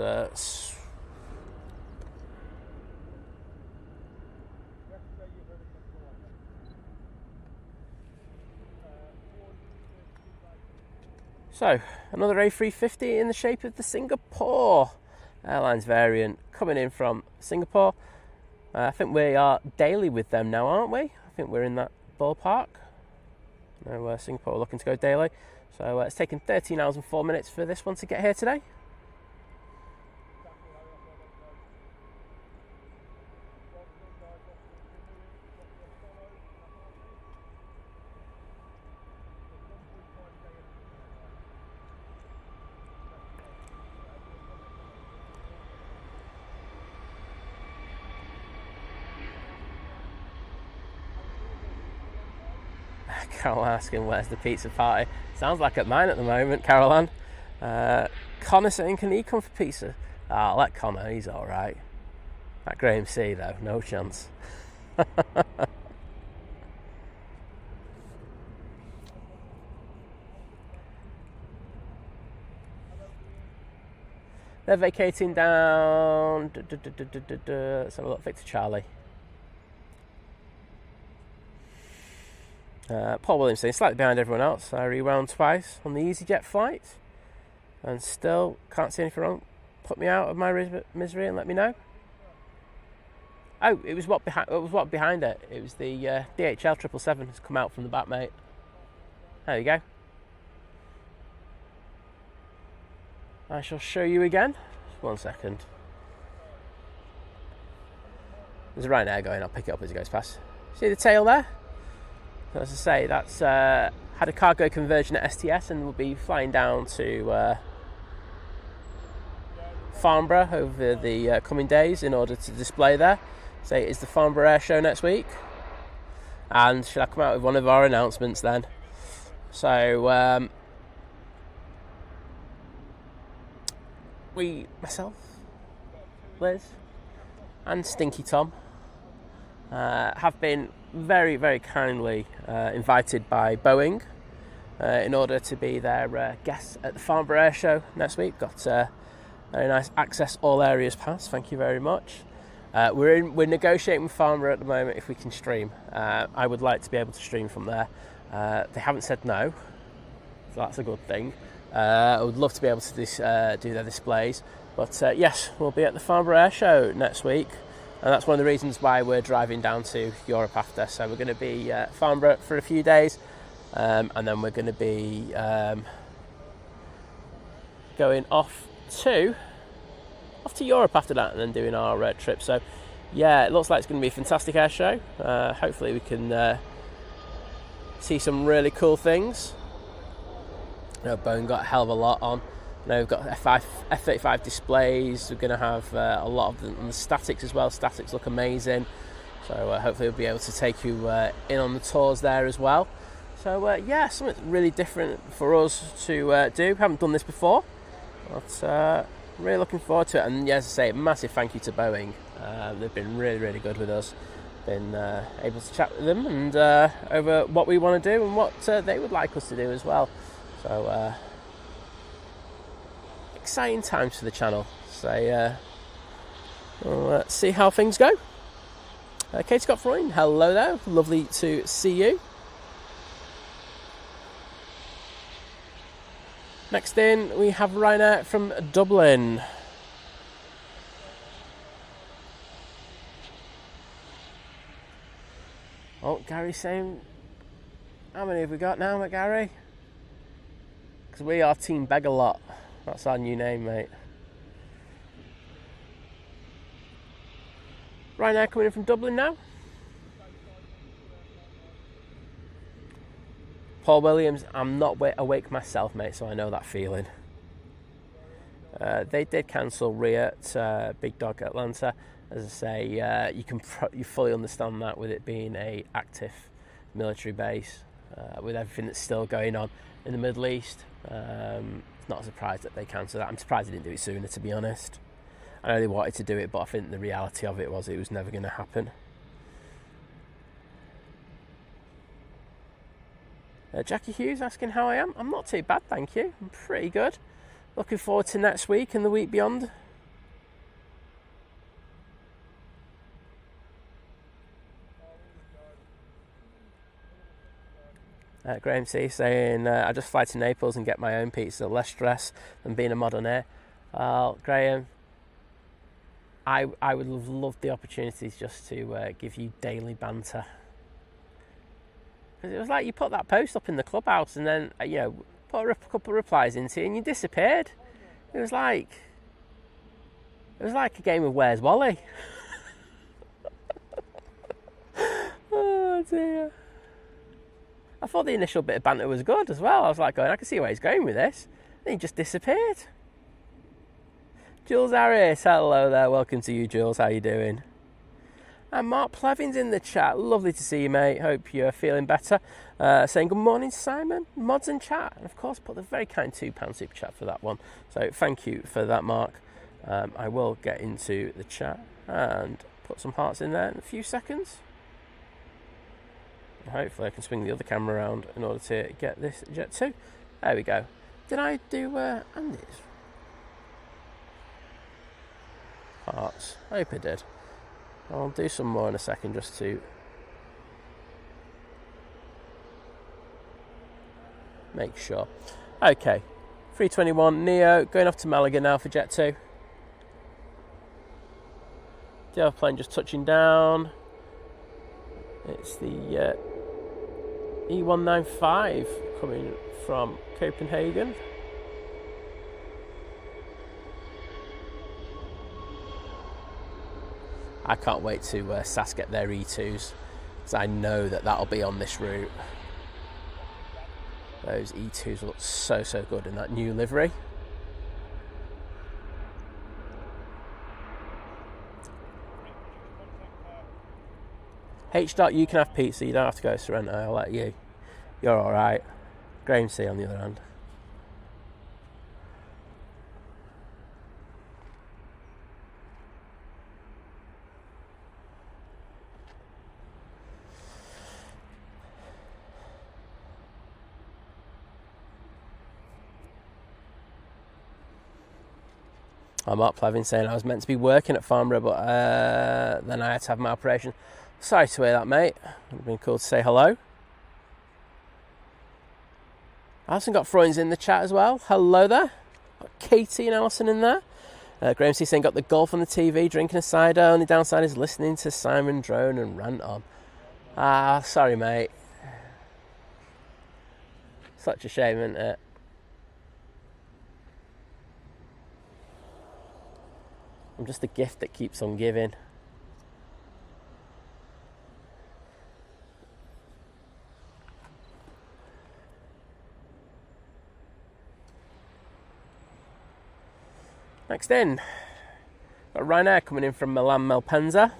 so another A350 in the shape of the Singapore Airlines variant coming in from Singapore. I think we are daily with them now, aren't we? I think we're in that ballpark. No, Singapore are looking to go daily. So it's taken 13 hours and 4 minutes for this one to get here today. Carol asking where's the pizza party. Sounds like at mine at the moment, Caroline. Connor saying, can he come for pizza? I'll let Connor, he's alright. That Graham C though, no chance. They're vacating down. Let's have a look. Victor Charlie. Paul Williamson, slightly behind everyone else. I rewound twice on the EasyJet flight and still can't see anything wrong. Put me out of my misery and let me know. Oh, it was what behind it. It was the DHL 777 has come out from the back, mate. There you go. I shall show you again. Just 1 second. There's a Ryanair going. I'll pick it up as it goes past. See the tail there? As I say, that's had a cargo conversion at STS and will be flying down to Farnborough over the coming days in order to display there. So it is the Farnborough Air Show next week. And should I come out with one of our announcements then? So myself, Liz and Stinky Tom have been very, very kindly invited by Boeing in order to be their guests at the Farnborough Air Show next week. Got a very nice access all areas pass, thank you very much. We're negotiating with Farnborough at the moment if we can stream. I would like to be able to stream from there. They haven't said no, so that's a good thing. I would love to be able to do their displays, but yes, we'll be at the Farnborough Air Show next week. And that's one of the reasons why we're driving down to Europe after. So we're going to be at Farnborough for a few days, and then we're going to be going off to Europe after that, and then doing our trip. So yeah, it looks like it's going to be a fantastic air show. Hopefully we can see some really cool things. Boeing got a hell of a lot on. We've got F-35 displays. We're going to have a lot of them on the statics as well. Statics look amazing. So hopefully we'll be able to take you in on the tours there as well. So yeah, something really different for us to do. We haven't done this before, but really looking forward to it. And yeah, as I say, a massive thank you to Boeing. They've been really, really good with us. Been able to chat with them and over what we want to do and what they would like us to do as well. So exciting times for the channel. So let's see how things go. Kate Scott Freund, hello there. Lovely to see you. Next in, we have Ryanair from Dublin. Oh, Gary's saying, how many have we got now, Gary? Because we are Team Beg-A-Lot. That's our new name, mate. Ryanair coming in from Dublin now. Paul Williams, I'm not awake myself, mate, so I know that feeling. They did cancel Riot, Big Dog Atlanta. As I say, you fully understand that with it being a active military base, with everything that's still going on in the Middle East. It's not a surprise that they cancelled that. I'm surprised they didn't do it sooner, to be honest. I know they wanted to do it, but I think the reality of it was never going to happen. Jackie Hughes asking how I am. I'm not too bad, thank you. I'm pretty good. Looking forward to next week and the week beyond. Graham C saying, I just fly to Naples and get my own pizza. Less stress than being a mod on air. Graham, I would have loved the opportunities just to give you daily banter. Because it was like you put that post up in the clubhouse and then, put a couple of replies into it and you disappeared. It was like a game of Where's Wally? Oh dear. I thought the initial bit of banter was good as well. I was like I can see where he's going with this. Then he just disappeared. Jules Harris, hello there. Welcome to you, Jules. How you doing? And Mark Plevin's in the chat. Lovely to see you, mate. Hope you're feeling better. Saying good morning, Simon. Mods and chat. And of course, put the very kind £2 super chat for that one. So thank you for that, Mark. I will get into the chat and put some hearts in there in a few seconds. Hopefully I can swing the other camera around in order to get this Jet 2. There we go. Did I do Andy's? Hearts. I hope I did. I'll do some more in a second just to make sure. Okay. 321 Neo going off to Malaga now for Jet 2. The other plane just touching down. It's the E195 coming from Copenhagen. I can't wait to SAS get their E2s, because I know that that'll be on this route. Those E2s look so good in that new livery. H. You can have pizza, you don't have to go to Sorrento, I'll let you. You're alright. Graham C on the other hand. Mark Plevin saying I was meant to be working at Farnborough, but then I had to have my operation. Sorry to hear that, mate. It would have been cool to say hello. Alison got Freund's in the chat as well. Hello there. Got Katie and Alison in there. Graham C saying got the golf on the TV, drinking a cider. Only downside is listening to Simon drone and rant on. Sorry, mate. Such a shame, isn't it? I'm just a gift that keeps on giving. Next in, got Ryanair coming in from Milan Malpensa.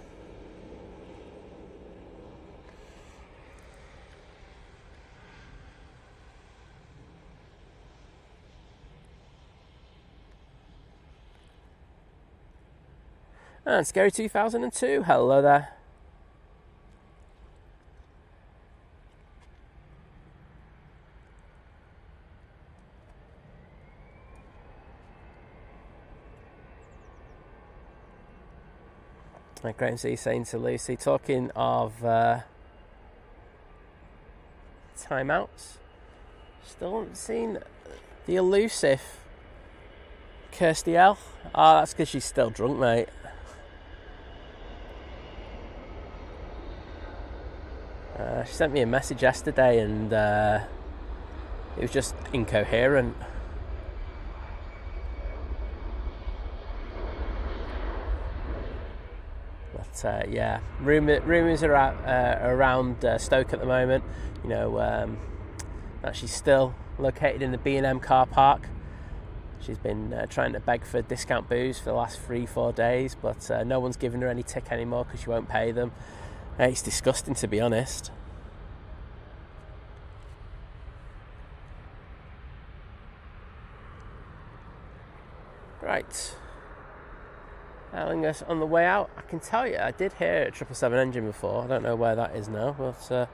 And Scary 2002, hello there. Like Graham C saying to Lucy, talking of timeouts, still haven't seen the elusive Kirsty L. Oh, that's because she's still drunk, mate. She sent me a message yesterday and it was just incoherent. But yeah, rumours are around Stoke at the moment. That she's still located in the B&M car park, She's been trying to beg for discount booze for the last 3-4 days, but no one's giving her any tick anymore because she won't pay them. It's disgusting, to be honest. Right. Telling us on the way out. I can tell you, I did hear a 777 engine before. I don't know where that is now, but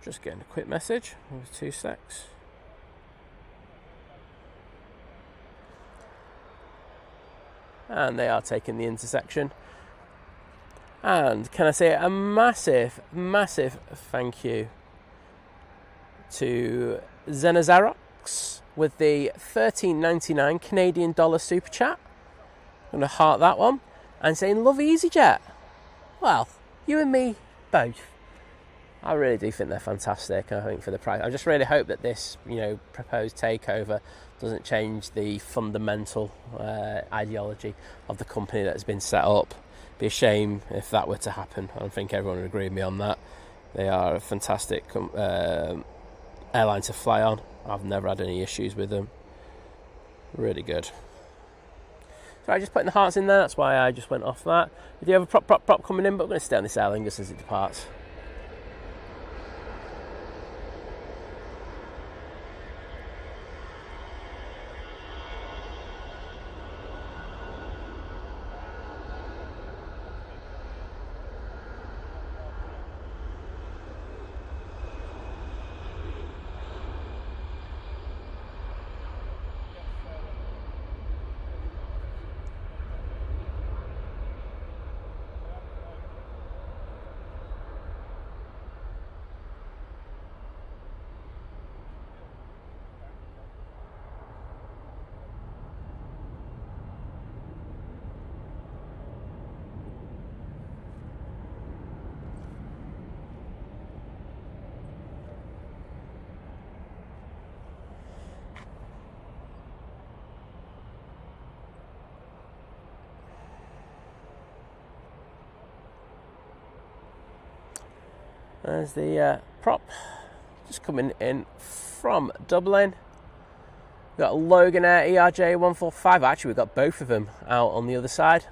just getting a quick message with 2 secs. And they are taking the intersection. And can I say a massive, massive thank you to Zenazarox with the $13.99 Canadian dollar super chat. I'm going to heart that one. And saying, love EasyJet. Well, you and me both. I really do think they're fantastic. I think for the price, I just really hope that this, proposed takeover doesn't change the fundamental ideology of the company that has been set up. It'd be a shame if that were to happen. I think everyone would agree with me on that. They are a fantastic airline to fly on. I've never had any issues with them. Really good. So I just putting the hearts in there. That's why I just went off that. We do have a prop coming in, but we're going to stay on this Aer Lingus as it departs. There's the prop just coming in from Dublin. We've got a Loganair ERJ145. Actually, we've got both of them out on the other side.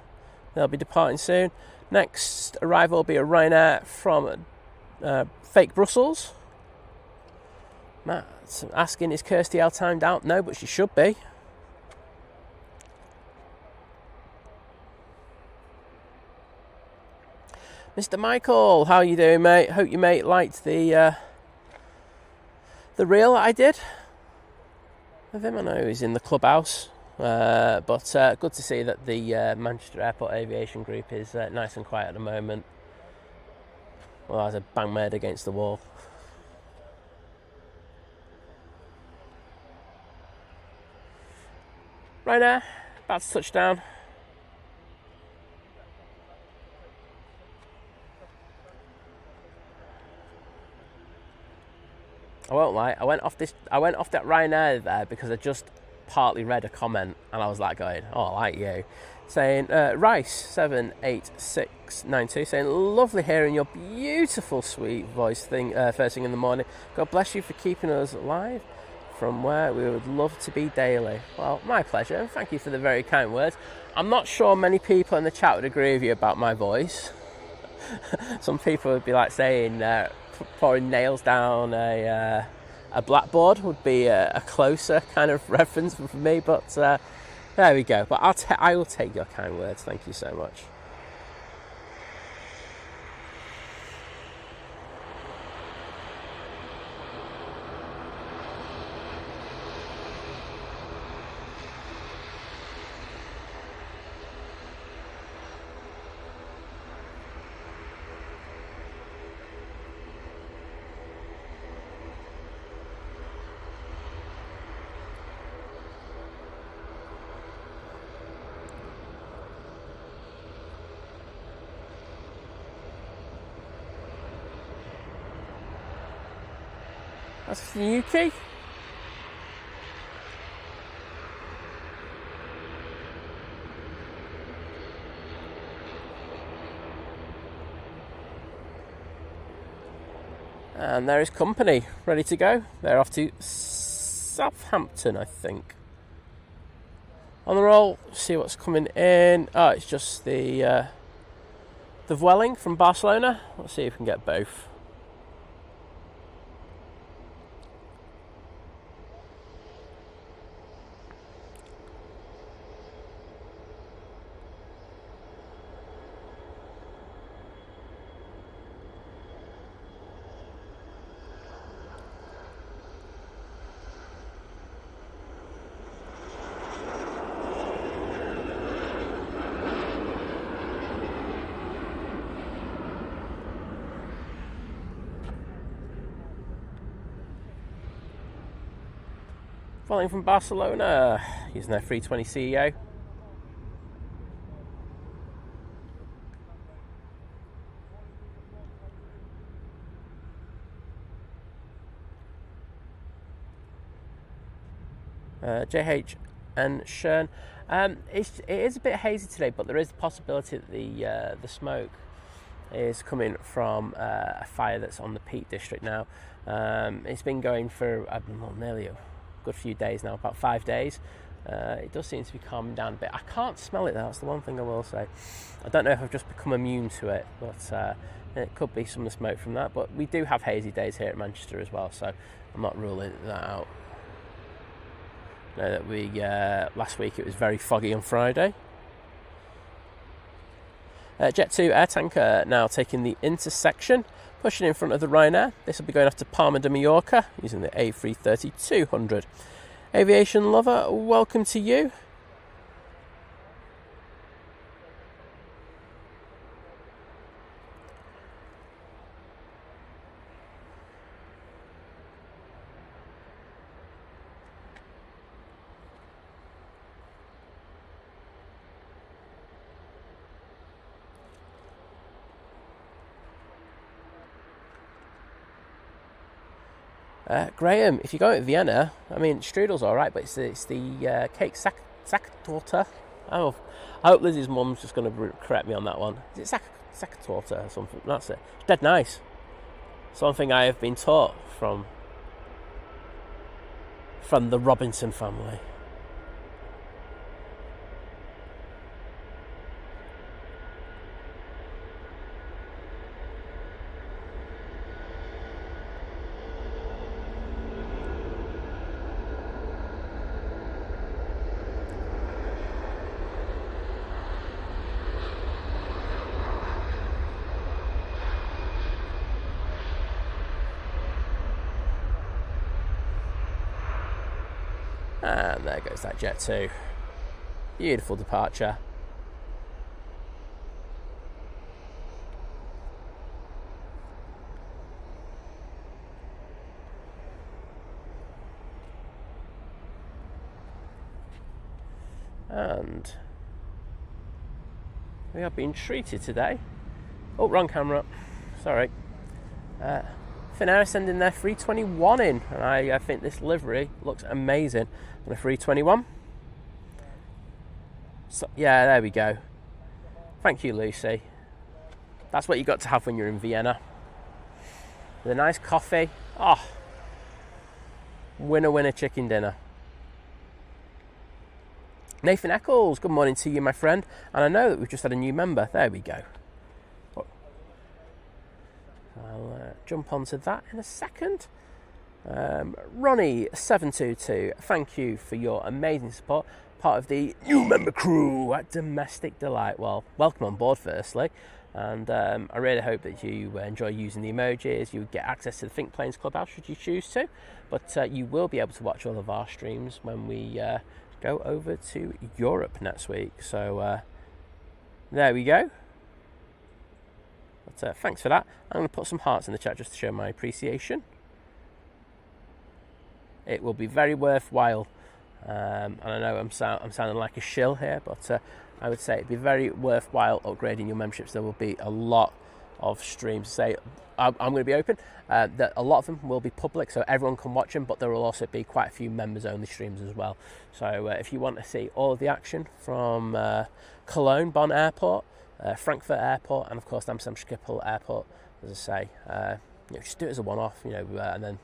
They'll be departing soon. Next arrival will be a Ryanair from fake Brussels. Matt asking, is Kirsty L timed out? No, but she should be. Mr. Michael, how you doing, mate? Hope your mate liked the reel I did of him. I know he's in the clubhouse, but good to see that the Manchester Airport Aviation Group is nice and quiet at the moment. Well, I was a bang made against the wall. Ryanair, about to touch down. I won't lie, I went off that Ryanair there because I just partly read a comment and I was like going, oh, I like you. Saying, Rice78692, saying, lovely hearing your beautiful sweet voice first thing in the morning. God bless you for keeping us live from where we would love to be daily. Well, my pleasure, and thank you for the very kind words. I'm not sure many people in the chat would agree with you about my voice. Some people would be like saying, pouring nails down a blackboard would be a closer kind of reference for me, but there we go. But I will take your kind words. Thank you so much. That's from UK. And there is company ready to go. They're off to Southampton, I think. On the roll, see what's coming in. Oh, it's just the Vueling from Barcelona. Let's see if we can get both. Flying from Barcelona, using their 320 CEO. JH and Shern. It is a bit hazy today, but there is a possibility that the smoke is coming from a fire that's on the Peak District now. It's been going for nearly a good few days now, about 5 days. It does seem to be calming down a bit. I can't smell it though, that's the one thing I will say. I don't know if I've just become immune to it, but it could be some of the smoke from that. But we do have hazy days here at Manchester as well, so I'm not ruling that out. I know that we last week it was very foggy on Friday. Jet2 air tanker now taking the intersection, pushing in front of the Ryanair. This will be going off to Palma de Mallorca using the A330-200. Aviation lover, welcome to you. Graham, if you go to Vienna, I mean, strudel's alright, but it's the cake Sacktorte. Oh, I hope Lizzie's mum's just going to correct me on that one. Is it Sacktorte or something? That's it. It's dead nice. Something I have been taught from the Robinson family. And there goes that Jet2. Beautiful departure. And we are being treated today. Oh, wrong camera. Sorry. Finnair sending their 321 in, and I think this livery looks amazing on a 321. So, yeah, there we go. Thank you, Lucy. That's what you got to have when you're in Vienna. With a nice coffee. Oh, winner chicken dinner. Nathan Eccles, good morning to you, my friend. And I know that we've just had a new member. There we go. I'll jump onto that in a second. Ronnie722, thank you for your amazing support. Part of the new member crew at Domestic Delight. Well, welcome on board firstly. And I really hope that you enjoy using the emojis. You get access to the Think Planes Clubhouse should you choose to. But you will be able to watch all of our streams when we go over to Europe next week. So there we go. But thanks for that. I'm going to put some hearts in the chat just to show my appreciation. It will be very worthwhile. And I know I'm sounding like a shill here, but I would say it'd be very worthwhile upgrading your memberships. There will be a lot of streams. Say I'm going to be open. That a lot of them will be public, so everyone can watch them. But there will also be quite a few members-only streams as well. So if you want to see all of the action from Cologne, Bonn Airport, Frankfurt Airport, and of course Amsterdam Schiphol Airport, as I say, just do it as a one-off, and then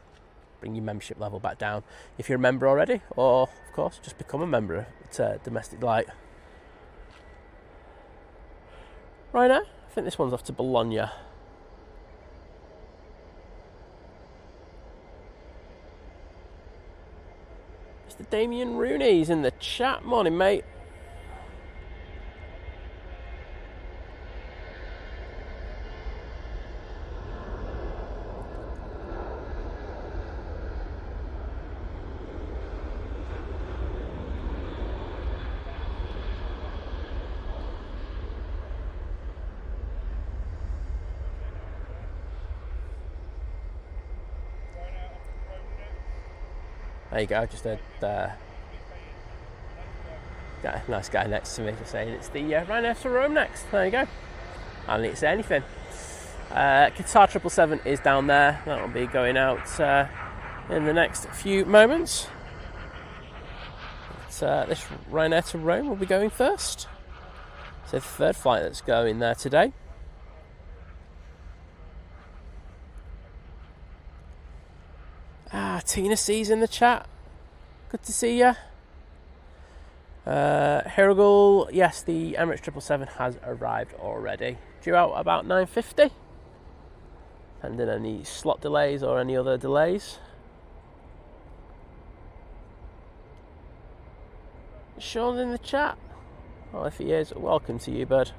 bring your membership level back down if you're a member already, or of course just become a member at Domestic Delight. Ryanair, I think this one's off to Bologna. Mr. Damien Rooney's in the chat. Morning, mate. There you go, just a nice guy next to me just saying it's the Ryanair to Rome next. There you go. I don't need to say anything. Qatar 777 is down there. That will be going out in the next few moments. But, this Ryanair to Rome will be going first. So the third flight that's going there today. Tina C's in the chat. Good to see you. Herogul, yes, the Emirates 777 has arrived already. Due out about 9:50. Pending any slot delays or any other delays. Sean's in the chat. Well, if he is, welcome to you, bud.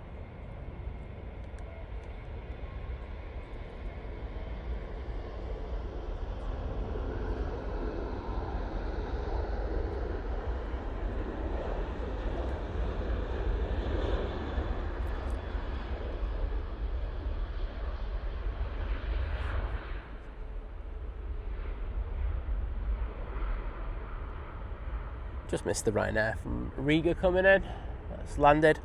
Just missed the Ryanair from Riga coming in. That's landed.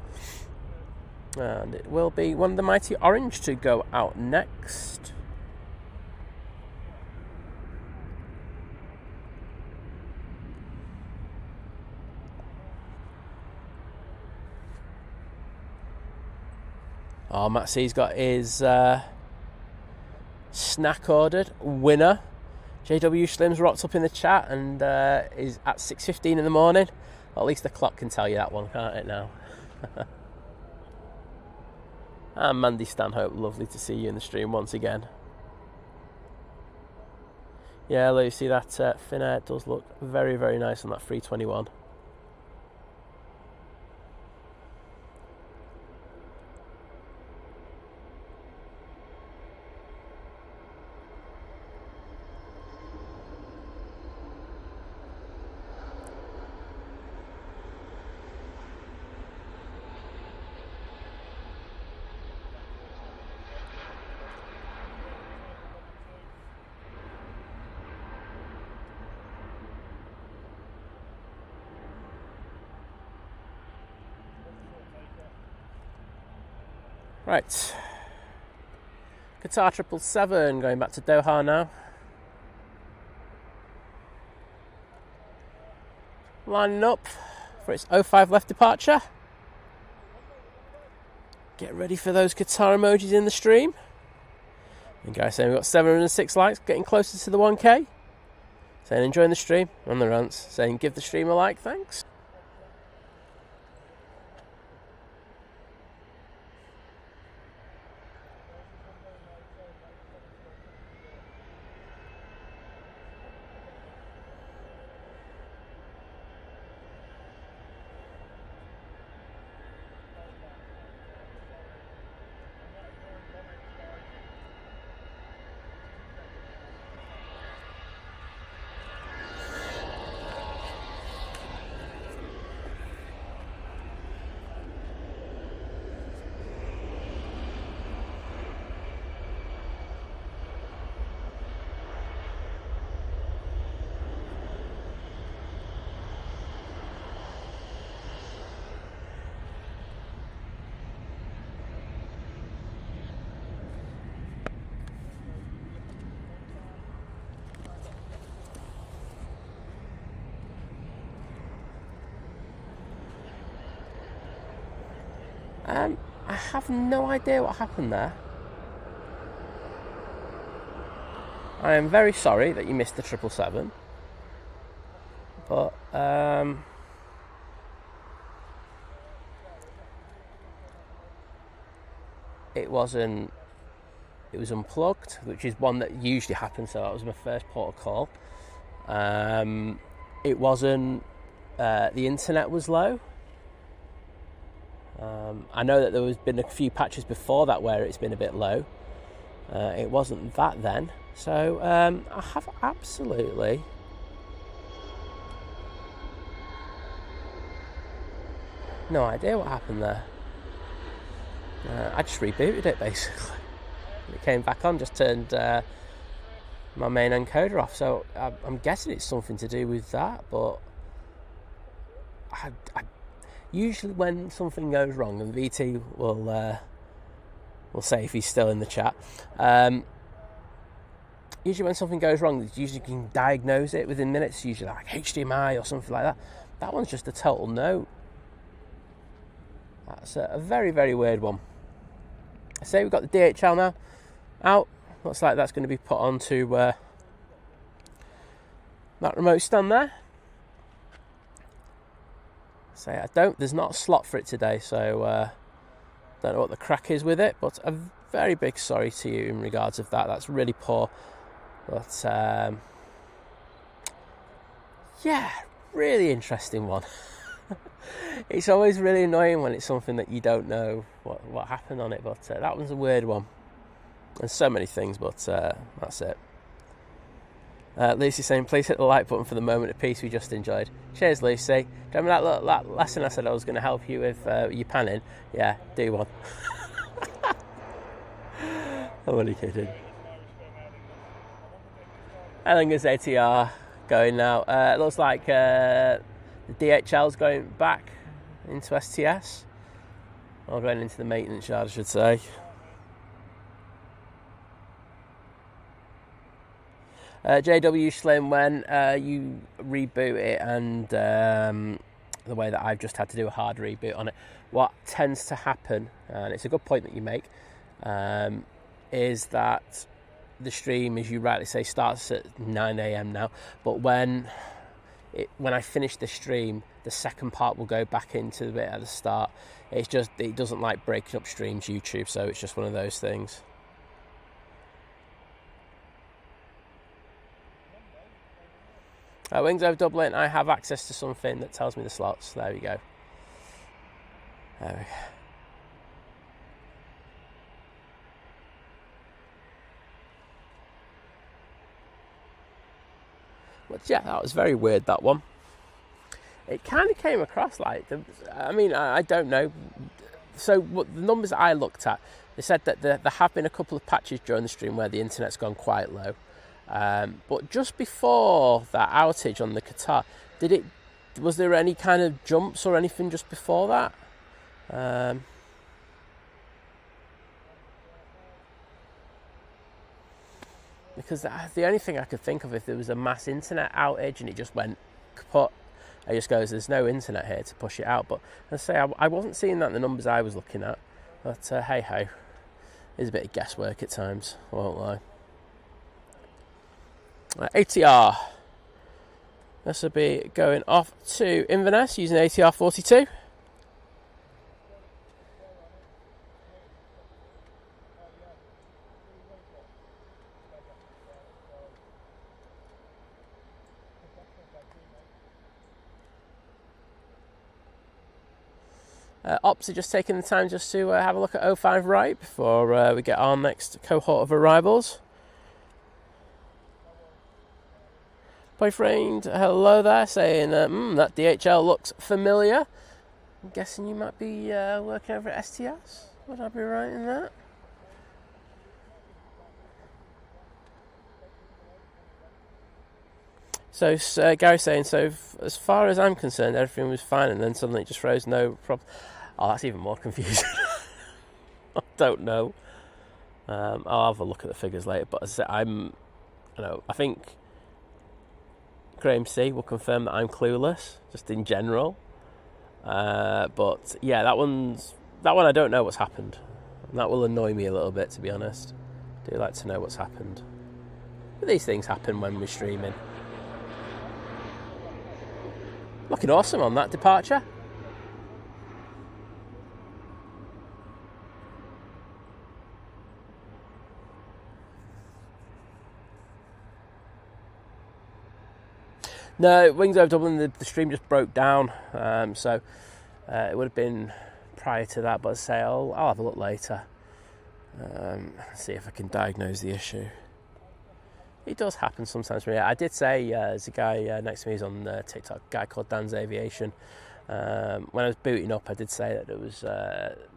And it will be one of the Mighty Orange to go out next. Oh, Matt C's got his snack ordered. Winner. JW Slim's rocked up in the chat and is at 6:15 in the morning. Well, at least the clock can tell you that one, can't it now? And Mandy Stanhope, lovely to see you in the stream once again. Yeah, Lucy, that Finnair does look very, very nice on that 321. Right, Qatar 777 going back to Doha now. Lining up for its 05 left departure. Get ready for those Qatar emojis in the stream. And guys saying we've got 706 likes, getting closer to the 1k. Saying enjoying the stream, on the rants. Saying give the stream a like, thanks. I have no idea what happened there. I am very sorry that you missed the 777, but it was unplugged, which is one that usually happens. So that was my first port of call. It wasn't. The internet was low. I know that there has been a few patches before that where it's been a bit low. It wasn't that then. So I have absolutely no idea what happened there. I just rebooted it basically. It came back on, just turned my main encoder off. So I'm guessing it's something to do with that. But I usually when something goes wrong, and VT will say if he's still in the chat. Usually when something goes wrong, usually you can diagnose it within minutes. Usually like HDMI or something like that. That one's just a total no. That's a very, very weird one. I say we've got the DHL now out. Looks like that's going to be put onto that remote stand there. Say there's not a slot for it today, so don't know what the crack is with it, but a very big sorry to you in regards of that. That's really poor. But yeah, really interesting one. It's always really annoying when it's something that you don't know what happened on it, but that one's a weird one. There's so many things, but that's it. Lucy's saying, please hit the like button for the moment of peace we just enjoyed. Cheers, Lucy. Do you remember that lesson I said I was going to help you with your panning? Yeah, do one. I'm only kidding. Ellinger's ATR going now. It looks like the DHL's going back into STS. Or going into the maintenance yard, I should say. JW Slim, when you reboot it and the way that I've just had to do a hard reboot on it, what tends to happen, and it's a good point that you make, is that the stream, as you rightly say, starts at 9 a.m. now, but when I finish the stream, the second part will go back into the bit at the start. It doesn't like breaking up streams, YouTube, so it's just one of those things. Wings over Dublin, I have access to something that tells me the slots. There we go. There we go. But yeah, that was very weird, that one. It kind of came across like, I don't know. So what the numbers I looked at, they said that there have been a couple of patches during the stream where the internet's gone quite low. But just before that outage on the Qatar, was there any kind of jumps or anything just before that? Because the only thing I could think of, if there was a mass internet outage and it just went kaput, it just goes, there's no internet here to push it out. But I say I wasn't seeing that in the numbers I was looking at. But hey ho, it's a bit of guesswork at times, I won't lie. ATR. This will be going off to Inverness using ATR 42. Ops are just taking the time just to have a look at 05 right before we get our next cohort of arrivals. Boyfriend, hello there, saying that DHL looks familiar. I'm guessing you might be working over at STS. Would I be right in that? So Gary's saying, so as far as I'm concerned, everything was fine, and then suddenly it just froze, no problem. Oh, that's even more confusing. I don't know. I'll have a look at the figures later, but as I said, I think Graham C will confirm that I'm clueless, just in general. But yeah, that one I don't know what's happened. And that will annoy me a little bit, to be honest. I do like to know what's happened. But these things happen when we're streaming. Looking awesome on that departure. No, Wings Over Dublin, the stream just broke down, so it would have been prior to that, but I'll say I'll have a look later, see if I can diagnose the issue. It does happen sometimes. I did say there's a guy next to me who's on TikTok, a guy called Dan's Aviation. When I was booting up, I did say that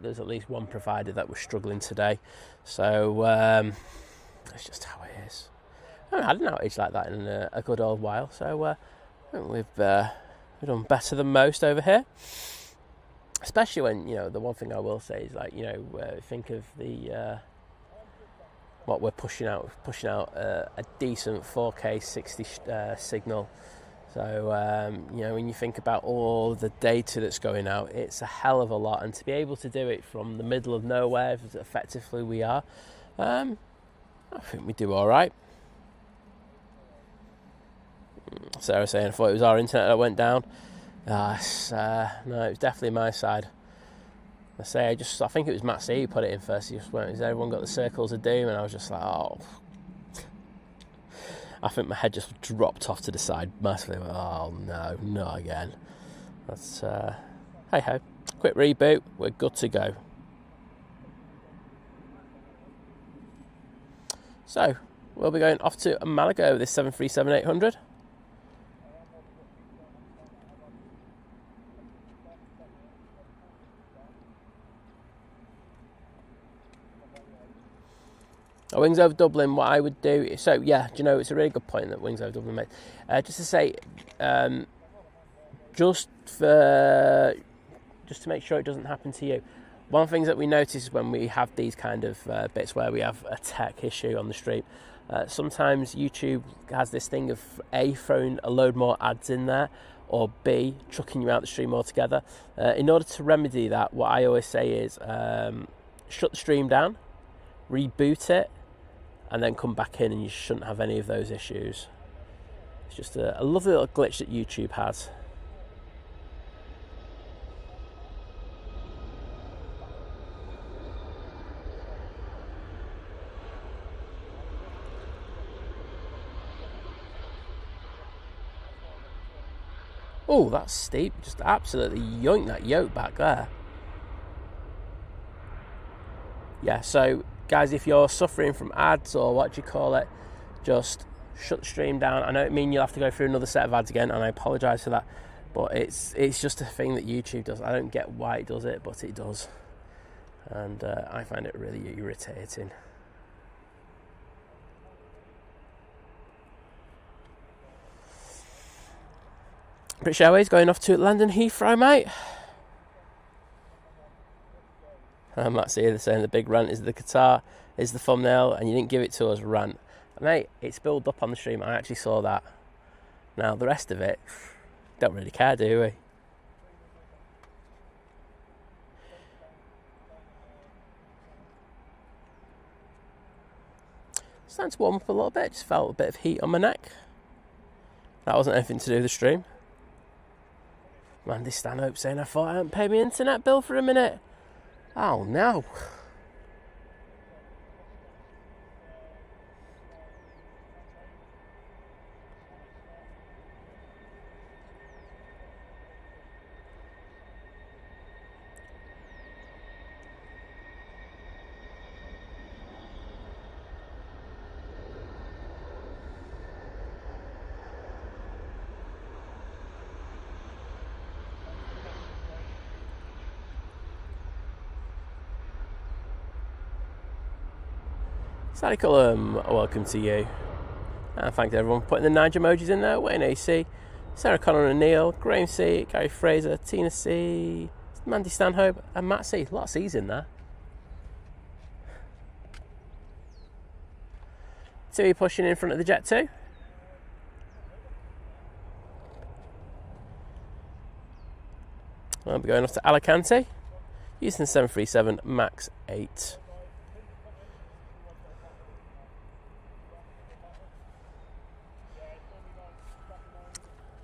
there's at least one provider that was struggling today, so that's just how it is. I haven't had an outage like that in a good old while, so I think we've done better than most over here. Especially when, the one thing I will say is, like, think of the what we're pushing out a decent 4K 60 signal. So when you think about all the data that's going out, it's a hell of a lot, and to be able to do it from the middle of nowhere, as effectively we are, I think we do all right. Sarah saying, I thought it was our internet that went down. No, it was definitely my side. I think it was Matt C who put it in first. He just went, has everyone got the circles of doom? And I was just like, oh. I think my head just dropped off to the side massively. Oh no, not again. That's hey ho. Quick reboot, we're good to go. So we'll be going off to Malaga with this 737-800. Wings Over Dublin, what I would do, so yeah, it's a really good point that Wings Over Dublin made. Just to say, just to make sure it doesn't happen to you, one of the things that we notice when we have these kind of bits where we have a tech issue on the stream, sometimes YouTube has this thing of A, throwing a load more ads in there, or B, chucking you out the stream altogether. In order to remedy that, what I always say is shut the stream down, reboot it, and then come back in, and you shouldn't have any of those issues. It's just a lovely little glitch that YouTube has. Oh, that's steep. Just absolutely yoinked that yoke back there. Yeah, so guys, if you're suffering from ads or what do you call it, just shut the stream down. I know it means you'll have to go through another set of ads again, and I apologise for that, but it's just a thing that YouTube does. I don't get why it does it, but it does, and I find it really irritating. British Airways going off to London Heathrow, mate. Matt's here, they're saying the big rant is the Qatar is the thumbnail and you didn't give it to us rant. Mate, it's built up on the stream. I actually saw that. Now, the rest of it, don't really care, do we? Starting to warm up a little bit. Just felt a bit of heat on my neck. That wasn't anything to do with the stream. Mandy Stanhope saying, I thought I hadn't paid my internet bill for a minute. Oh no. Sally Cullum, welcome to you. And thanks everyone for putting the Nige emojis in there. Wayne AC, Sarah Connor and Neil, Graham C, Gary Fraser, Tina C, Mandy Stanhope, and Matt C. A lot of C's in there. Timmy pushing in front of the Jet 2. I'll be going off to Alicante, using the 737 MAX 8.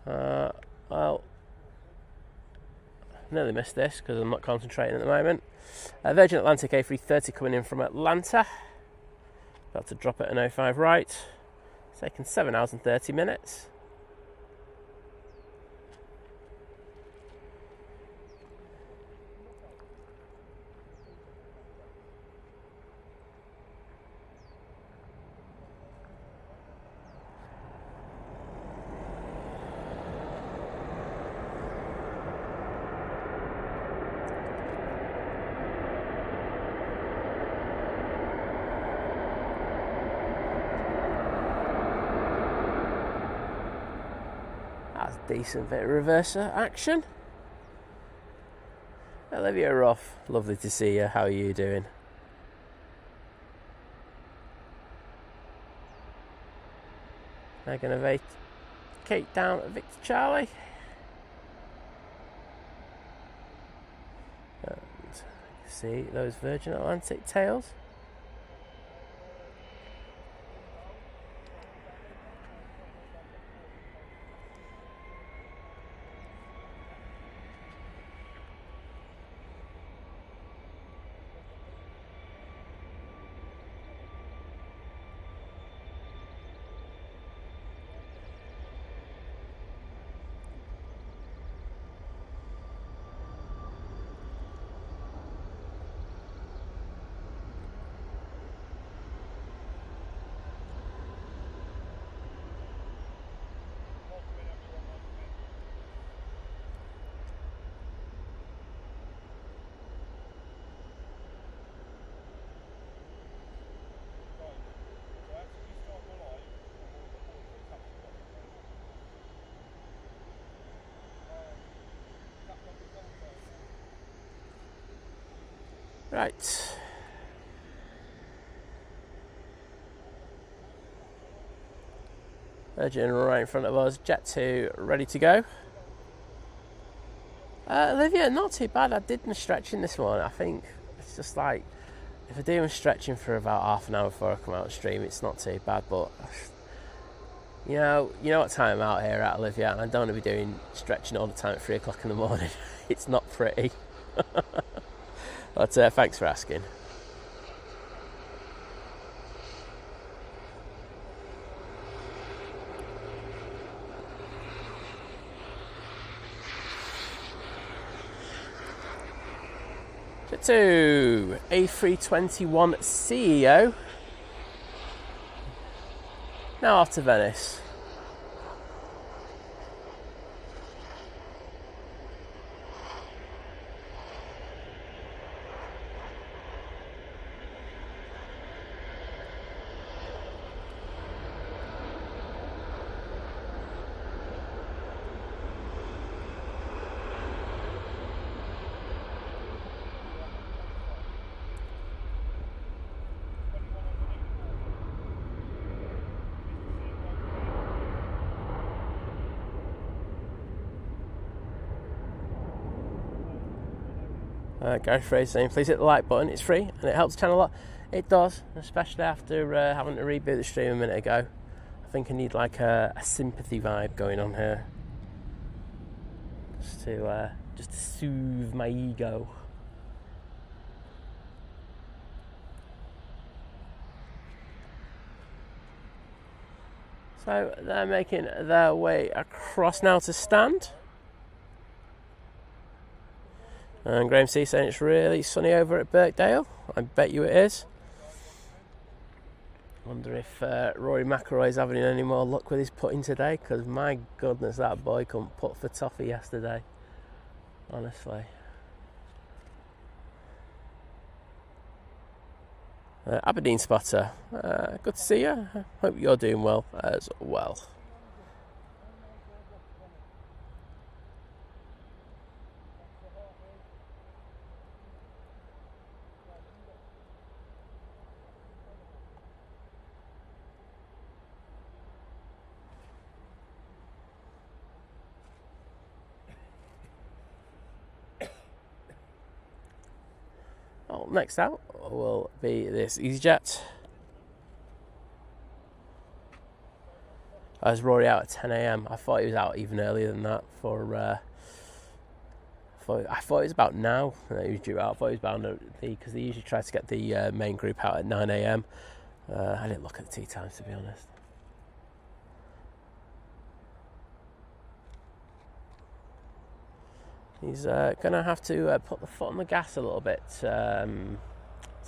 Well, nearly missed this because I'm not concentrating at the moment. Virgin Atlantic A330 coming in from Atlanta. About to drop at an 05 right. It's taken 7 hours and 30 minutes. That's decent bit of reverser action. Olivia Ruff, lovely to see you. How are you doing? They're going to vacate down at Victor Charlie. And see those Virgin Atlantic tails. Right. Virgin right in front of us. Jet 2 ready to go. Olivia, not too bad. I did my stretching this morning. I think it's just like, if I do my stretching for about half an hour before I come out and stream, it's not too bad. But you know what time I'm out here at, Olivia, and I don't want to be doing stretching all the time at 3 o'clock in the morning. It's not pretty. But thanks for asking. Jet 2, A321 CEO. Now off to Venice. Gary Fraser saying, please hit the like button, it's free and it helps the channel a lot. It does, especially after having to reboot the stream a minute ago. I think I need like a sympathy vibe going on here. Just to soothe my ego. So they're making their way across now to stand. And Graham C saying it's really sunny over at Birkdale. I bet you it is. Wonder if Rory McIlroy's having any more luck with his putting today, because my goodness, that boy couldn't putt for toffee yesterday. Honestly. Aberdeen spotter, good to see you. Hope you're doing well as well. Well, next out will be this EasyJet. Is Rory out at 10 a.m? I thought he was out even earlier than that. I thought it was about now that he was due out. I thought he was bound because they usually try to get the main group out at 9 a.m. I didn't look at the tea times, to be honest. He's going to have to put the foot on the gas a little bit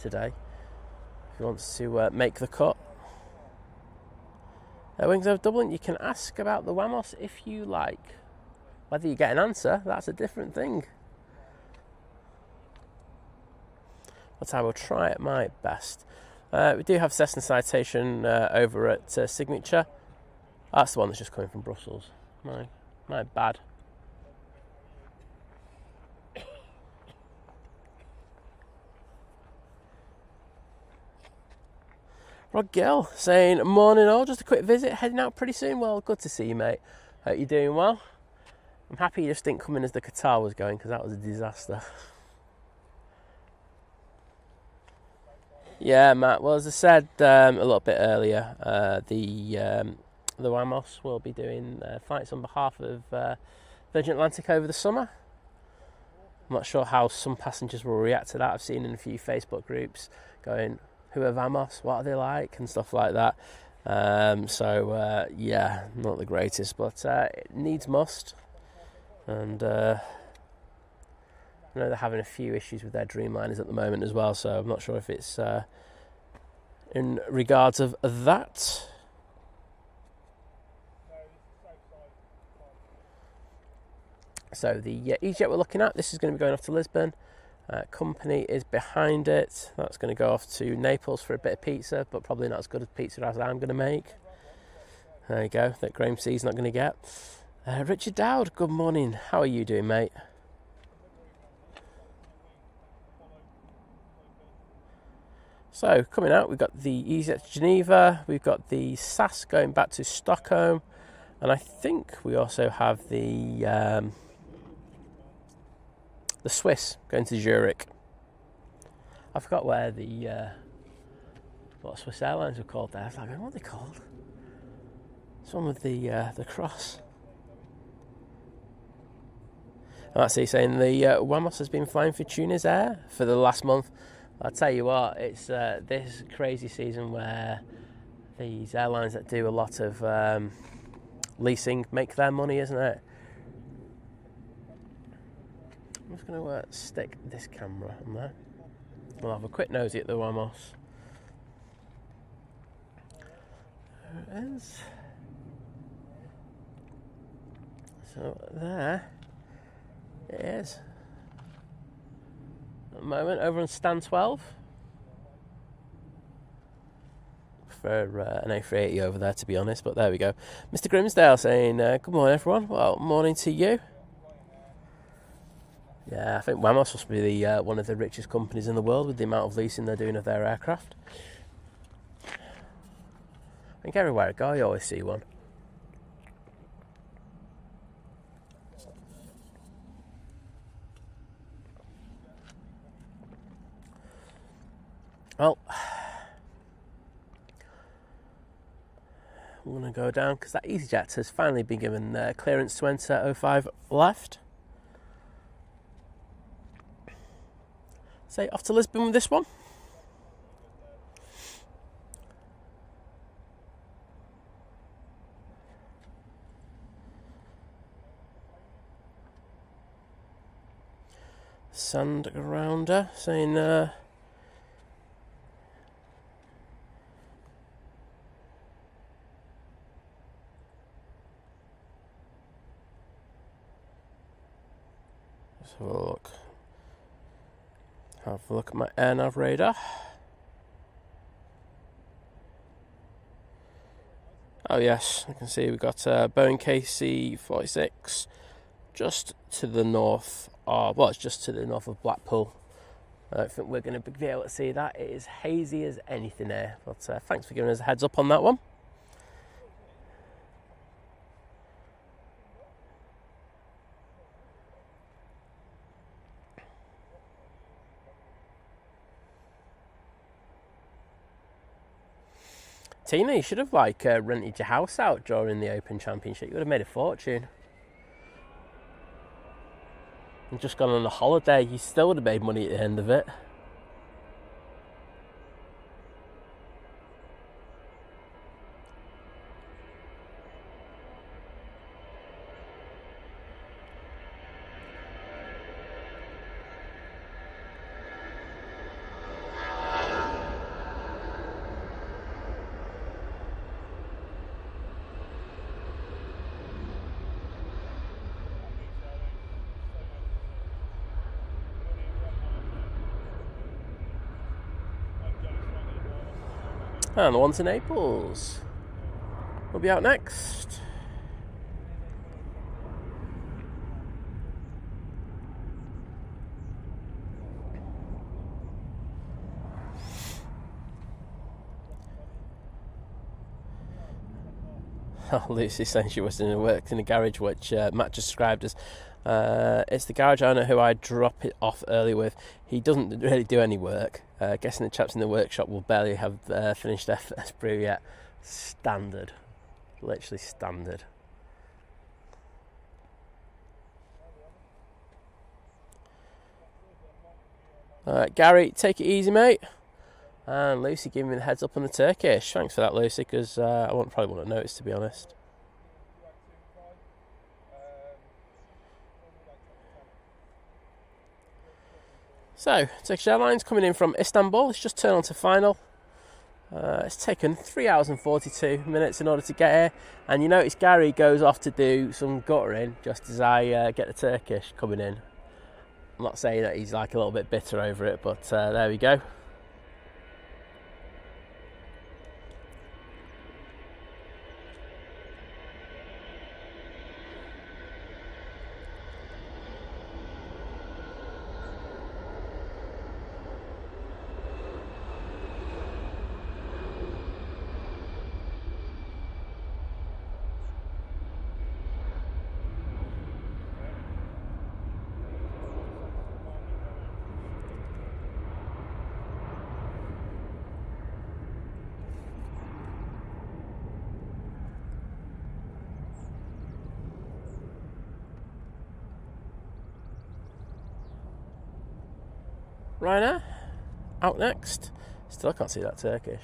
today if he wants to make the cut. Wings Over Dublin, you can ask about the Wamos if you like. Whether you get an answer, that's a different thing. But I will try at my best. We do have Cessna Citation over at Signature. That's the one that's just coming from Brussels. My bad. Rod Gill saying, morning all, just a quick visit, heading out pretty soon. Well, good to see you, mate. Hope you're doing well. I'm happy you just didn't come in as the Qatar was going, because that was a disaster. Yeah, Matt, well, as I said a little bit earlier, the Wamos will be doing flights on behalf of Virgin Atlantic over the summer. I'm not sure how some passengers will react to that. I've seen in a few Facebook groups going, who are Vamos, what are they like, and stuff like that. Yeah, not the greatest, but it needs must. And I know they're having a few issues with their Dreamliners at the moment as well, so I'm not sure if it's in regards of that. So the EasyJet we're looking at, this is going to be going off to Lisbon. Company is behind it. That's going to go off to Naples for a bit of pizza, but probably not as good as pizza as I'm going to make. There you go, that Graham C's not going to get. Richard Dowd, good morning. How are you doing, mate? So, coming out, we've got the EasyJet to Geneva, we've got the SAS going back to Stockholm, and I think we also have the Swiss going to Zurich. I forgot where what Swiss Airlines were called there. I was like, what are they called? It's one with the cross. And that's he's saying the Wamos has been flying for Tunis Air for the last month. I'll tell you what, it's this crazy season where these airlines that do a lot of leasing make their money, isn't it? I'm just going to stick this camera on there. We'll have a quick nosy at the Wamos. There it is. So there it is. At the moment, over on stand 12. For an A380 over there, to be honest, but there we go. Mr. Grimsdale saying, good morning, everyone. Well, morning to you. Yeah, I think Wamos must be the one of the richest companies in the world with the amount of leasing they're doing of their aircraft. I think everywhere I go, you always see one. Well, I'm going to go down because that EasyJet has finally been given clearance to enter 05 left. So off to Lisbon with this one. Sand Grounder saying let's have a look. Have a look at my AirNav radar. Oh yes, I can see we've got Boeing KC-46 just to the north. Well, it's just to the north of Blackpool. I don't think we're going to be able to see that. It is hazy as anything here. But thanks for giving us a heads up on that one. Tina, you should have like rented your house out during the Open Championship. You would have made a fortune. And just gone on a holiday, you still would have made money at the end of it. And the one to Naples will be out next. Oh, Lucy saying she was worked in a garage, which Matt just described as it's the garage owner who I drop it off early with. He doesn't really do any work. Guessing the chaps in the workshop will barely have finished their first brew yet. Standard. Literally standard. Alright, Gary, take it easy, mate. And Lucy giving me the heads up on the Turkish. Thanks for that, Lucy, because I probably wouldn't have noticed, to be honest. So, Turkish Airlines coming in from Istanbul. It's just turned on to final. It's taken 3 hours and 42 minutes in order to get here. And you notice Gary goes off to do some guttering just as I get the Turkish coming in. I'm not saying that he's like a little bit bitter over it, but there we go. Ryanair, out next. Still can't see that Turkish.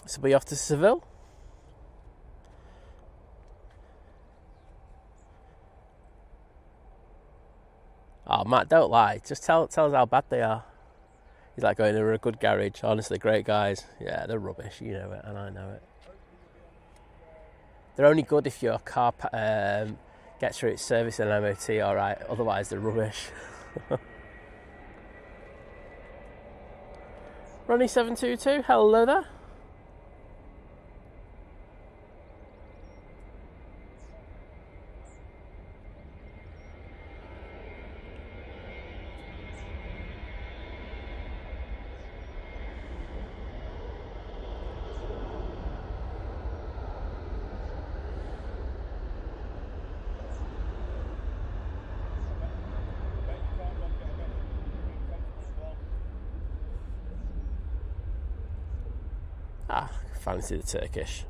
So we off to Seville. Oh, Matt, don't lie. Just tell us how bad they are. He's like going, they're a good garage. Honestly, great guys. Yeah, they're rubbish. You know it, and I know it. They're only good if your car gets through its service and MOT, alright. Otherwise, they're rubbish. Ronnie 722, hello there. Ah, fancy the Turkish.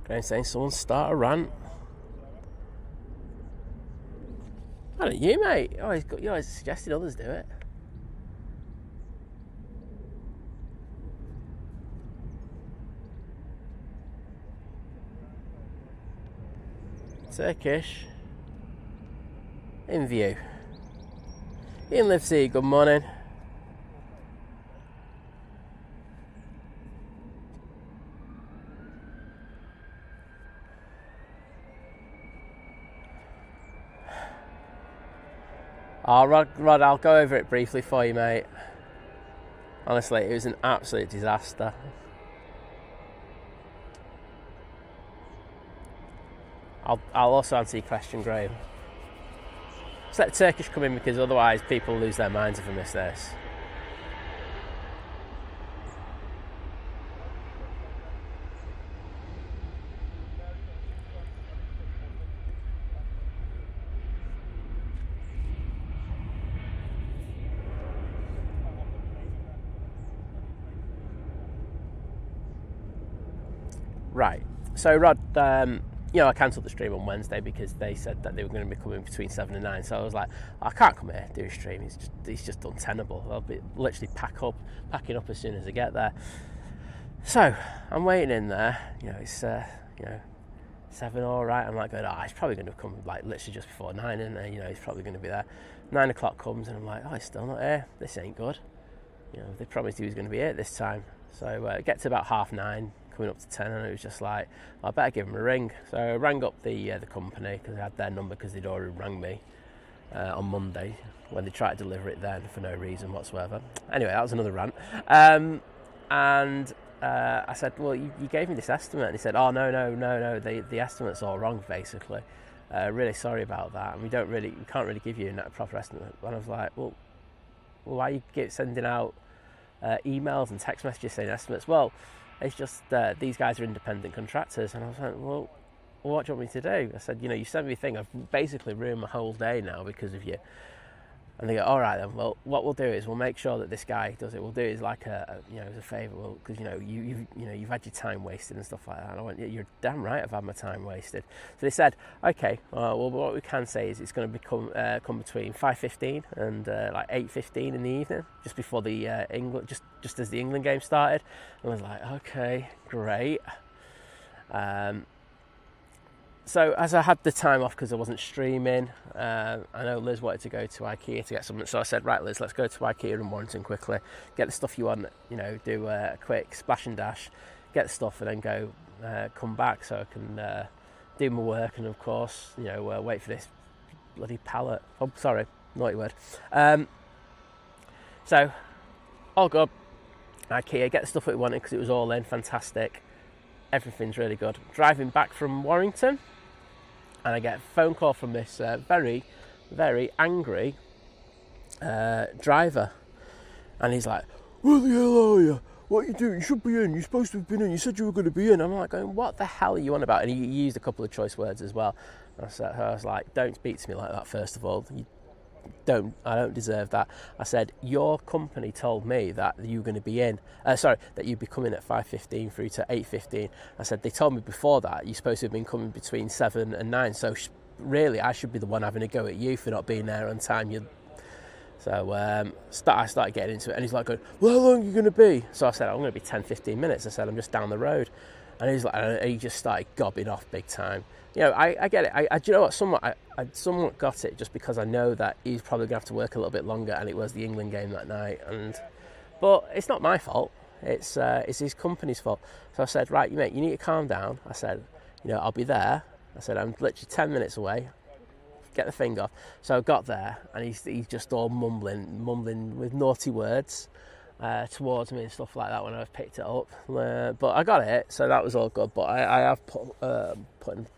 Graham saying someone start a rant. Why don't you, mate? You always suggested others do it. Turkish in view. Ian Livesey, good morning. Oh, Rod, I'll go over it briefly for you, mate. Honestly, it was an absolute disaster. I'll also answer your question, Graham. Just let the Turkish come in, because otherwise people lose their minds if I miss this. right. So Rod, you know, I cancelled the stream on Wednesday because they said that they were going to be coming between 7 and 9. So I was like, I can't come here, do a stream. He's just untenable. I'll be literally packing up as soon as I get there. So I'm waiting in there. You know, it's 7 all right. I'm like going, he's probably going to come like literally just before 9, isn't he? You know, he's probably going to be there. 9 o'clock comes and I'm like, he's still not here. This ain't good. You know, they promised he was going to be here this time. So get to about 9:30, coming up to 10, and it was just like, I better give him a ring. So I rang up the company because I had their number because they'd already rang me on Monday when they tried to deliver it then for no reason whatsoever. Anyway, that was another rant. And I said, well, you gave me this estimate. And he said, oh, no, the estimate's all wrong, basically. Really sorry about that. And we can't really give you a proper estimate. And I was like, well why are you sending out emails and text messages saying estimates? Well, it's just these guys are independent contractors. And I was like, well, what do you want me to do? I said, you sent me a thing. I've basically ruined my whole day now because of you. And they go, all right then, well, what we'll do is we'll make sure that this guy does it. We'll do it as like as a favour, because you've had your time wasted and stuff like that. And I went, yeah, you're damn right, I've had my time wasted. So they said, okay, well, what we can say is it's going to come between 5:15 and like 8:15 in the evening, just before the England, just as the England game started. And I was like, okay, great. So as I had the time off because I wasn't streaming, I know Liz wanted to go to IKEA to get something, so I said, right Liz, let's go to IKEA in Warrington quickly, get the stuff you want, do a quick splash and dash, get the stuff and then go come back so I can do my work and of course, wait for this bloody pallet. Oh, sorry, naughty word. So, all good. IKEA, get the stuff that we wanted because it was all in, fantastic. Everything's really good. Driving back from Warrington, and I get a phone call from this very, very angry driver. And he's like, where the hell are you? What are you doing? You should be in. You're supposed to have been in. You said you were going to be in. I'm like going, what the hell are you on about? And he used a couple of choice words as well. I was like, don't speak to me like that, first of all. I don't deserve that. I said, your company told me that you were going to be in, that you'd be coming at 5:15 through to 8:15. I said, they told me before that you're supposed to have been coming between 7 and 9, so really I should be the one having a go at you for not being there on time. So I started getting into it, and he's like going, well, how long are you going to be? So I said, I'm going to be 10-15 minutes. I said, I'm just down the road. And he's like, and he just started gobbing off big time. I get it. Do you know what? I somewhat got it just because I know that he's probably going to have to work a little bit longer, and it was the England game that night. But it's not my fault. It's his company's fault. So I said, right, mate, you need to calm down. I said, I'll be there. I said, I'm literally 10 minutes away. Get the thing off. So I got there, and he's just all mumbling with naughty words towards me and stuff like that when I've picked it up, but I got it, so that was all good. But I have put a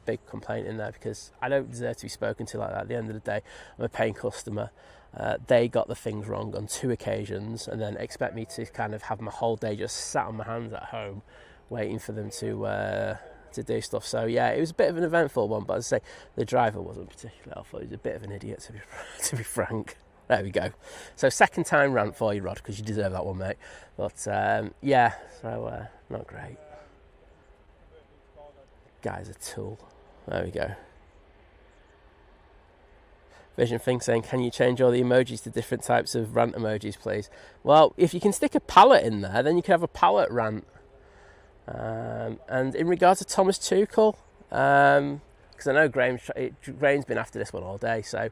big complaint in there because I don't deserve to be spoken to like that. At the end of the day, I'm a paying customer. They got the things wrong on 2 occasions and then expect me to kind of have my whole day just sat on my hands at home waiting for them to do stuff. So yeah, it was a bit of an eventful one, but as I say, the driver wasn't particularly helpful. He was a bit of an idiot, to be frank. There we go. So second time rant for you, Rod, because you deserve that one, mate. But yeah, so not great. Guy's a tool. There we go. Vision Thing saying, can you change all the emojis to different types of rant emojis, please? Well, if you can stick a pallet in there, then you can have a pallet rant. And in regards to Thomas Tuchel, because I know Graham's been after this one all day, so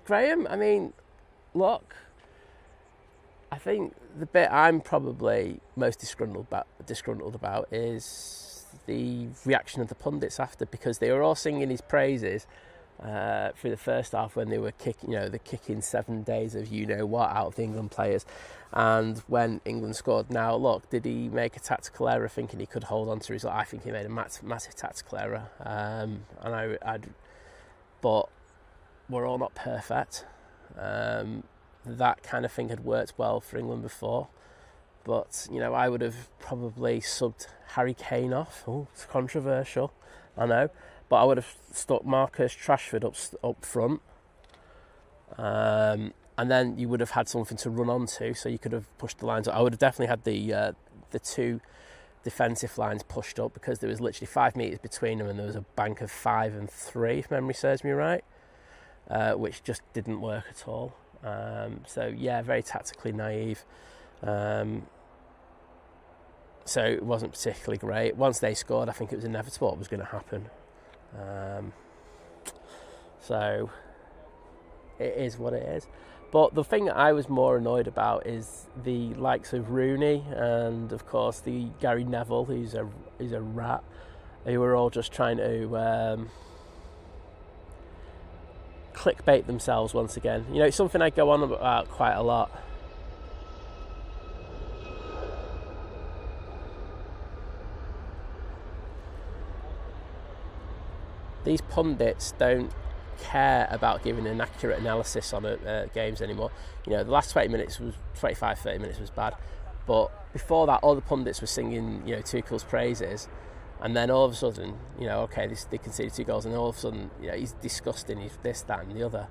Graham, I mean, look, I think the bit I'm probably most disgruntled about is the reaction of the pundits after, because they were all singing his praises through the first half when they were kicking 7 days of you-know-what out of the England players. And when England scored, now look, did he make a tactical error thinking he could hold on to his? I think he made a massive tactical error, but we're all not perfect. That kind of thing had worked well for England before, but I would have probably subbed Harry Kane off. Oh, it's controversial, I know, but I would have stuck Marcus Rashford up front. And then you would have had something to run onto, so you could have pushed the lines up. I would have definitely had the two defensive lines pushed up, because there was literally 5 metres between them, and there was a bank of 5 and 3, if memory serves me right, which just didn't work at all. So yeah, very tactically naive. So it wasn't particularly great. Once they scored, I think it was inevitable what was going to happen. So it is what it is. But the thing that I was more annoyed about is the likes of Rooney and, of course, the Gary Neville, who's a rat, who were all just trying to clickbait themselves once again. You know, it's something I go on about quite a lot. These pundits don't care about giving an accurate analysis on games anymore. You know, the last 30 minutes was bad, but before that, all the pundits were singing, you know, Tuchel's praises, and then all of a sudden, you know, okay, they conceded 2 goals, and all of a sudden, you know, he's disgusting, he's this, that, and the other.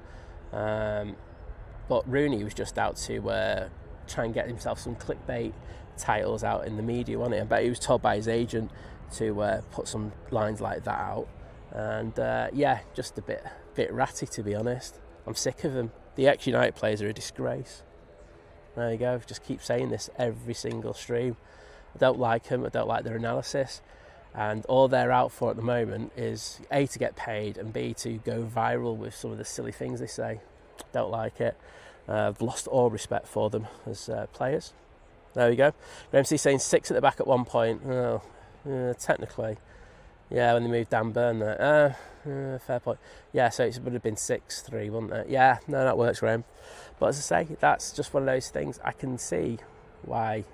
But Rooney was just out to try and get himself some clickbait titles out in the media, wasn't he? I bet he was told by his agent to put some lines like that out. And yeah, just a bit ratty, to be honest. I'm sick of them. The ex-United players are a disgrace. There you go. Just keep saying this every single stream. I don't like them. I don't like their analysis. And all they're out for at the moment is A, to get paid, and B, to go viral with some of the silly things they say. Don't like it. I've lost all respect for them as players. There we go. MC saying 6 at the back at one point. Oh, technically. Yeah, when they moved Dan Burn there. Fair point. Yeah, so it would have been 6-3, wouldn't it? Yeah, no, that works, Graham. But as I say, that's just one of those things. I can see why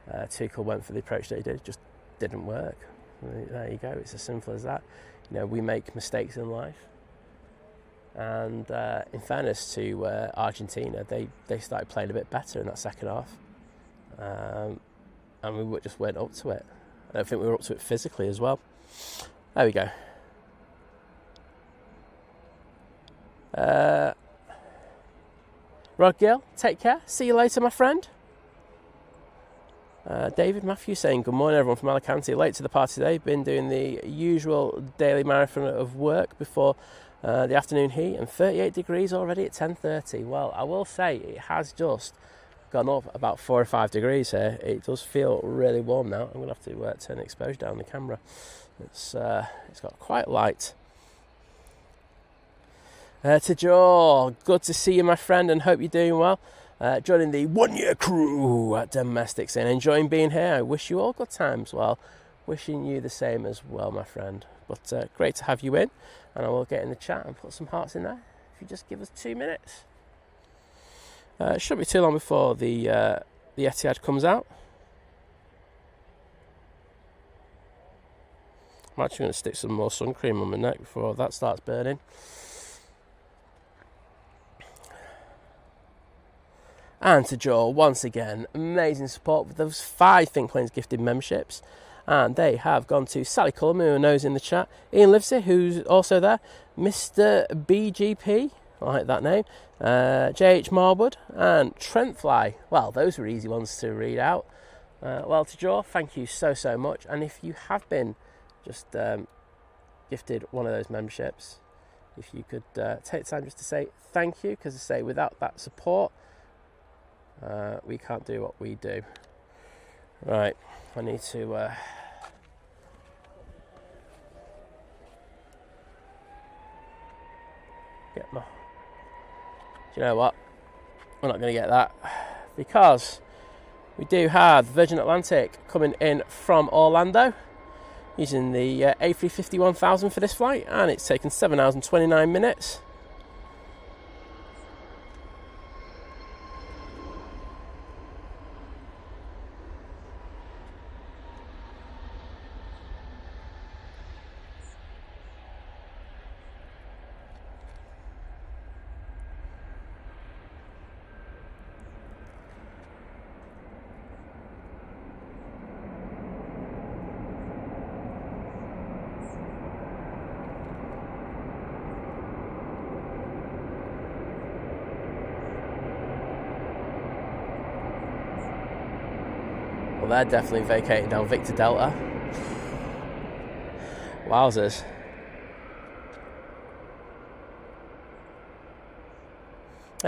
Tuchel went for the approach that he did. It just didn't work. There you go. It's as simple as that. You know, we make mistakes in life. And in fairness to Argentina, they started playing a bit better in that second half. And we just weren't up to it. I don't think we were up to it physically as well. There we go. Rod Gill, take care. See you later, my friend. David Matthews saying, good morning, everyone from Alicante. Late to the party today. Been doing the usual daily marathon of work before the afternoon heat, and 38 degrees already at 10:30. Well, I will say it has just gone up about 4 or 5 degrees here. It does feel really warm now. I'm going to have to turn the exposure down on the camera. It's got quite light. To Joe, good to see you, my friend, and hope you're doing well. Joining the 1-year crew at Domestics and enjoying being here. I wish you all good times. Well, wishing you the same as well, my friend. But great to have you in, and I will get in the chat and put some hearts in there if you just give us 2 minutes. It shouldn't be too long before the Etihad comes out. I'm actually going to stick some more sun cream on my neck before that starts burning. And to Joel, once again, amazing support with those 5 Think Planes gifted memberships. And they have gone to Sally Cullum, who knows in the chat, Ian Livesey, who's also there, Mr. BGP, I like that name, JH Marwood, and Trentfly. Well, those were easy ones to read out. Well, to Joel, thank you so much. And if you have been just gifted one of those memberships, if you could take the time just to say thank you, because I say without that support, we can't do what we do. Right, I need to get my... Do you know what? We're not going to get that, because we do have Virgin Atlantic coming in from Orlando using the A350 1000 for this flight, and it's taken 7 hours and 29 minutes. Well, they're definitely vacating down Victor Delta. Wowzers.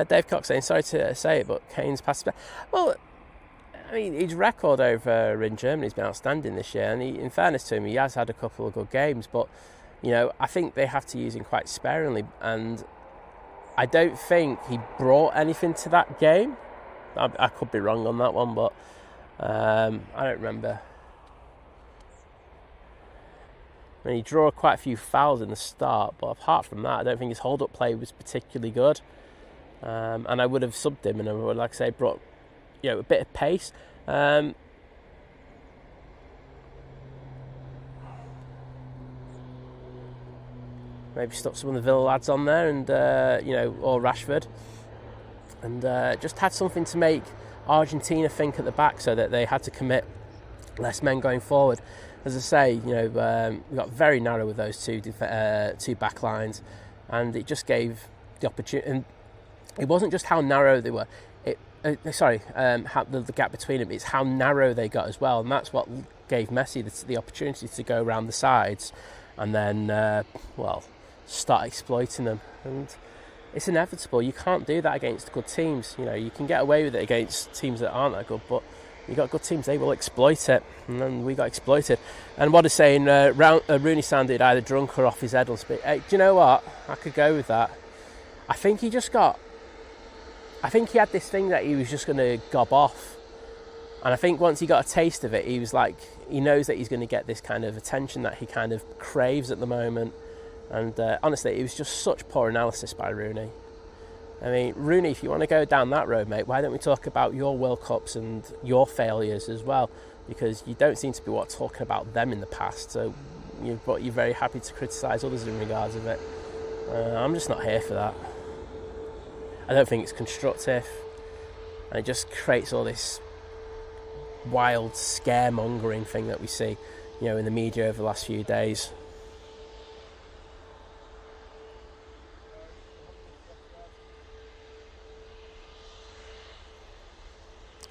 Dave Cox saying, sorry to say it, but Kane's passed. Well, I mean, his record over in Germany has been outstanding this year, and in fairness to him, he has had a couple of good games, but, you know, I think they have to use him quite sparingly, and I don't think he brought anything to that game. I could be wrong on that one, but I don't remember. I mean, he drew quite a few fouls in the start, but apart from that, I don't think his hold-up play was particularly good. And I would have subbed him, and I would, like I say, brought, you know, a bit of pace. Maybe stuck some of the Villa lads on there, and you know, or Rashford, and just had something to make Argentina think at the back, so that they had to commit less men going forward. As I say, you know, we got very narrow with those two back lines, and it just gave the opportunity. And it wasn't just how narrow they were. How the gap between them. It's how narrow they got as well, and that's what gave Messi the opportunity to go around the sides, and then start exploiting them. And it's inevitable. You can't do that against good teams. You know, you can get away with it against teams that aren't that good, but you got good teams, they will exploit it, and then we got exploited. And what is saying, Rooney sounded either drunk or off his head on speed. Hey, do you know what? I could go with that. I think he had this thing that he was just going to gob off, and I think once he got a taste of it, he was like, he knows that he's going to get this kind of attention that he kind of craves at the moment. And honestly, it was just such poor analysis by Rooney. I mean, Rooney, if you want to go down that road, mate, why don't we talk about your World Cups and your failures as well? Because you don't seem to be talking about them in the past. So, but you're very happy to criticise others in regards of it. I'm just not here for that. I don't think it's constructive, and it just creates all this wild scaremongering thing that we see, you know, in the media over the last few days.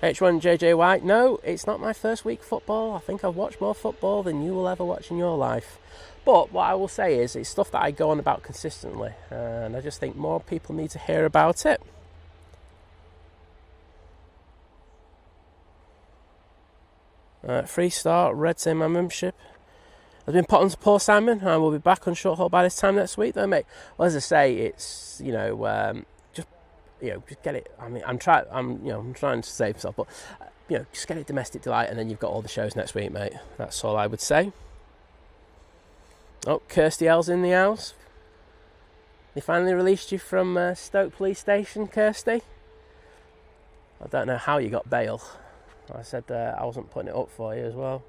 H1 JJ White, no, it's not my first week football. I think I've watched more football than you will ever watch in your life. But what I will say is, it's stuff that I go on about consistently, and I just think more people need to hear about it. Free start, Red say my membership has been put on to Paul Simon, and we'll be back on short haul by this time next week, though, mate. Well, as I say, it's, you know, just get it. I mean, I'm trying to save myself, but just get it domestic delight, and then you've got all the shows next week, mate. That's all I would say. Oh, Kirsty L's in the house. They finally released you from Stoke Police Station, Kirsty. I don't know how you got bail. I said I wasn't putting it up for you as well.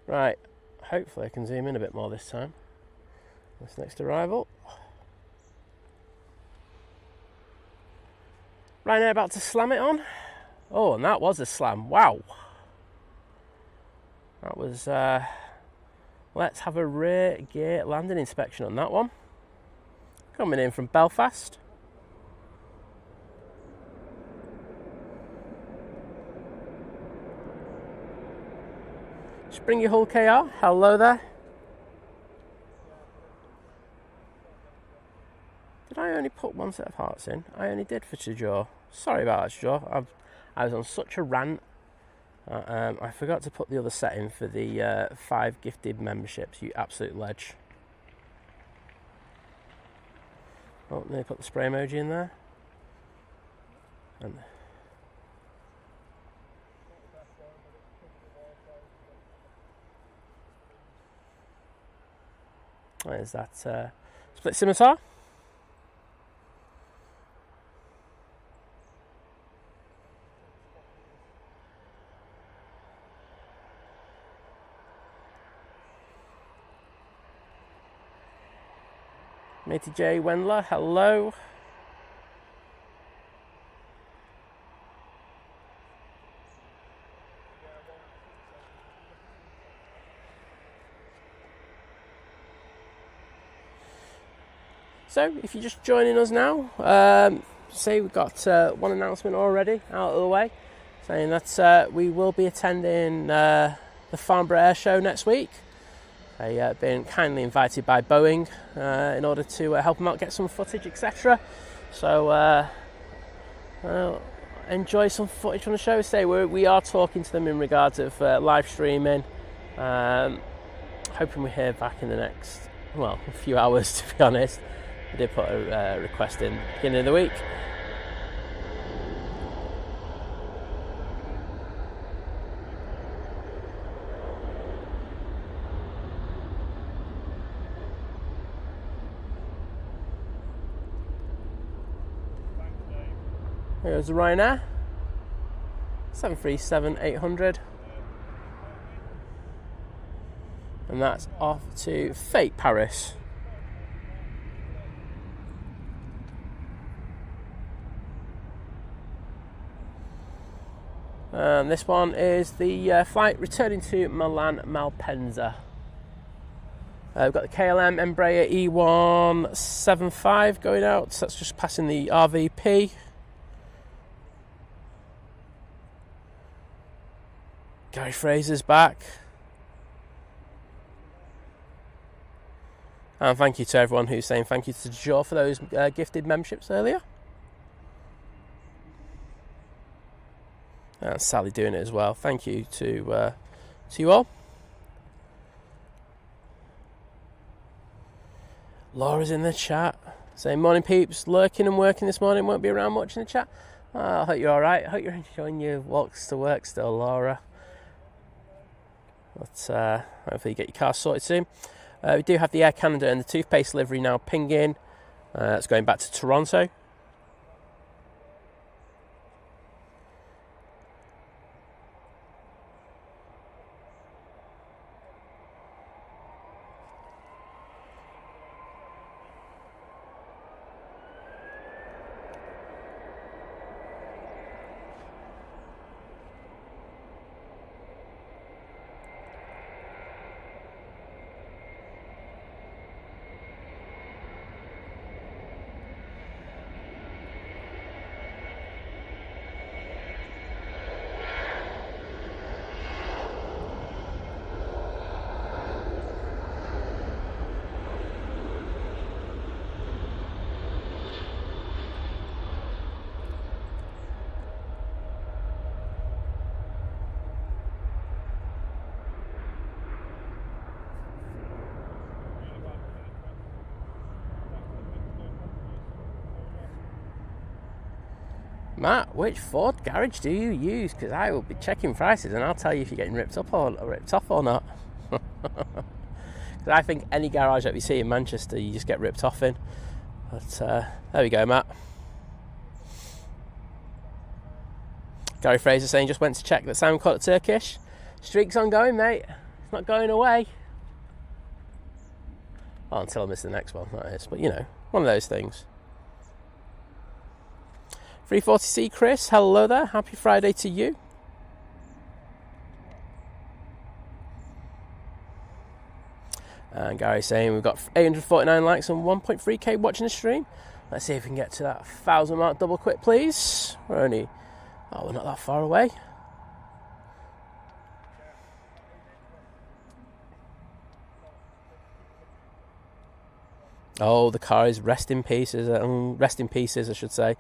Right, hopefully I can zoom in a bit more this time. This next arrival. Ryanair about to slam it on. Oh, and that was a slam. Wow. That was, let's have a rear gear landing inspection on that one. Coming in from Belfast. Spring your hull KR, hello there. Did I only put one set of hearts in? I only did for Tajor. Sorry about that, Tajor. I was on such a rant. I forgot to put the other set in for the 5 gifted memberships, you absolute ledge. Oh, let me put the spray emoji in there. And there's that split scimitar. Matey J. Wendler, hello. So, if you're just joining us now, see, we've got one announcement already out of the way, saying that we will be attending the Farnborough Air Show next week. They've been kindly invited by Boeing in order to help them out, get some footage, etc. So enjoy some footage from the show. Say we are talking to them in regards of live streaming. Hoping we hear back in the next, well, a few hours, to be honest. I did put a request in at the beginning of the week. Here's the Ryanair 737-800. And that's off to Fate Paris. This one is the flight returning to Milan Malpensa. We've got the KLM Embraer E175 going out. So that's just passing the RVP. Gary Fraser's back. And thank you to everyone who's saying thank you to Joe for those gifted memberships earlier. And Sally doing it as well. Thank you to you all. Laura's in the chat saying, morning peeps, lurking and working this morning, won't be around much in the chat. Oh, I hope you're alright. I hope you're enjoying your walks to work still, Laura. But hopefully you get your car sorted soon. We do have the Air Canada and the toothpaste livery now pinging. It's going back to Toronto. Matt, which Ford garage do you use? Because I will be checking prices and I'll tell you if you're getting ripped off or not. Because I think any garage that we see in Manchester, you just get ripped off in. But there we go, Matt. Gary Fraser saying, just went to check that Simon caught it Turkish. Streak's ongoing, mate. It's not going away. Well, until I miss the next one, that is. But, you know, one of those things. 340C Chris, hello there. Happy Friday to you. And Gary saying we've got 849 likes and 1.3k watching the stream. Let's see if we can get to that 1,000 mark double quick, please. We're not that far away. Oh, the car is rest in pieces, I should say.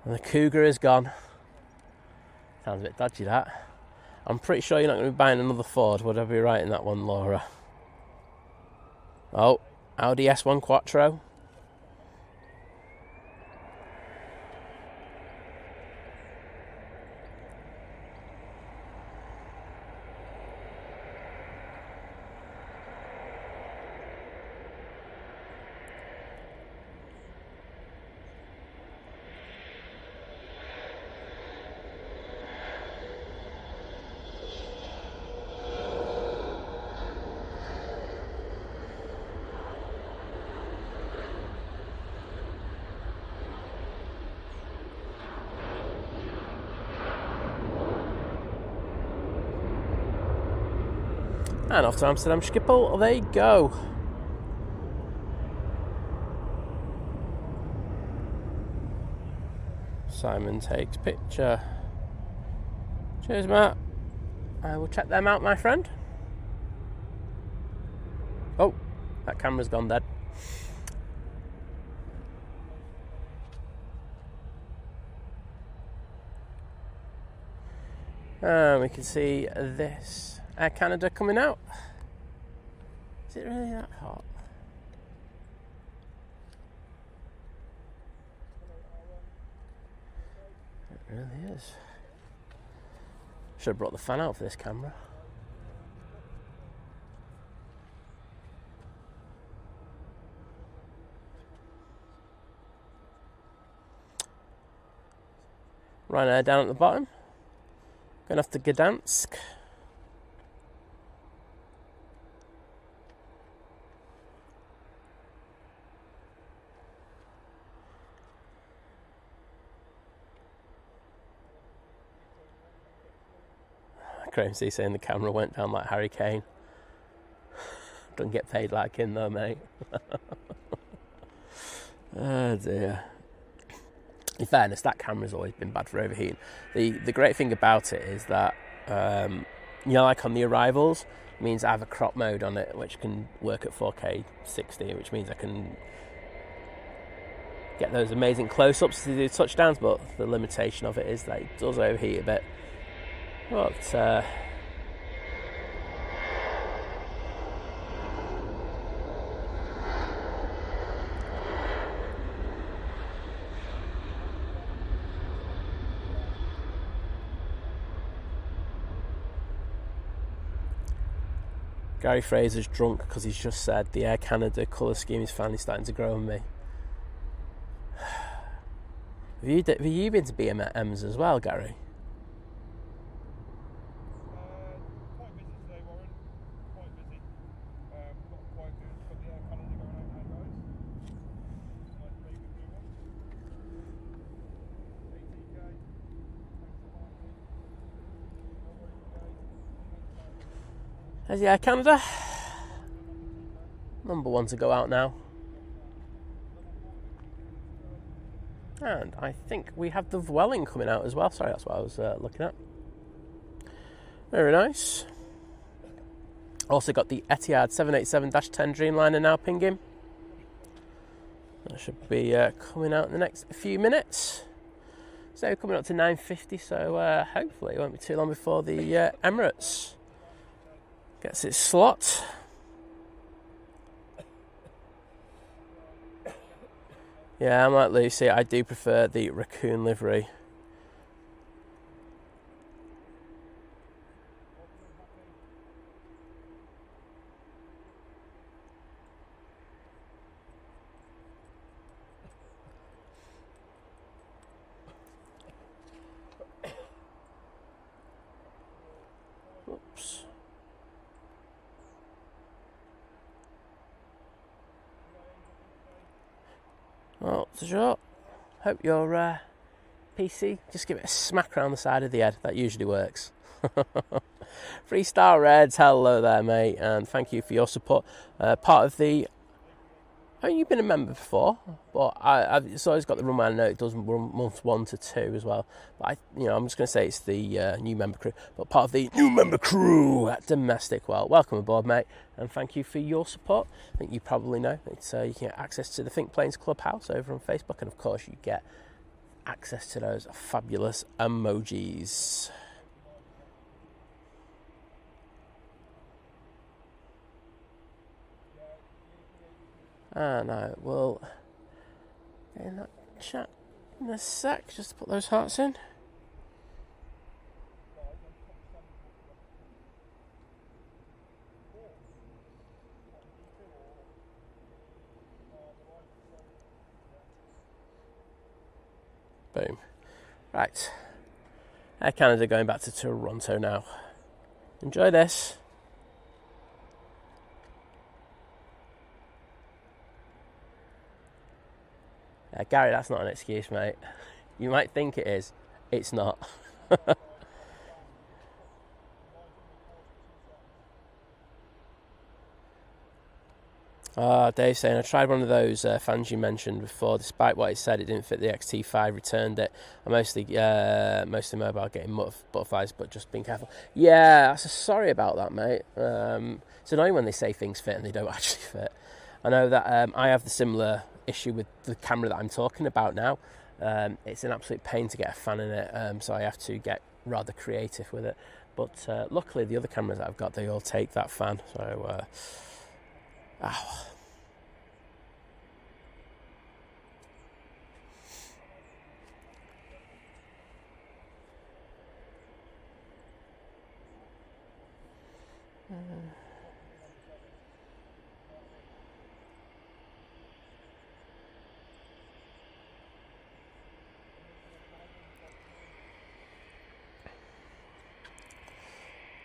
And the Cougar is gone. Sounds a bit dodgy, that. I'm pretty sure you're not going to be buying another Ford. Would I be right in that one, Laura? Oh, Audi S1 Quattro. And off to Amsterdam Schiphol, they go. Simon takes picture. Cheers, Matt. I will check them out, my friend. Oh, that camera's gone dead. And we can see this Air Canada coming out. Is it really that hot? It really is. Should have brought the fan out for this camera. Ryanair down at the bottom. Going off to Gdansk. Graham C saying the camera went down like Harry Kane. Don't get paid like him though, mate. Oh dear. In fairness, that camera's always been bad for overheating. The great thing about it is that, you know, like on the arrivals, it means I have a crop mode on it, which can work at 4K 60, which means I can get those amazing close-ups to do touchdowns, but the limitation of it is that it does overheat a bit. But Gary Fraser's drunk because he's just said the Air Canada colour scheme is finally starting to grow on me. Have you been to BM's as well, Gary? Quite busy today, Warren. Quite busy. Not quite good. Got the Air Canada going out now, guys. Nice big new one. ATK. Thanks for marking. There's the Air Canada. Number one to go out now. And I think we have the Vueling coming out as well. Sorry, that's what I was looking at. Very nice. Also got the Etihad 787-10 Dreamliner now pinging. That should be coming out in the next few minutes. So coming up to 9:50, so hopefully it won't be too long before the Emirates gets its slot. Yeah, I'm like Lucy, I do prefer the raccoon livery. Oops. Well, sure. Hope your PC, just give it a smack around the side of the head. That usually works. 3-star Reds, hello there, mate, and thank you for your support. Part of the... I mean, you've been a member before, but it's always got the runway. I know it does run months 1 to 2 as well. But I'm just going to say it's the new member crew. But part of the new member crew at Domestic. Well, welcome aboard, mate, and thank you for your support. I think you probably know it's you can get access to the Think Planes Clubhouse over on Facebook, and of course you get access to those fabulous emojis. And I will get in that chat in a sec, just to put those hearts in. Boom. Right. Air Canada going back to Toronto now. Enjoy this. Gary, that's not an excuse, mate. You might think it is. It's not. Dave saying, I tried one of those fans you mentioned before. Despite what it said, it didn't fit the XT5. Returned it. I'm mostly mobile, getting butterflies, but just being careful. Yeah, sorry about that, mate. It's annoying when they say things fit and they don't actually fit. I know that I have the similar issue with the camera that I'm talking about now. It's an absolute pain to get a fan in it, so I have to get rather creative with it. But luckily, the other cameras that I've got, they all take that fan. So. Ow.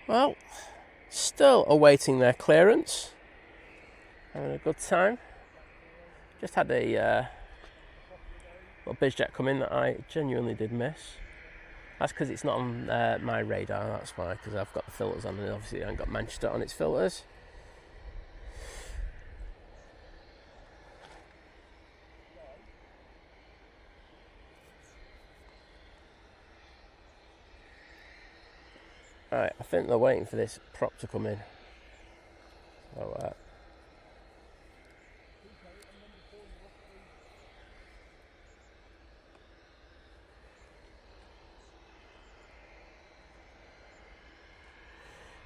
Well, still awaiting their clearance. Having a good time. Just had a little bizjet come in that I genuinely did miss. That's because it's not on my radar, that's why, because I've got the filters on and obviously I haven't got Manchester on its filters. Right, I think they're waiting for this prop to come in.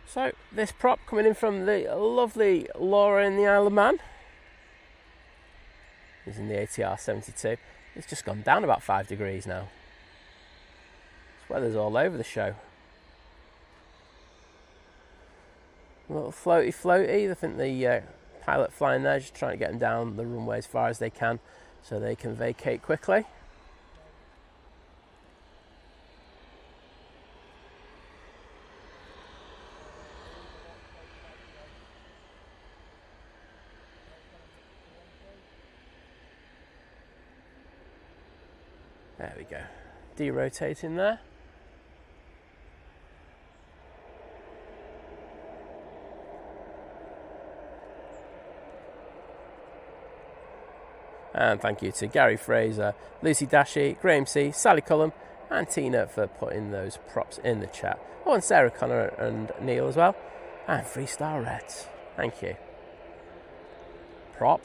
So this prop coming in from the lovely Laura in the Isle of Man. Using the ATR 72. It's just gone down about 5 degrees now. This weather's all over the show. A little floaty. I think the pilot flying there just trying to get them down the runway as far as they can so they can vacate quickly. There we go. Derotating there. And thank you to Gary Fraser, Lucy Dashy, Graham C, Sally Cullum and Tina for putting those props in the chat. Oh, and Sarah Connor and Neil as well. And 3-star Reds. Thank you. Prop.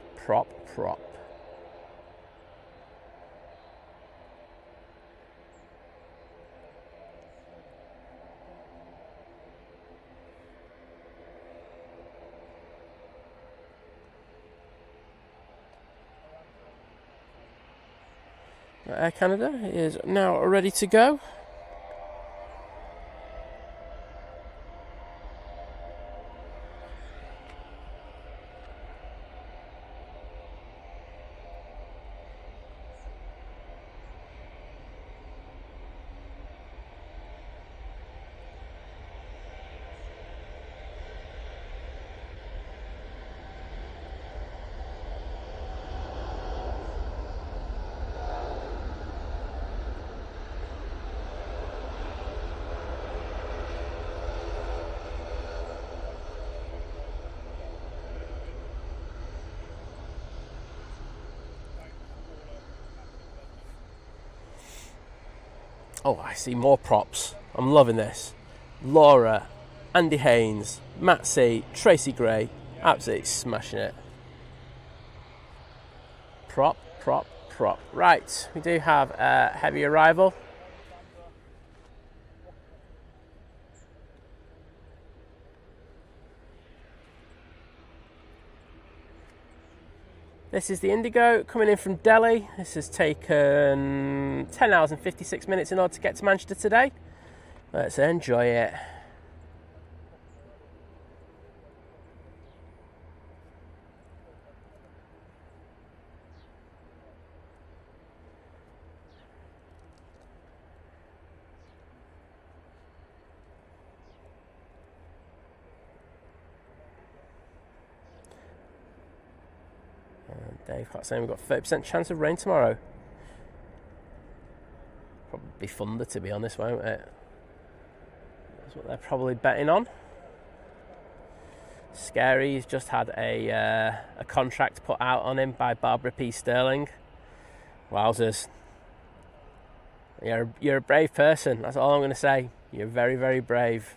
Air Canada is now ready to go. Oh, I see more props. I'm loving this. Laura, Andy Haynes, Matt C, Tracy Gray, absolutely smashing it. Prop. Right, we do have a heavy arrival. This is the Indigo coming in from Delhi. This has taken 10 hours and 56 minutes in order to get to Manchester today. Let's enjoy it. Dave saying we've got 30% chance of rain tomorrow. Probably thunder, to be honest, won't it? That's what they're probably betting on. Scary. He's just had a contract put out on him by Barbara P. Sterling. Wowzers. You're a brave person. That's all I'm going to say. You're very, very brave.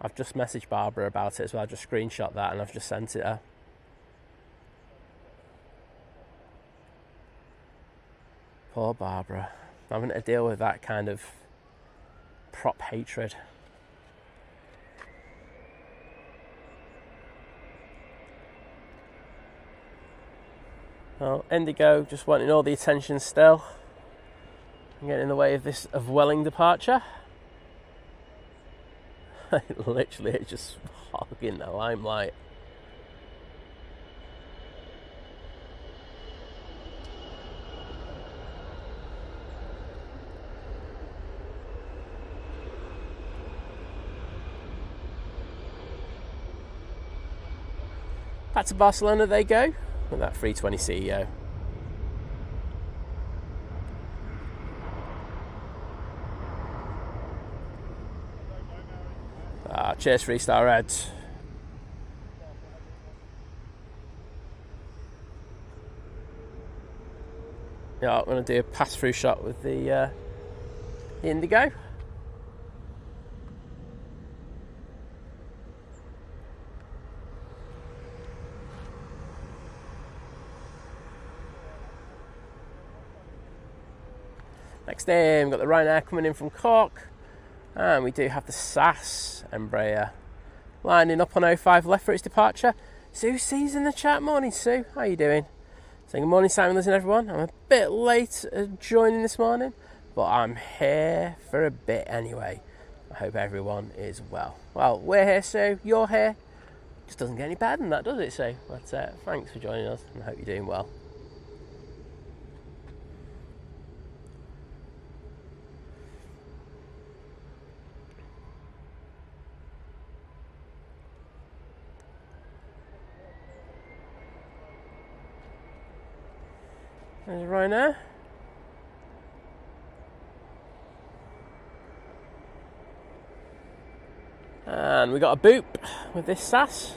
I've just messaged Barbara about it as well. I just screenshot that and I've just sent it her. Poor Barbara. Having to deal with that kind of prop hatred. Well, Indigo just wanting all the attention still. And getting in the way of this Welling departure. Literally, it's just hogging the limelight. Back to Barcelona they go with that 320 CEO. Cheers, 3-star Red. Yeah, I'm going to do a pass-through shot with the Indigo. Next in, we've got the Ryanair coming in from Cork. And we do have the SAS Embraer lining up on 05 left for its departure. Sue C's in the chat. Morning, Sue. How are you doing? Saying good morning, Simon, listen, everyone. I'm a bit late joining this morning, but I'm here for a bit anyway. I hope everyone is well. Well, we're here, Sue. You're here. Just doesn't get any better than that, does it, Sue? But thanks for joining us, and I hope you're doing well. There's Ryanair. And we got a boop with this SAS.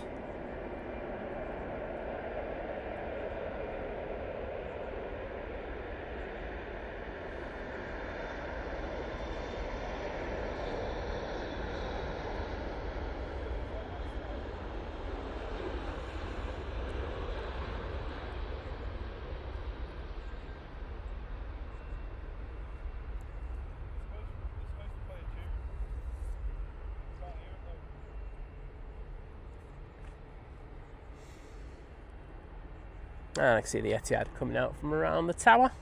And I can see the Etihad coming out from around the tower.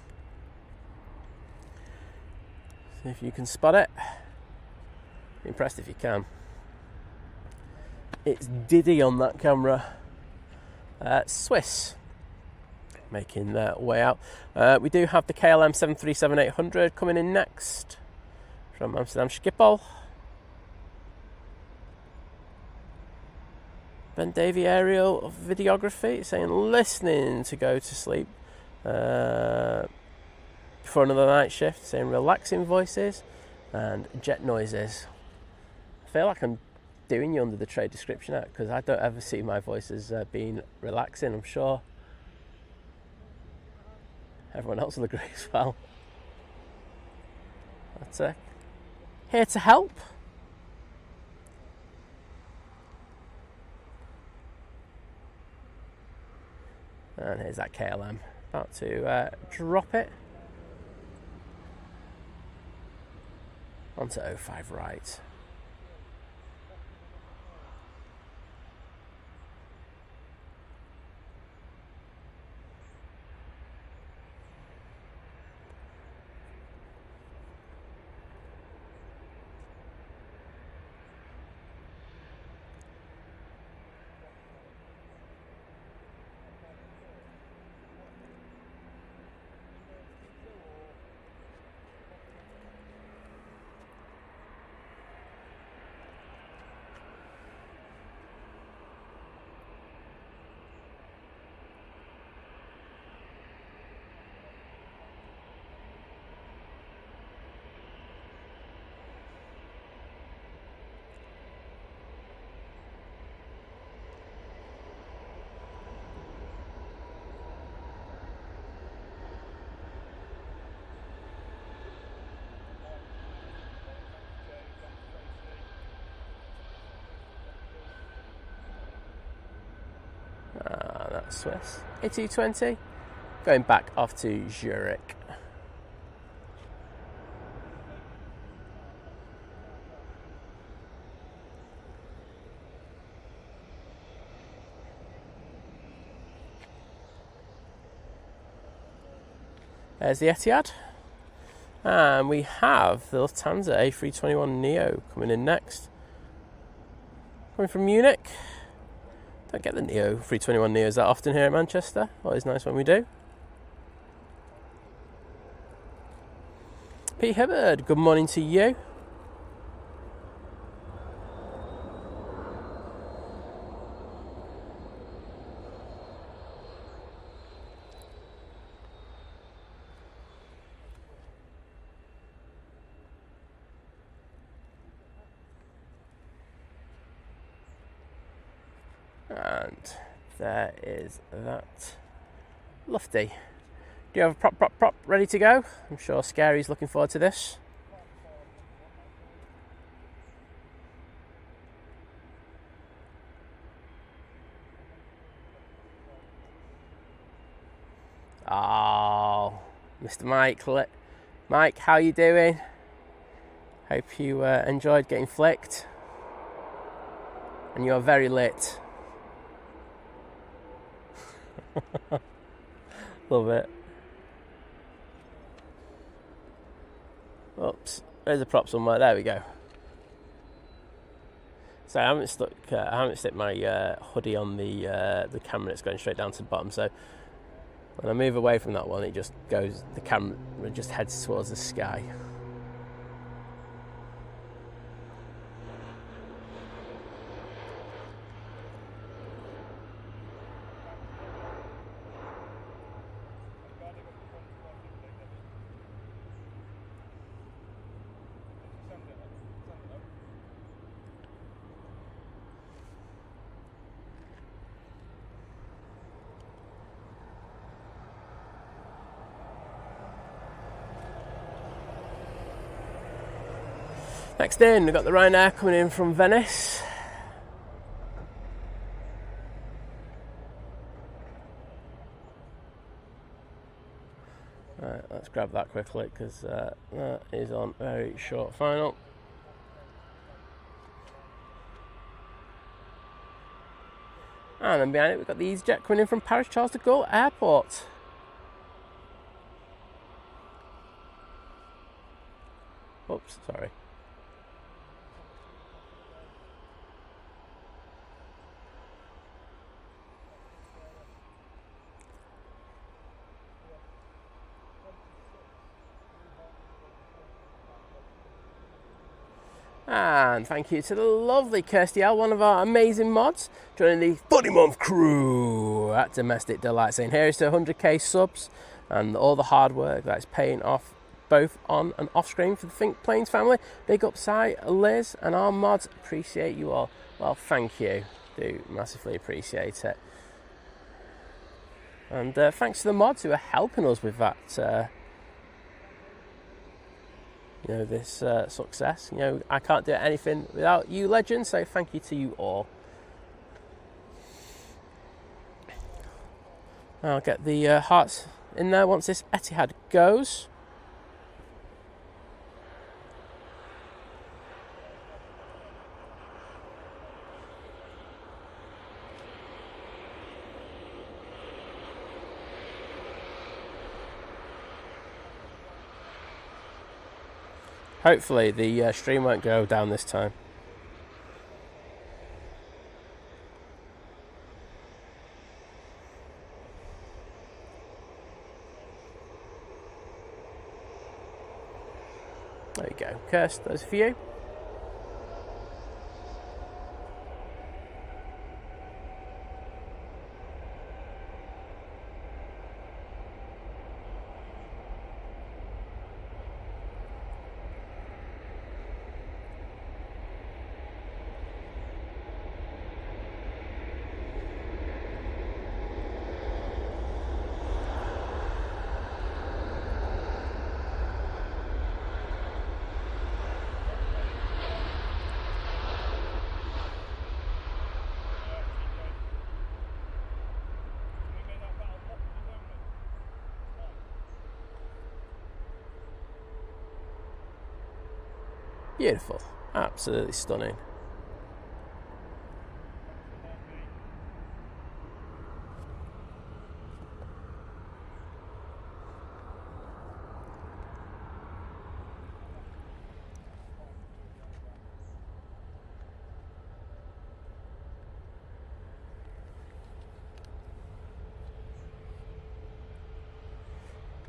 See if you can spot it. Be impressed if you can. It's Diddy on that camera. Swiss making their way out. We do have the KLM 737-800 coming in next from Amsterdam Schiphol. Ben Davy aerial videography saying listening to go to sleep before another night shift, saying relaxing voices and jet noises. I feel like I'm doing you under the trade description act because I don't ever see my voice as being relaxing. I'm sure everyone else will agree as well. But here to help. And here's that KLM, about to drop it onto 05 right. Swiss A220, going back off to Zurich. There's the Etihad, and we have the Lufthansa A321neo coming in next. Coming from Munich. Don't get the Neo 321neos that often here at Manchester. Always nice when we do. Pete Hibbard, good morning to you. And there is that Lufty. Do you have a prop ready to go? I'm sure Scary's looking forward to this. Oh, Mr. Mike. Mike, how you doing? Hope you enjoyed getting flicked. And you're very lit. Love it. Oops, there's a prop somewhere. There we go. So I haven't stuck my hoodie on the camera. It's going straight down to the bottom. So when I move away from that one, it just goes. The camera just heads towards the sky. Next in, we've got the Ryanair coming in from Venice. Right, let's grab that quickly because that is on very short final. And then behind it, we've got the EasyJet coming in from Paris Charles de Gaulle Airport. Oops, sorry. And thank you to the lovely Kirsty L, one of our amazing mods, joining the 40-month crew at Domestic Delight, saying here's to 100k subs and all the hard work that's paying off both on and off screen for the Think Planes family. Big up Si, Liz and our mods, appreciate you all. Well, thank you, do massively appreciate it. And thanks to the mods who are helping us with that this success. I can't do anything without you legends, so thank you to you all. I'll get the hearts in there once this Etihad goes. Hopefully the stream won't go down this time. There you go. Kirst, those are for you. Beautiful, absolutely stunning.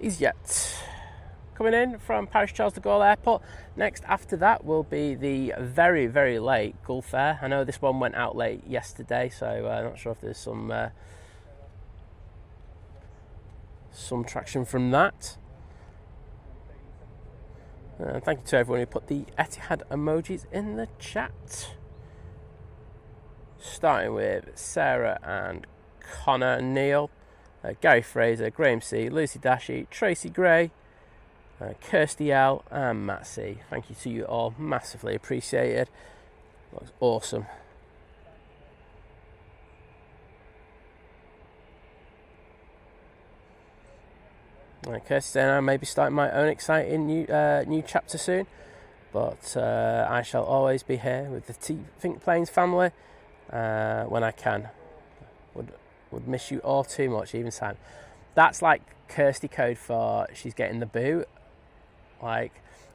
EasyJet coming in from Paris Charles de Gaulle Airport. Next after that will be the very, very late Gulf Air. I know this one went out late yesterday, so I'm not sure if there's some traction from that. Thank you to everyone who put the Etihad emojis in the chat. Starting with Sarah and Connor and Neil, Gary Fraser, Graham C, Lucy Dashy, Tracy Gray, Kirsty L and Matt C. Thank you to you all, massively appreciated. Looks awesome. Kirsty saying I may be starting my own exciting new chapter soon, but I shall always be here with the Think Planes family when I can. Would miss you all too much, even Sam. That's like Kirsty code for she's getting the boot. Like,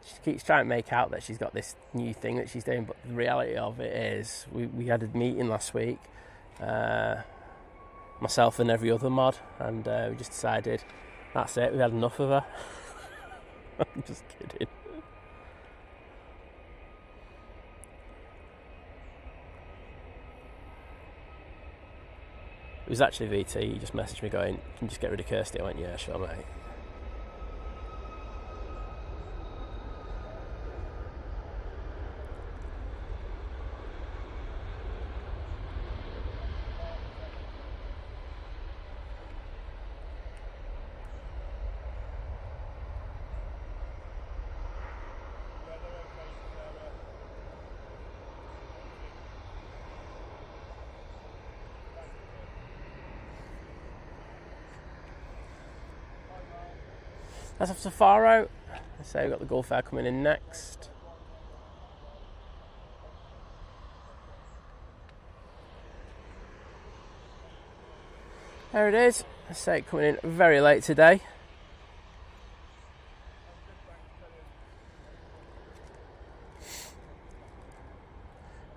she keeps trying to make out that she's got this new thing that she's doing, but the reality of it is we had a meeting last week, myself and every other mod, and we just decided that's it, we had enough of her. I'm just kidding. It was actually VT, he just messaged me going, can you just get rid of Kirsty? I went, yeah, sure mate. That's off to Faro. So we've got the Gulf Air coming in next. There it is. So coming in very late today.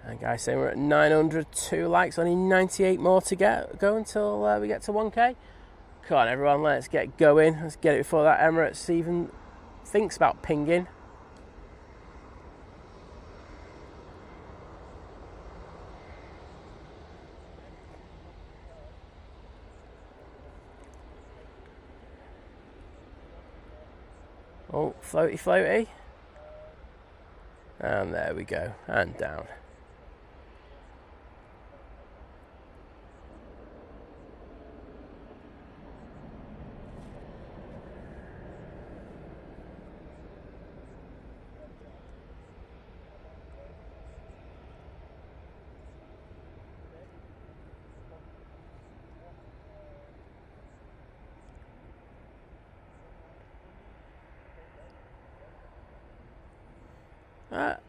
And guys saying we're at 902 likes, only 98 more to go until we get to 1k. Come on everyone, let's get going. Let's get it before that Emirates even thinks about pinging. Oh, floaty floaty. And there we go, and down.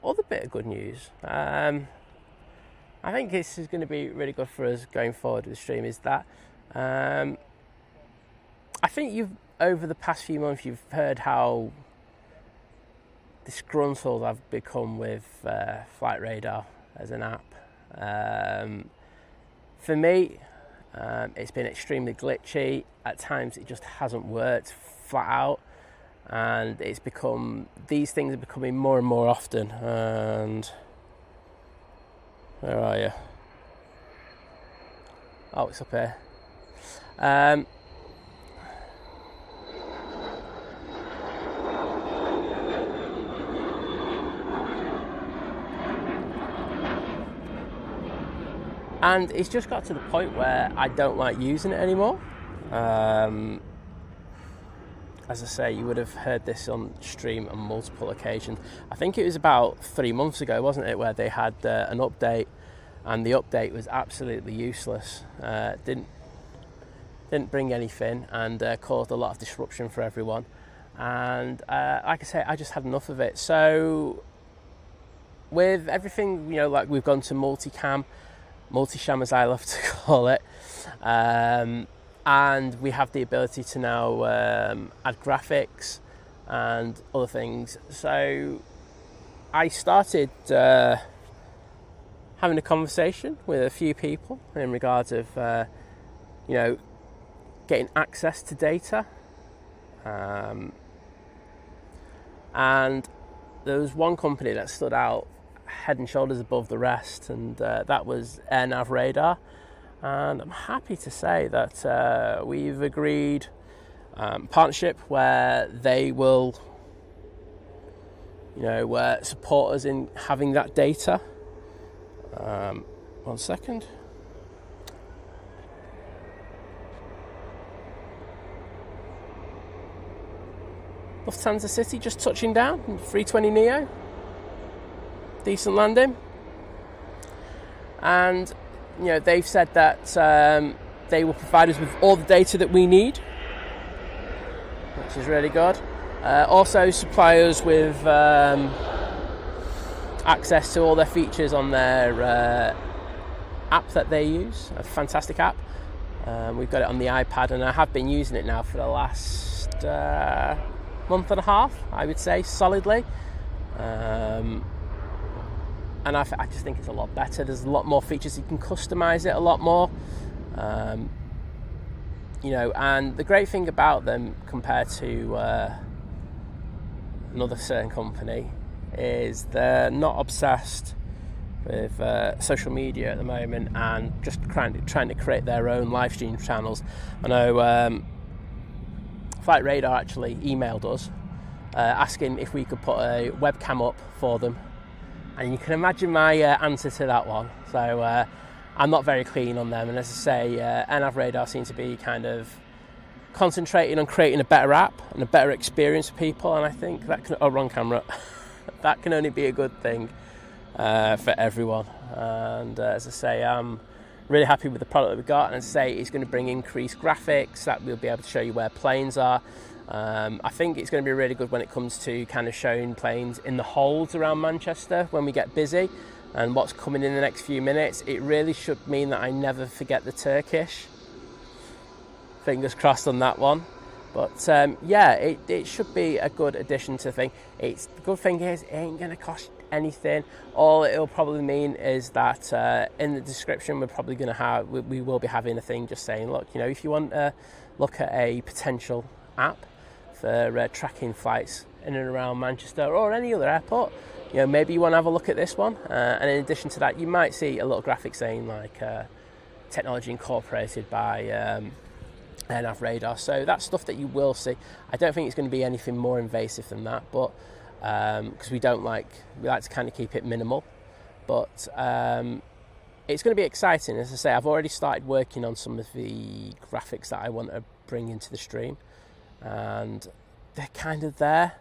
Other bit of good news. I think this is going to be really good for us going forward with the stream. Is that I think you've over the past few months you've heard how disgruntled I've become with Flight Radar as an app. For me, it's been extremely glitchy. At times, it just hasn't worked flat out. And it's become, these things are becoming more and more often. And where are you? Oh, it's up here. And it's just got to the point where I don't like using it anymore. As I say, you would have heard this on stream on multiple occasions. I think it was about 3 months ago, wasn't it, where they had an update, and the update was absolutely useless. Didn't bring anything, and caused a lot of disruption for everyone. And like I say, I just had enough of it. So with everything, you know, like we've gone to multi-sham as I love to call it, and we have the ability to now add graphics and other things. So I started having a conversation with a few people in regards of, you know, getting access to data. And there was one company that stood out head and shoulders above the rest, and that was AirNav Radar. And I'm happy to say that we've agreed partnership where they will, you know, support us in having that data. 1 second. Lufthansa City just touching down, 320neo. Decent landing. And, you know, they've said that they will provide us with all the data that we need, which is really good. Also supply us with access to all their features on their app that they use, a fantastic app. We've got it on the iPad, and I have been using it now for the last month and a half, I would say, solidly. And I just think it's a lot better. There's a lot more features. You can customize it a lot more. You know, and the great thing about them compared to another certain company is they're not obsessed with social media at the moment and just trying to create their own live stream channels. I know Flight Radar actually emailed us asking if we could put a webcam up for them, and you can imagine my answer to that one. So I'm not very keen on them, and as I say, AirNav Radar seems to be kind of concentrating on creating a better app and a better experience for people, and I think that can, wrong camera, that can only be a good thing for everyone. And as I say, I'm really happy with the product that we got, and as I say, it's going to bring increased graphics that we'll be able to show you where planes are. I think it's going to be really good when it comes to kind of showing planes in the holds around Manchester when we get busy and what's coming in the next few minutes. It really should mean that I never forget the Turkish. Fingers crossed on that one. But yeah, it should be a good addition to the thing. The good thing is it ain't going to cost anything. All it'll probably mean is that in the description we're probably going to have, we will be having a thing just saying, look, you know, if you want to look at a potential app for tracking flights in and around Manchester or any other airport, you know, maybe you want to have a look at this one. And in addition to that, you might see a little graphic saying like technology incorporated by AirNav Radar. So that's stuff that you will see. I don't think it's going to be anything more invasive than that, but because we like to kind of keep it minimal. But it's going to be exciting. As I say, I've already started working on some of the graphics that I want to bring into the stream, and they're kind of there.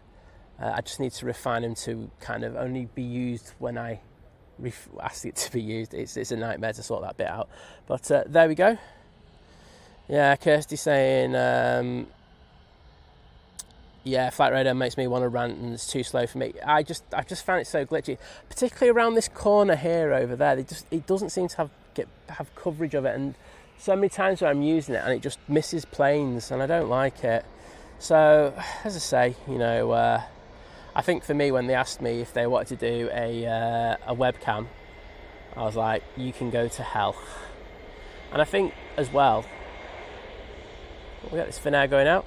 I just need to refine them to kind of only be used when I ask it to be used. It's a nightmare to sort that bit out. But there we go. Yeah, Kirsty saying, yeah, Flight Radar makes me want to rant and it's too slow for me. I just found it so glitchy, particularly around this corner here over there. It doesn't seem to have coverage of it, and so many times where I'm using it and it just misses planes, and I don't like it. So, as I say, you know, I think for me, when they asked me if they wanted to do a webcam, I was like, you can go to hell. And I think as well, we got this Finnair going out.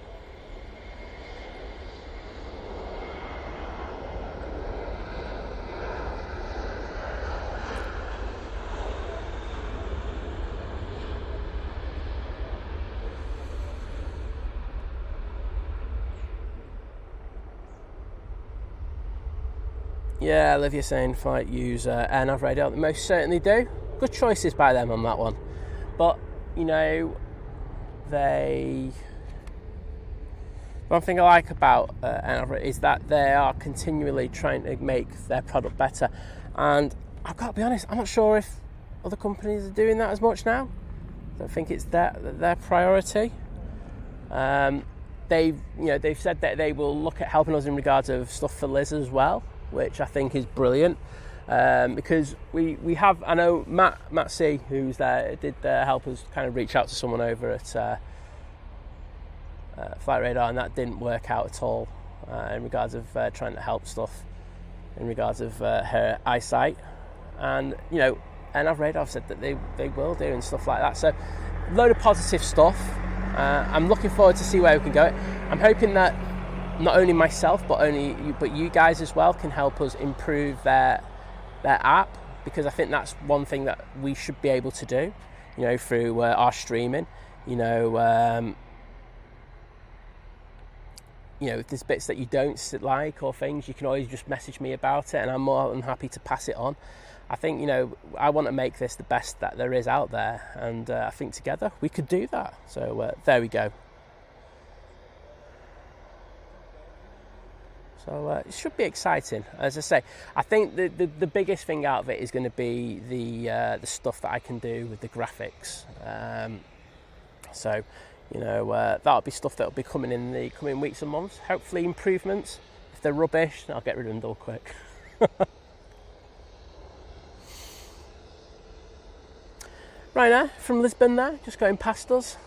Yeah, Olivia saying flight use AirNav Radar. They most certainly do. Good choices by them on that one. But, you know, one thing I like about AirNav is that they are continually trying to make their product better. And I've got to be honest, I'm not sure if other companies are doing that as much now. I don't think it's their priority. They've said that they will look at helping us in regards of stuff for Liz as well, which I think is brilliant. because we have, I know Matt C, who's there, did help us kind of reach out to someone over at Flight Radar, and that didn't work out at all in regards of trying to help stuff in regards of her eyesight. And you know, and I've Radar said that they will do and stuff like that. So load of positive stuff. I'm looking forward to see where we can go. I'm hoping that not only myself but you guys as well can help us improve their app, because I think that's one thing that we should be able to do, you know, through our streaming. You know, if there's bits that you don't like or things, you can always just message me about it, and I'm more than happy to pass it on. I think, you know, I want to make this the best that there is out there, and I think together we could do that. So there we go. So it should be exciting. As I say, I think the biggest thing out of it is going to be the stuff that I can do with the graphics. So, you know, that'll be stuff that'll be coming in the coming weeks and months. Hopefully improvements. If they're rubbish, I'll get rid of them all quick. Ryanair from Lisbon there, just going past us.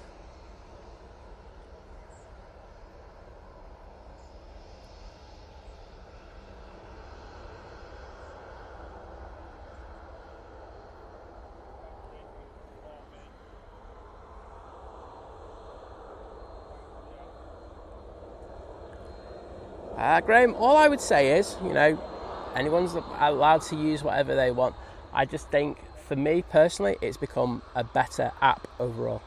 Graham, all I would say is, you know, anyone's allowed to use whatever they want. I just think, for me personally, it's become a better app overall.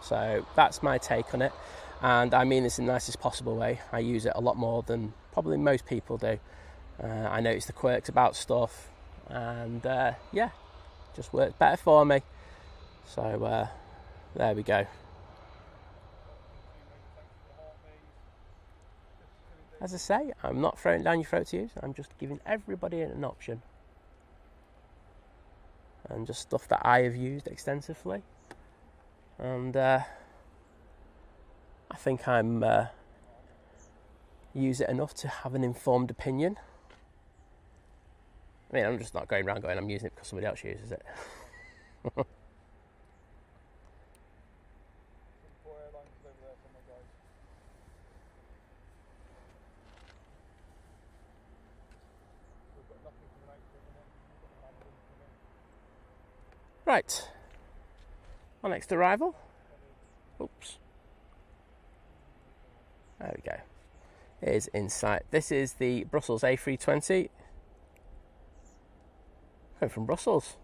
So that's my take on it, and I mean this in the nicest possible way. I use it a lot more than probably most people do. I notice the quirks about stuff, and yeah, just works better for me. So there we go. As I say, I'm not throwing down your throat to use. I'm just giving everybody an option. And just stuff that I have used extensively. And I think I'm use it enough to have an informed opinion. I mean, I'm just not going around going, I'm using it because somebody else uses it. Right, our next arrival. Oops. There we go. It is in sight. This is the Brussels A320. Going from Brussels.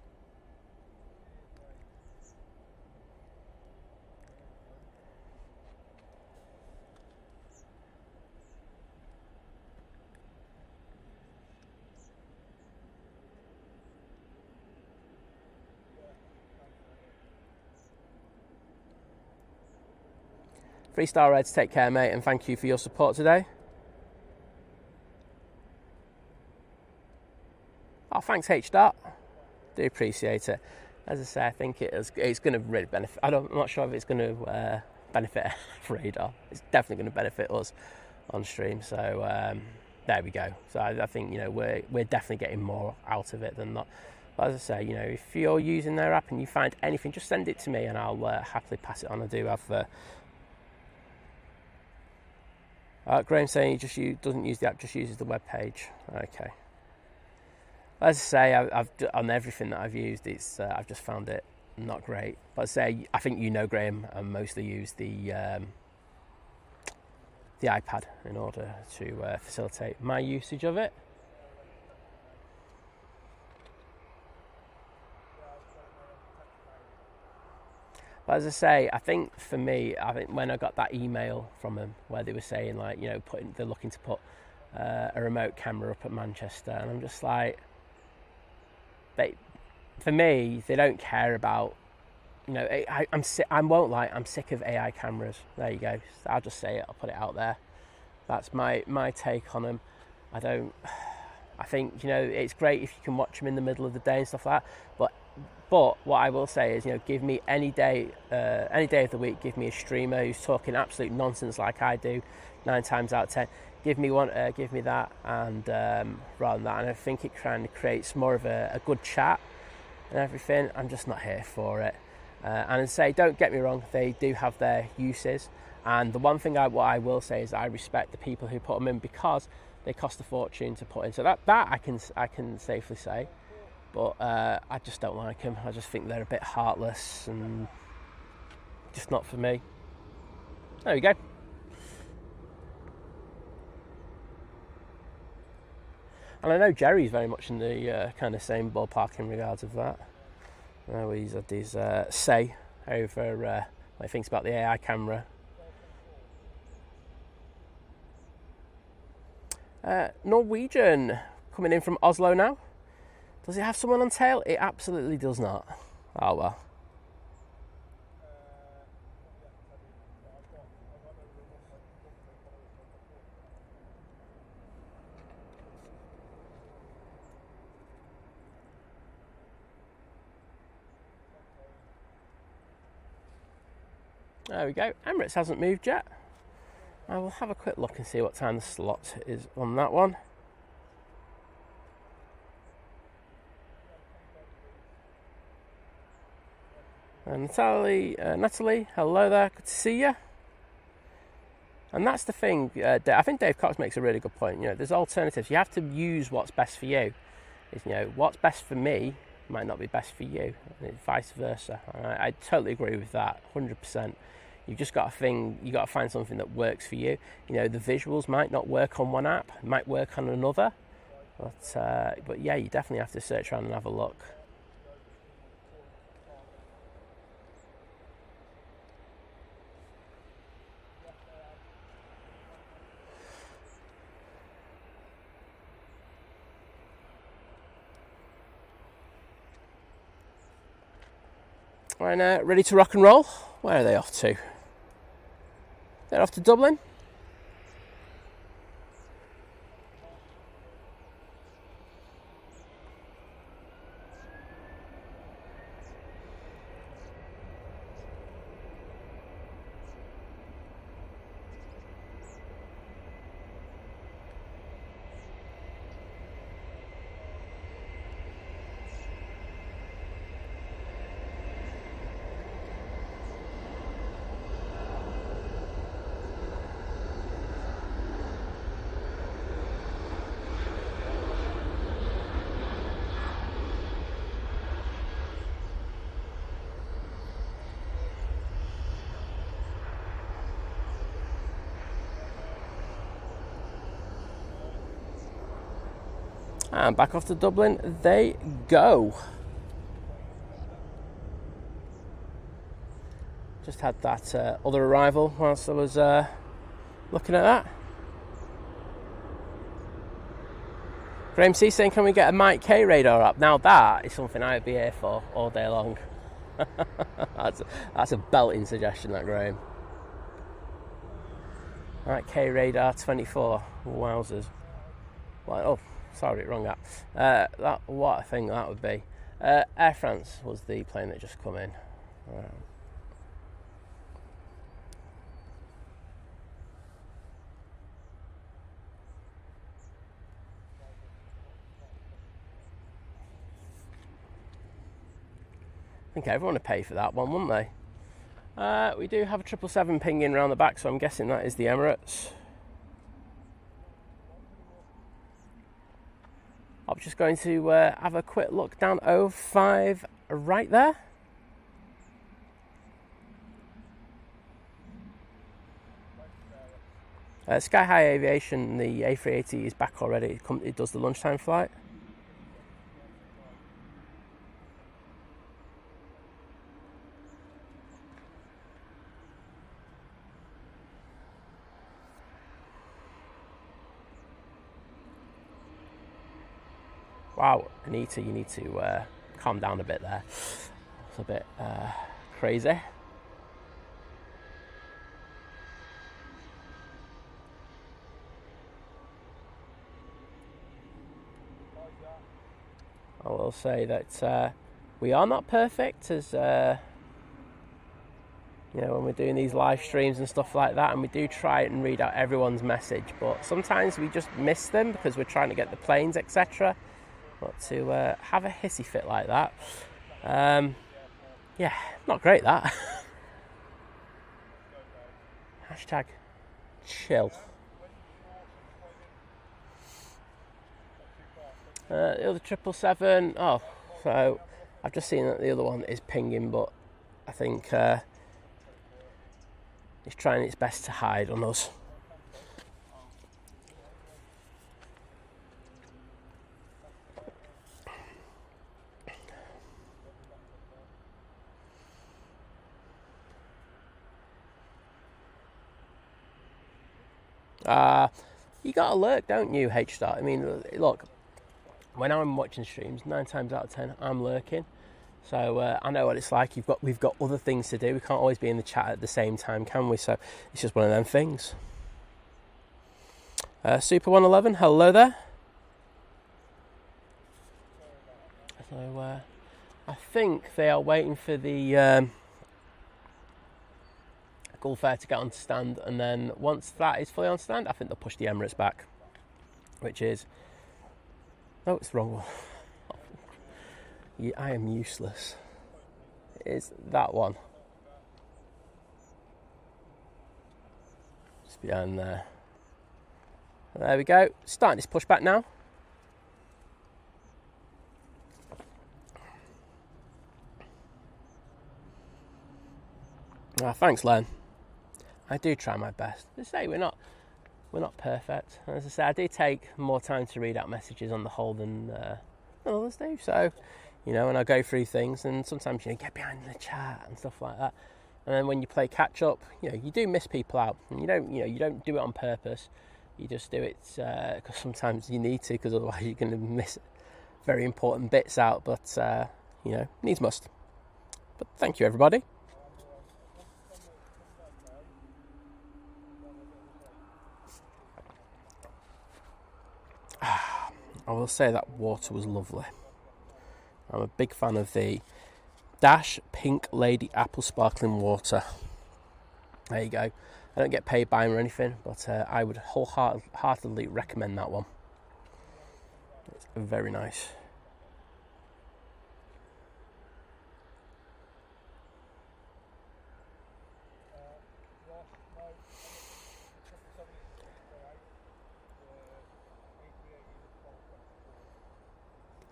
Three-star Reds, take care, mate, and thank you for your support today. Oh, thanks, H-Dot. Do appreciate it. As I say, I think it's going to really benefit. I'm not sure if it's going to benefit Radar. It's definitely going to benefit us on stream. So there we go. So I think, you know, we're definitely getting more out of it than not. But as I say, you know, if you're using their app and you find anything, just send it to me and I'll happily pass it on. I do have. Graham saying he doesn't use the app, just uses the web page. Okay. As I say, I've on everything that I've used, I've just found it not great. But as I say, I think you know, Graham, I mostly use the iPad in order to facilitate my usage of it. But as I say, I think for me, when I got that email from them where they were saying, like, you know, they're looking to put a remote camera up at Manchester, and I'm just like, for me, they don't care about, you know, I won't lie, I'm sick of AI cameras. There you go. I'll just say it. I'll put it out there. That's my take on them. I think, you know, it's great if you can watch them in the middle of the day and stuff like that, but But what I will say is, give me any day of the week. Give me a streamer who's talking absolute nonsense like I do, 9 times out of 10. Give me that, and rather than that, and I think it kind of creates more of a good chat and everything. I'm just not here for it. And say, don't get me wrong, they do have their uses. And the one thing what I will say is I respect the people who put them in, because they cost a fortune to put in. So that I can safely say. But I just don't like them. I just think they're a bit heartless and just not for me. There we go. And I know Jerry's very much in the kind of same ballpark in regards of that. He's had his say over what he thinks about the AI camera. Norwegian coming in from Oslo now. Does it have someone on tail? It absolutely does not. Oh well. There we go. Emirates hasn't moved yet. I will have a quick look and see what time the slot is on that one. Natalie, hello there, good to see you. And that's the thing, I think Dave Cox makes a really good point. There's alternatives. You have to use what's best for you. What's best for me might not be best for you, and vice versa. I totally agree with that, 100%. You've just got to find something that works for you. The visuals might not work on one app, might work on another, but yeah, you definitely have to search around and have a look. Right, ready to rock and roll? Where are they off to? They're off to Dublin. And back off to Dublin they go. Just had that other arrival whilst I was looking at that. Graham C saying, can we get a Mike K radar up? Now that is something I'd be here for all day long. That's a belting suggestion, that, Graham. Mike K radar 24. Wowzers. Oh, sorry, wrong app. What I think that would be. Air France was the plane that just come in. I think everyone would pay for that one, wouldn't they? We do have a 777 pinging around the back, so I'm guessing that is the Emirates. I'm just going to have a quick look down 05 right there. Sky High Aviation, the A380 is back already. It does the lunchtime flight. Wow, Anita, you need to calm down a bit there. It's a bit crazy. I will say that We are not perfect, as you know, when we're doing these live streams and stuff like that, and we do try and read out everyone's message, but sometimes we just miss them because we're trying to get the planes, etc. But to have a hissy fit like that, yeah, not great, that. Hashtag chill. The other 777, oh, so I've just seen that the other one is pinging, but I think it's trying its best to hide on us. You got to lurk, don't you, H-Star? I mean, look, when I'm watching streams, 9 times out of 10, I'm lurking. So I know what it's like. We've got other things to do. We can't always be in the chat at the same time, can we? So it's just one of them things. Super 111, hello there. So I think they are waiting for the Gulf Air to get on stand, and then once that is fully on stand, I think they'll push the Emirates back, which is... Oh, it's the wrong one. Yeah, I am useless. It is that one. Just behind there. There we go. Starting this pushback now. Thanks, Len. I do try my best. As I say, we're not perfect. As I say, I do take more time to read out messages on the whole than others do. So, you know, and I go through things, and sometimes, you know, get behind the chat and stuff like that. And then when you play catch up, you know, you do miss people out, and you don't do it on purpose. You just do it because sometimes you need to, because otherwise you're going to miss very important bits out. But you know, needs must. But thank you, everybody. I will say that water was lovely. I'm a big fan of the Dash Pink Lady Apple Sparkling Water. There you go. I don't get paid by them or anything, but I would wholeheartedly recommend that one. It's very nice.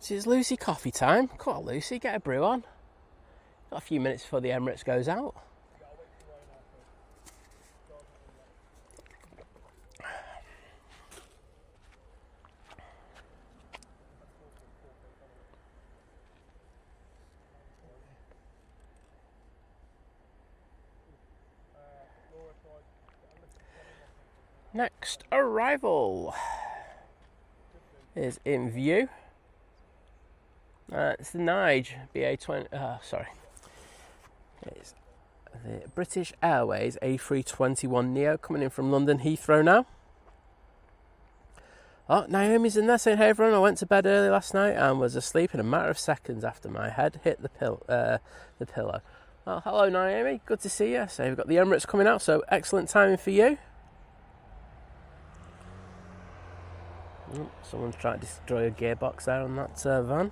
This is Lucy coffee time. Come on, Lucy, get a brew on. Got a few minutes before the Emirates goes out. Next arrival is in view. It's the Nige BA20. It's the British Airways A321 Neo coming in from London Heathrow now. Oh, Naomi's in there saying, "Hey everyone, I went to bed early last night and was asleep in a matter of seconds after my head hit the pillow." Well, hello Naomi, good to see you. So we've got the Emirates coming out, so excellent timing for you. Someone's trying to destroy a gearbox there on that van.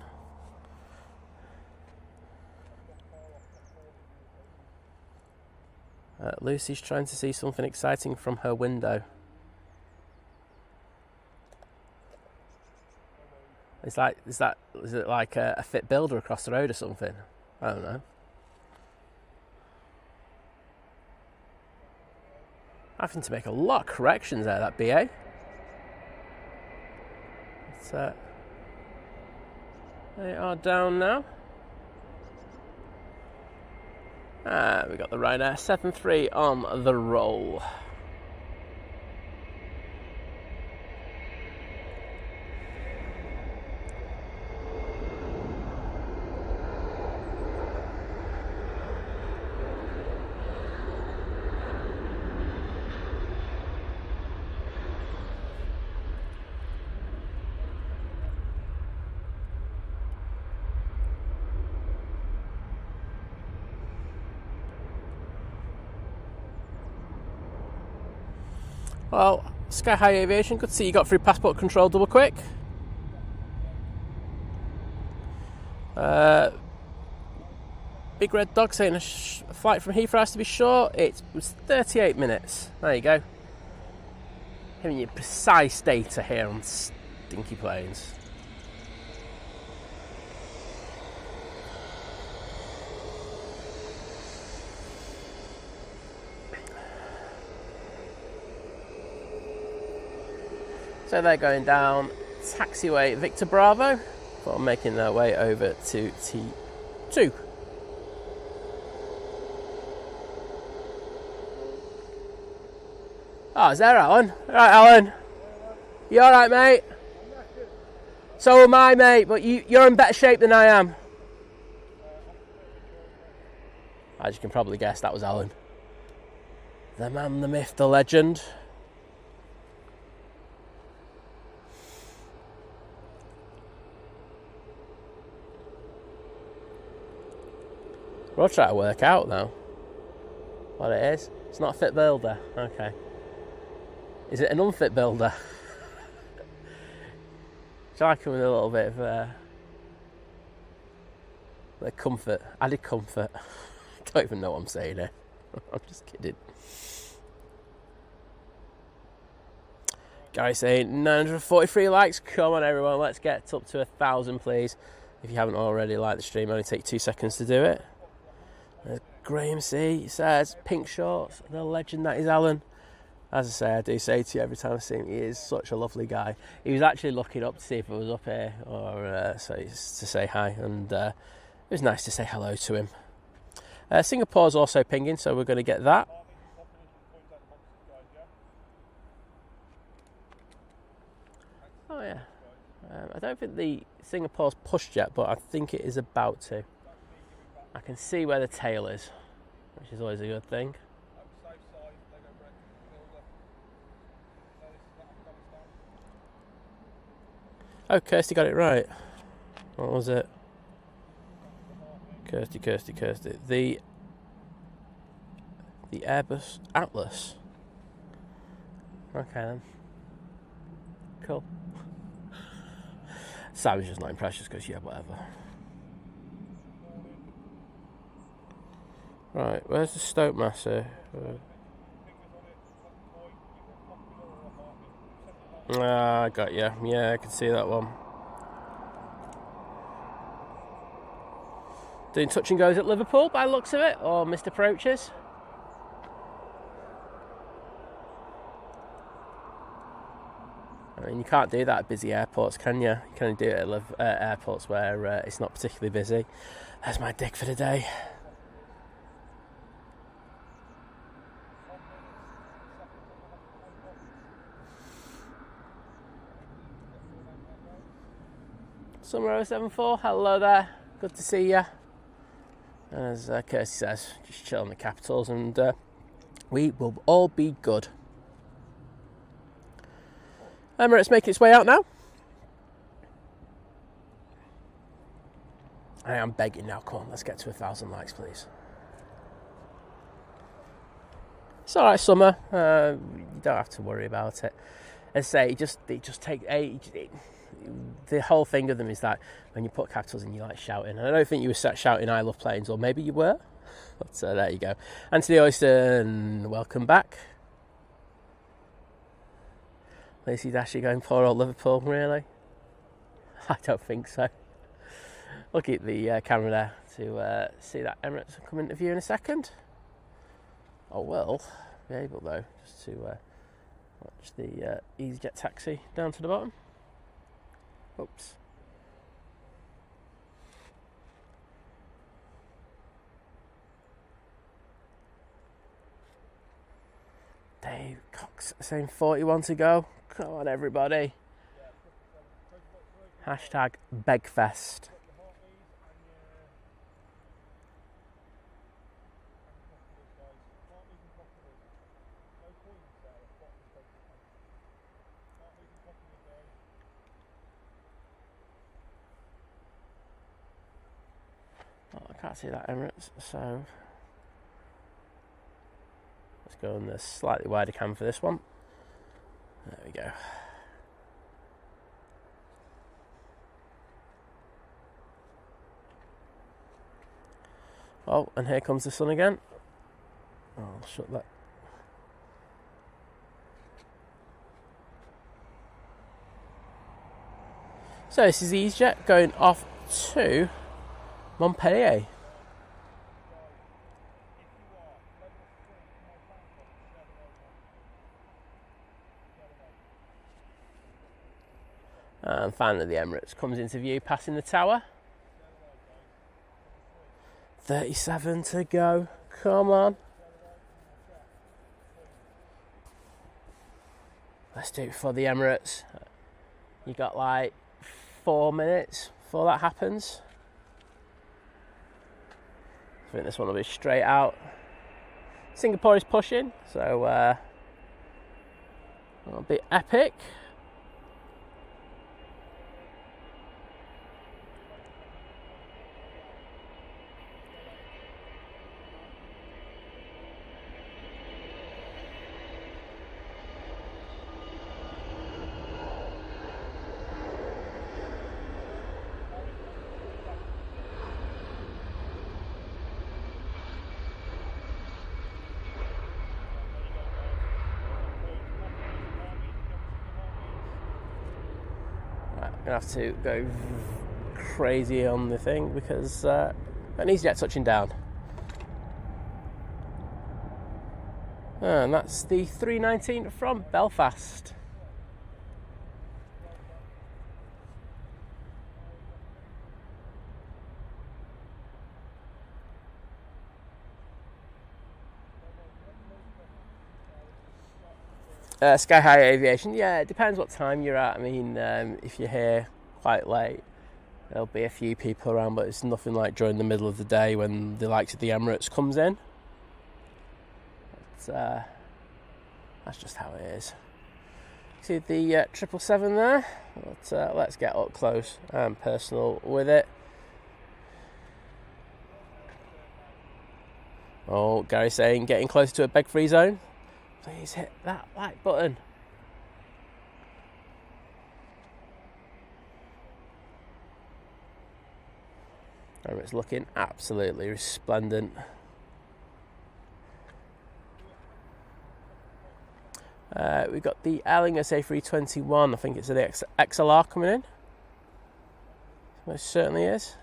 Lucy's trying to see something exciting from her window. Is it like a fit builder across the road or something? I don't know. Having to make a lot of corrections there, that BA. They are down now. We got the Ryanair 73 on the roll. Well, Sky High Aviation, good to see you got through passport control double quick. Big Red Dog saying a flight from Heathrow has to be short. It was 38 minutes. There you go. Giving you precise data here on stinky planes. So they're going down taxiway Victor Bravo before making their way over to T2. Oh, is there Alan? Alright, Alan. You alright, mate? So am I, mate, but you're in better shape than I am. As you can probably guess, that was Alan. The man, the myth, the legend. We're all trying to work out now what it is. It's not a fit builder. Okay. Is it an unfit builder? So I come with a little bit of comfort, added comfort. Don't even know what I'm saying here. I'm just kidding. Gary saying 943 likes. Come on, everyone, let's get up to 1,000, please. If you haven't already liked the stream, only take 2 seconds to do it. Graham C says pink shorts, the legend that is Alan. As I say, I do say to you every time I see him, he is such a lovely guy. He was actually looking up to see if I was up here or so to say hi, and it was nice to say hello to him. Singapore's also pinging, so we're going to get that. Oh yeah, I don't think the Singapore's pushed yet, but I think it is about to. I can see where the tail is, which is always a good thing. Oh, Kirsty got it right. What was it? Kirsty. The Airbus Atlas. Okay then. Cool. Sam was just not impressed just because, yeah, whatever. Right, where's the Stoke Master? I got you. Yeah, I can see that one. Doing touch and goes at Liverpool by the looks of it, or missed approaches. I mean, you can't do that at busy airports, can you? You can only do it at airports where it's not particularly busy. There's my dig for the day. Summer 074, hello there, good to see you. As Kirsty says, just chill in the capitals and we will all be good. Emirates making its way out now. I am begging now, come on, let's get to 1,000 likes, please. It's alright, Summer, you don't have to worry about it. As I say, it just takes the whole thing of them is that when you put capitals in, you like shouting. And I don't think you were sat shouting "I love planes," or maybe you were. But there you go. Anthony Oyston, welcome back. Lacey Dashy going poor old Liverpool, really? I don't think so. Look at the camera there to see that Emirates come into view in a second. I will be able though just to watch the EasyJet taxi down to the bottom. Oops. Dave Cox saying 41 to go. Come on, everybody. Hashtag Begfest. I can't see that Emirates, so let's go on the slightly wider cam for this one. There we go. Oh, and here comes the sun again. Oh, I'll shut that. So this is EasyJet going off to Montpellier. And finally the Emirates comes into view, passing the tower. 37 to go. Come on. Let's do it for the Emirates. You got like 4 minutes before that happens. I think this one will be straight out. Singapore is pushing, so it'll be epic. Gonna have to go crazy on the thing because an EasyJet touching down. And that's the 319 from Belfast. Sky High Aviation, yeah, it depends what time you're at. I mean, if you're here quite late, there'll be a few people around, but it's nothing like during the middle of the day when the likes of the Emirates comes in. But, that's just how it is. See the 777 there, but let's get up close and personal with it. Oh, Gary saying getting closer to a beg free zone. Please hit that like button. Oh, it's looking absolutely resplendent. We've got the Emirates A321. I think it's the XLR coming in. Most certainly is.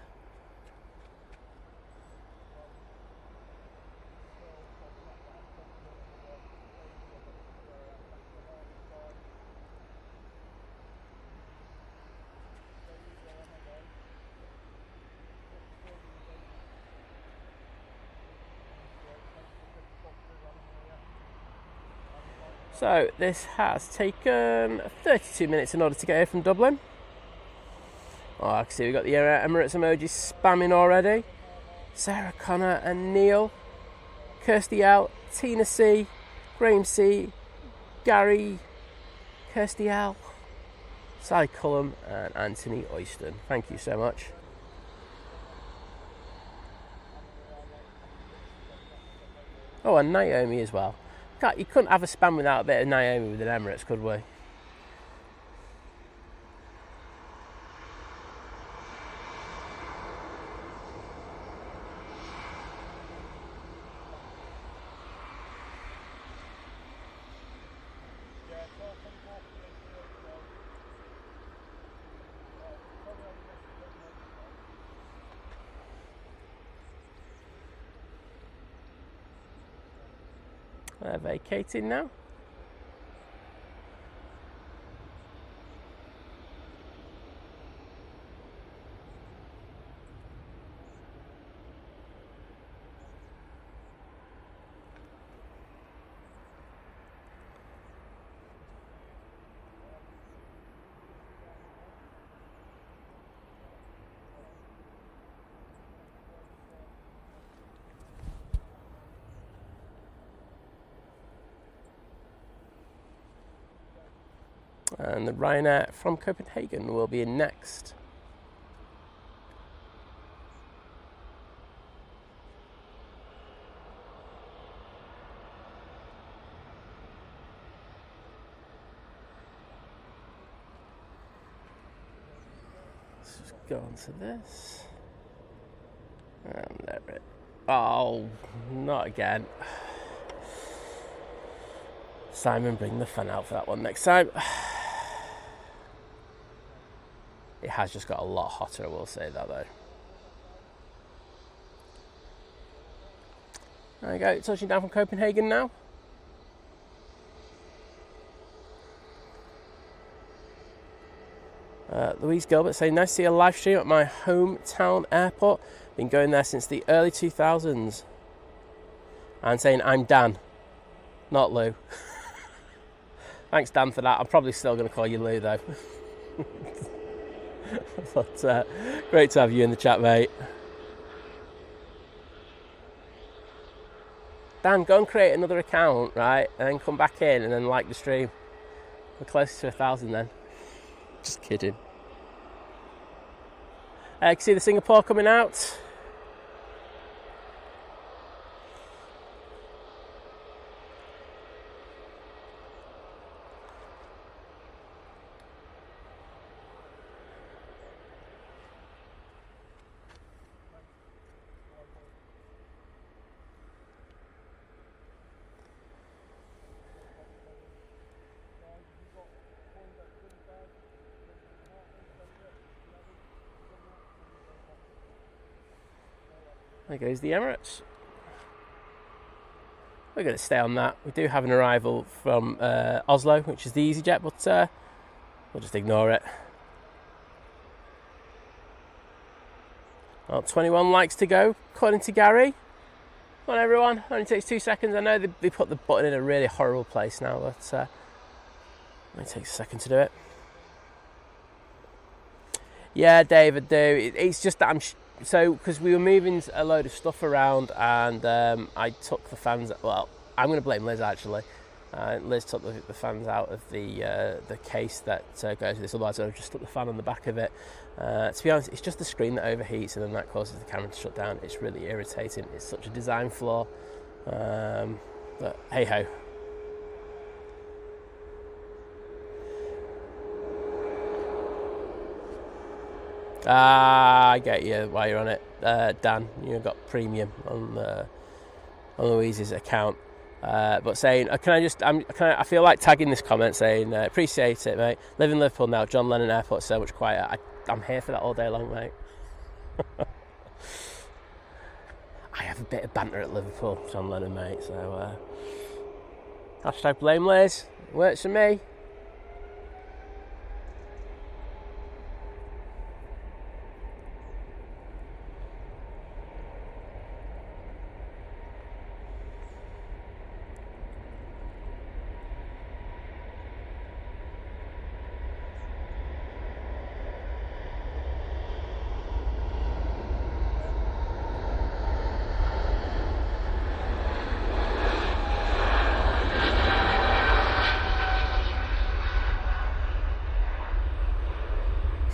So this has taken 32 minutes in order to get here from Dublin. Oh, I can see we've got the Emirates emojis spamming already. Sarah Connor and Neil, Kirsty L, Tina C, Graham C, Gary, Kirsty L, Sally Cullum and Anthony Oyston. Thank you so much. Oh, and Naomi as well. God, you couldn't have a spam without a bit of Naomi with an Emirates, could we? They're vacating now. And the Ryanair from Copenhagen will be in next. Let's just go on to this. And there it. Oh, not again. Simon, bring the fun out for that one next time. It has just got a lot hotter, I will say that though. There we go, touching down from Copenhagen now. Louise Gilbert saying, nice to see a live stream at my hometown airport. Been going there since the early 2000s. And saying, I'm Dan, not Lou. Thanks, Dan, for that. I'm probably still going to call you Lou, though. But great to have you in the chat, mate. Dan, go and create another account, right? And then come back in and then like the stream. We're closer to 1,000 then. Just kidding. You can see the Singapore coming out. There goes the Emirates. We're going to stay on that. We do have an arrival from Oslo, which is the EasyJet, but we'll just ignore it. Well, 21 likes to go, according to Gary. Come on, everyone. Only takes 2 seconds. I know they put the button in a really horrible place now, but only takes a second to do it. Yeah, David, do. It's just that I'm... So, because we were moving a load of stuff around and I took the fans... Well, I'm going to blame Liz, actually. Liz took the fans out of the case that goes with this. Otherwise, I just took the fan on the back of it. To be honest, it's just the screen that overheats and then that causes the camera to shut down. It's really irritating. It's such a design flaw. But hey-ho. I get you while you're on it, Dan. You've got premium on Louise's account, but saying, I feel like tagging this comment saying, appreciate it, mate. Live in Liverpool now. John Lennon Airport's so much quieter. I'm here for that all day long, mate. I have a bit of banter at Liverpool, John Lennon, mate. So hashtag blame Liz. Works for me.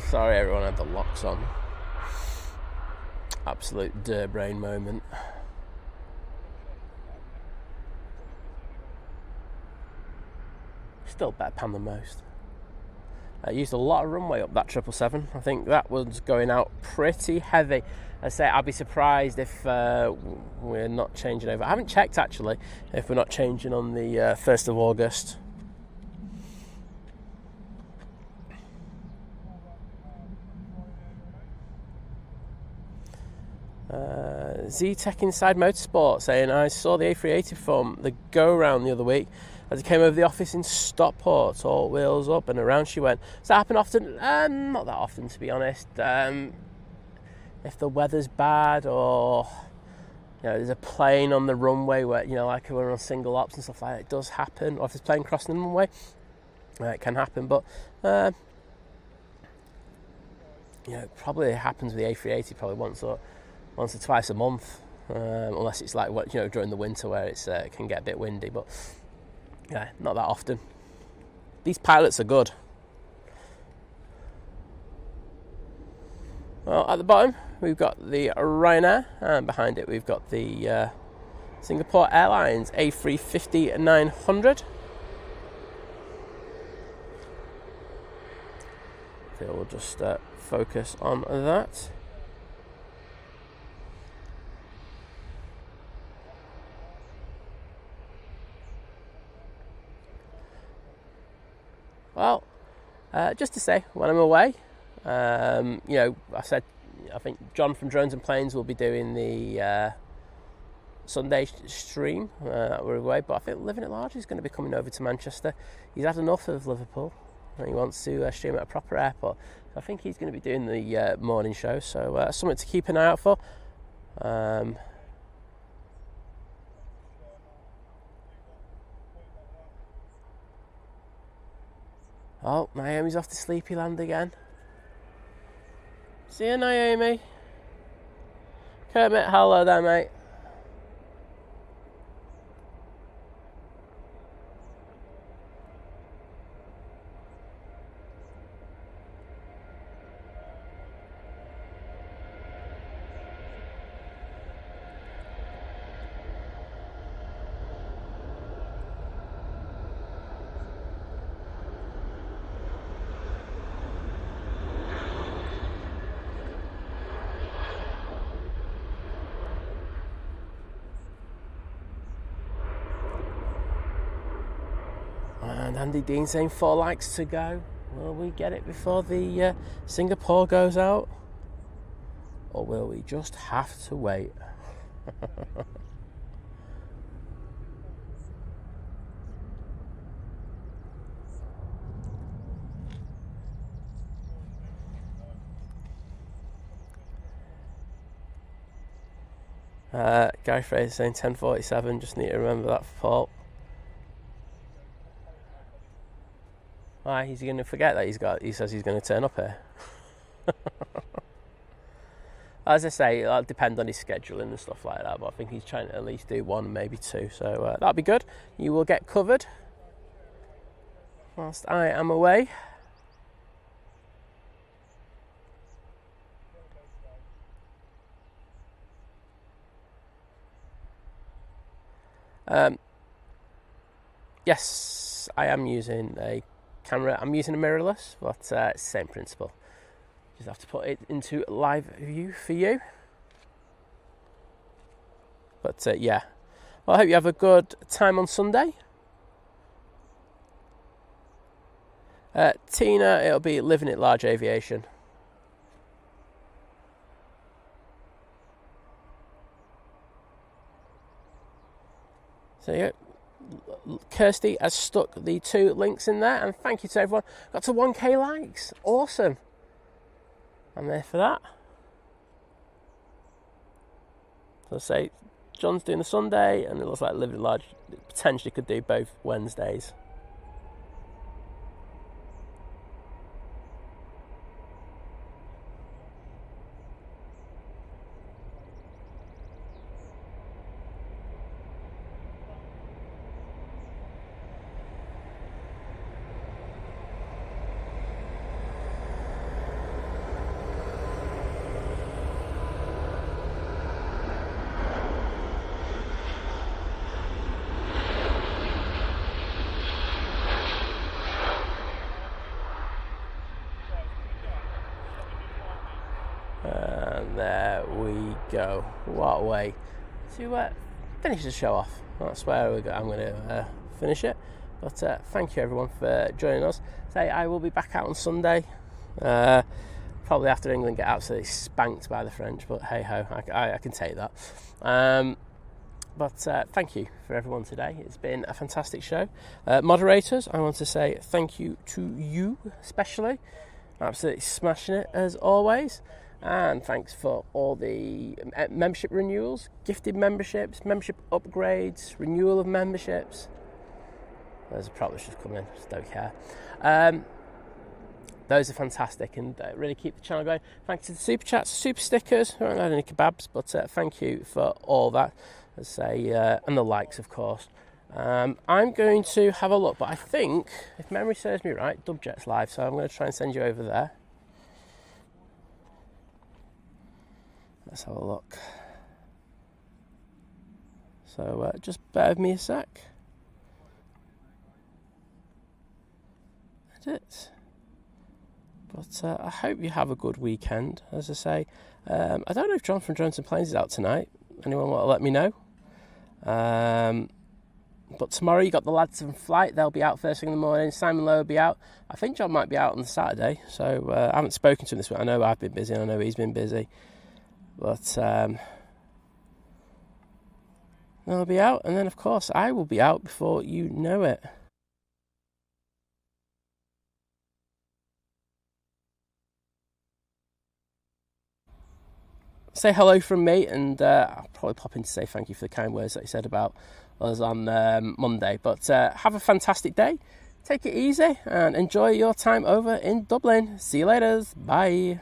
Sorry, everyone had the locks on. Absolute dirt brain moment. Still better pan than most. I used a lot of runway up that 777. I think that was going out pretty heavy. I say I'd be surprised if we're not changing over. I haven't checked actually if we're not changing on the 1st of August. Z-Tech Inside Motorsport saying, I saw the A380 from the go-round the other week as it came over the office in Stockport, all wheels up and around she went. Does that happen often? Not that often, to be honest. If the weather's bad or there's a plane on the runway where, like we're on single ops and stuff like that, it does happen. Or if there's a plane crossing the runway, it can happen. But it probably happens with the A380 probably once or twice a month, unless it's like during the winter where it can get a bit windy. But yeah, not that often. These pilots are good. Well, at the bottom we've got the Ryanair, and behind it we've got the Singapore Airlines A350-900. Okay, we'll just focus on that. Well, just to say, when I'm away, you know, I think John from Drones and Planes will be doing the Sunday stream that we're away, but I think Living at Large is going to be coming over to Manchester. He's had enough of Liverpool and he wants to stream at a proper airport. So I think he's going to be doing the morning show, so something to keep an eye out for. Oh, Naomi's off to Sleepyland again. See you, Naomi. Kermit, hello there, mate. And Andy Dean saying 4 likes to go. Will we get it before the Singapore goes out? Or will we just have to wait? Guy Fraser saying 10:47. Just need to remember that for Paul. Why, he's going to forget that he says he's going to turn up here. As I say, it'll depend on his scheduling and stuff like that, but I think he's trying to at least do 1, maybe 2, so that'll be good. You will get covered whilst I am away. Yes, I am using a camera. I'm using a mirrorless, but same principle. Just have to put it into live view for you. But yeah, well, I hope you have a good time on Sunday. Tina, it'll be Living at Large Aviation. So yeah, Kirsty has stuck the 2 links in there, and thank you to everyone. Got to 1k likes, awesome. I'm there for that. So say John's doing the Sunday, and it looks like Living Large potentially could do both Wednesdays. And there we go. What a way to finish the show off. That's where I'm going to finish it. But thank you everyone for joining us. Say I will be back out on Sunday. Probably after England get absolutely spanked by the French. But hey ho, I can take that. But thank you for everyone today. It's been a fantastic show. Moderators, I want to say thank you to you especially. Absolutely smashing it as always. And thanks for all the membership renewals, gifted memberships, membership upgrades, renewal of memberships. There's a prop that's just come in, just don't care. Those are fantastic and really keep the channel going. Thanks to the super chats, super stickers. I haven't had any kebabs, but thank you for all that. Let's say, and the likes, of course. I'm going to have a look, but I think, if memory serves me right, Dubjet's live, so I'm going to try and send you over there. Let's have a look. So just bear with me a sec. Edit. But I hope you have a good weekend, as I say. I don't know if John from Drones and Planes is out tonight. Anyone want to let me know? But tomorrow you got the lads in flight. They'll be out first thing in the morning. Simon Lowe will be out. I think John might be out on the Saturday. So I haven't spoken to him this week. I know I've been busy and I know he's been busy. But they'll be out. And then, of course, I will be out before you know it. Say hello from me, and I'll probably pop in to say thank you for the kind words that you said about us on Monday. But have a fantastic day, take it easy, and enjoy your time over in Dublin. See you later, bye.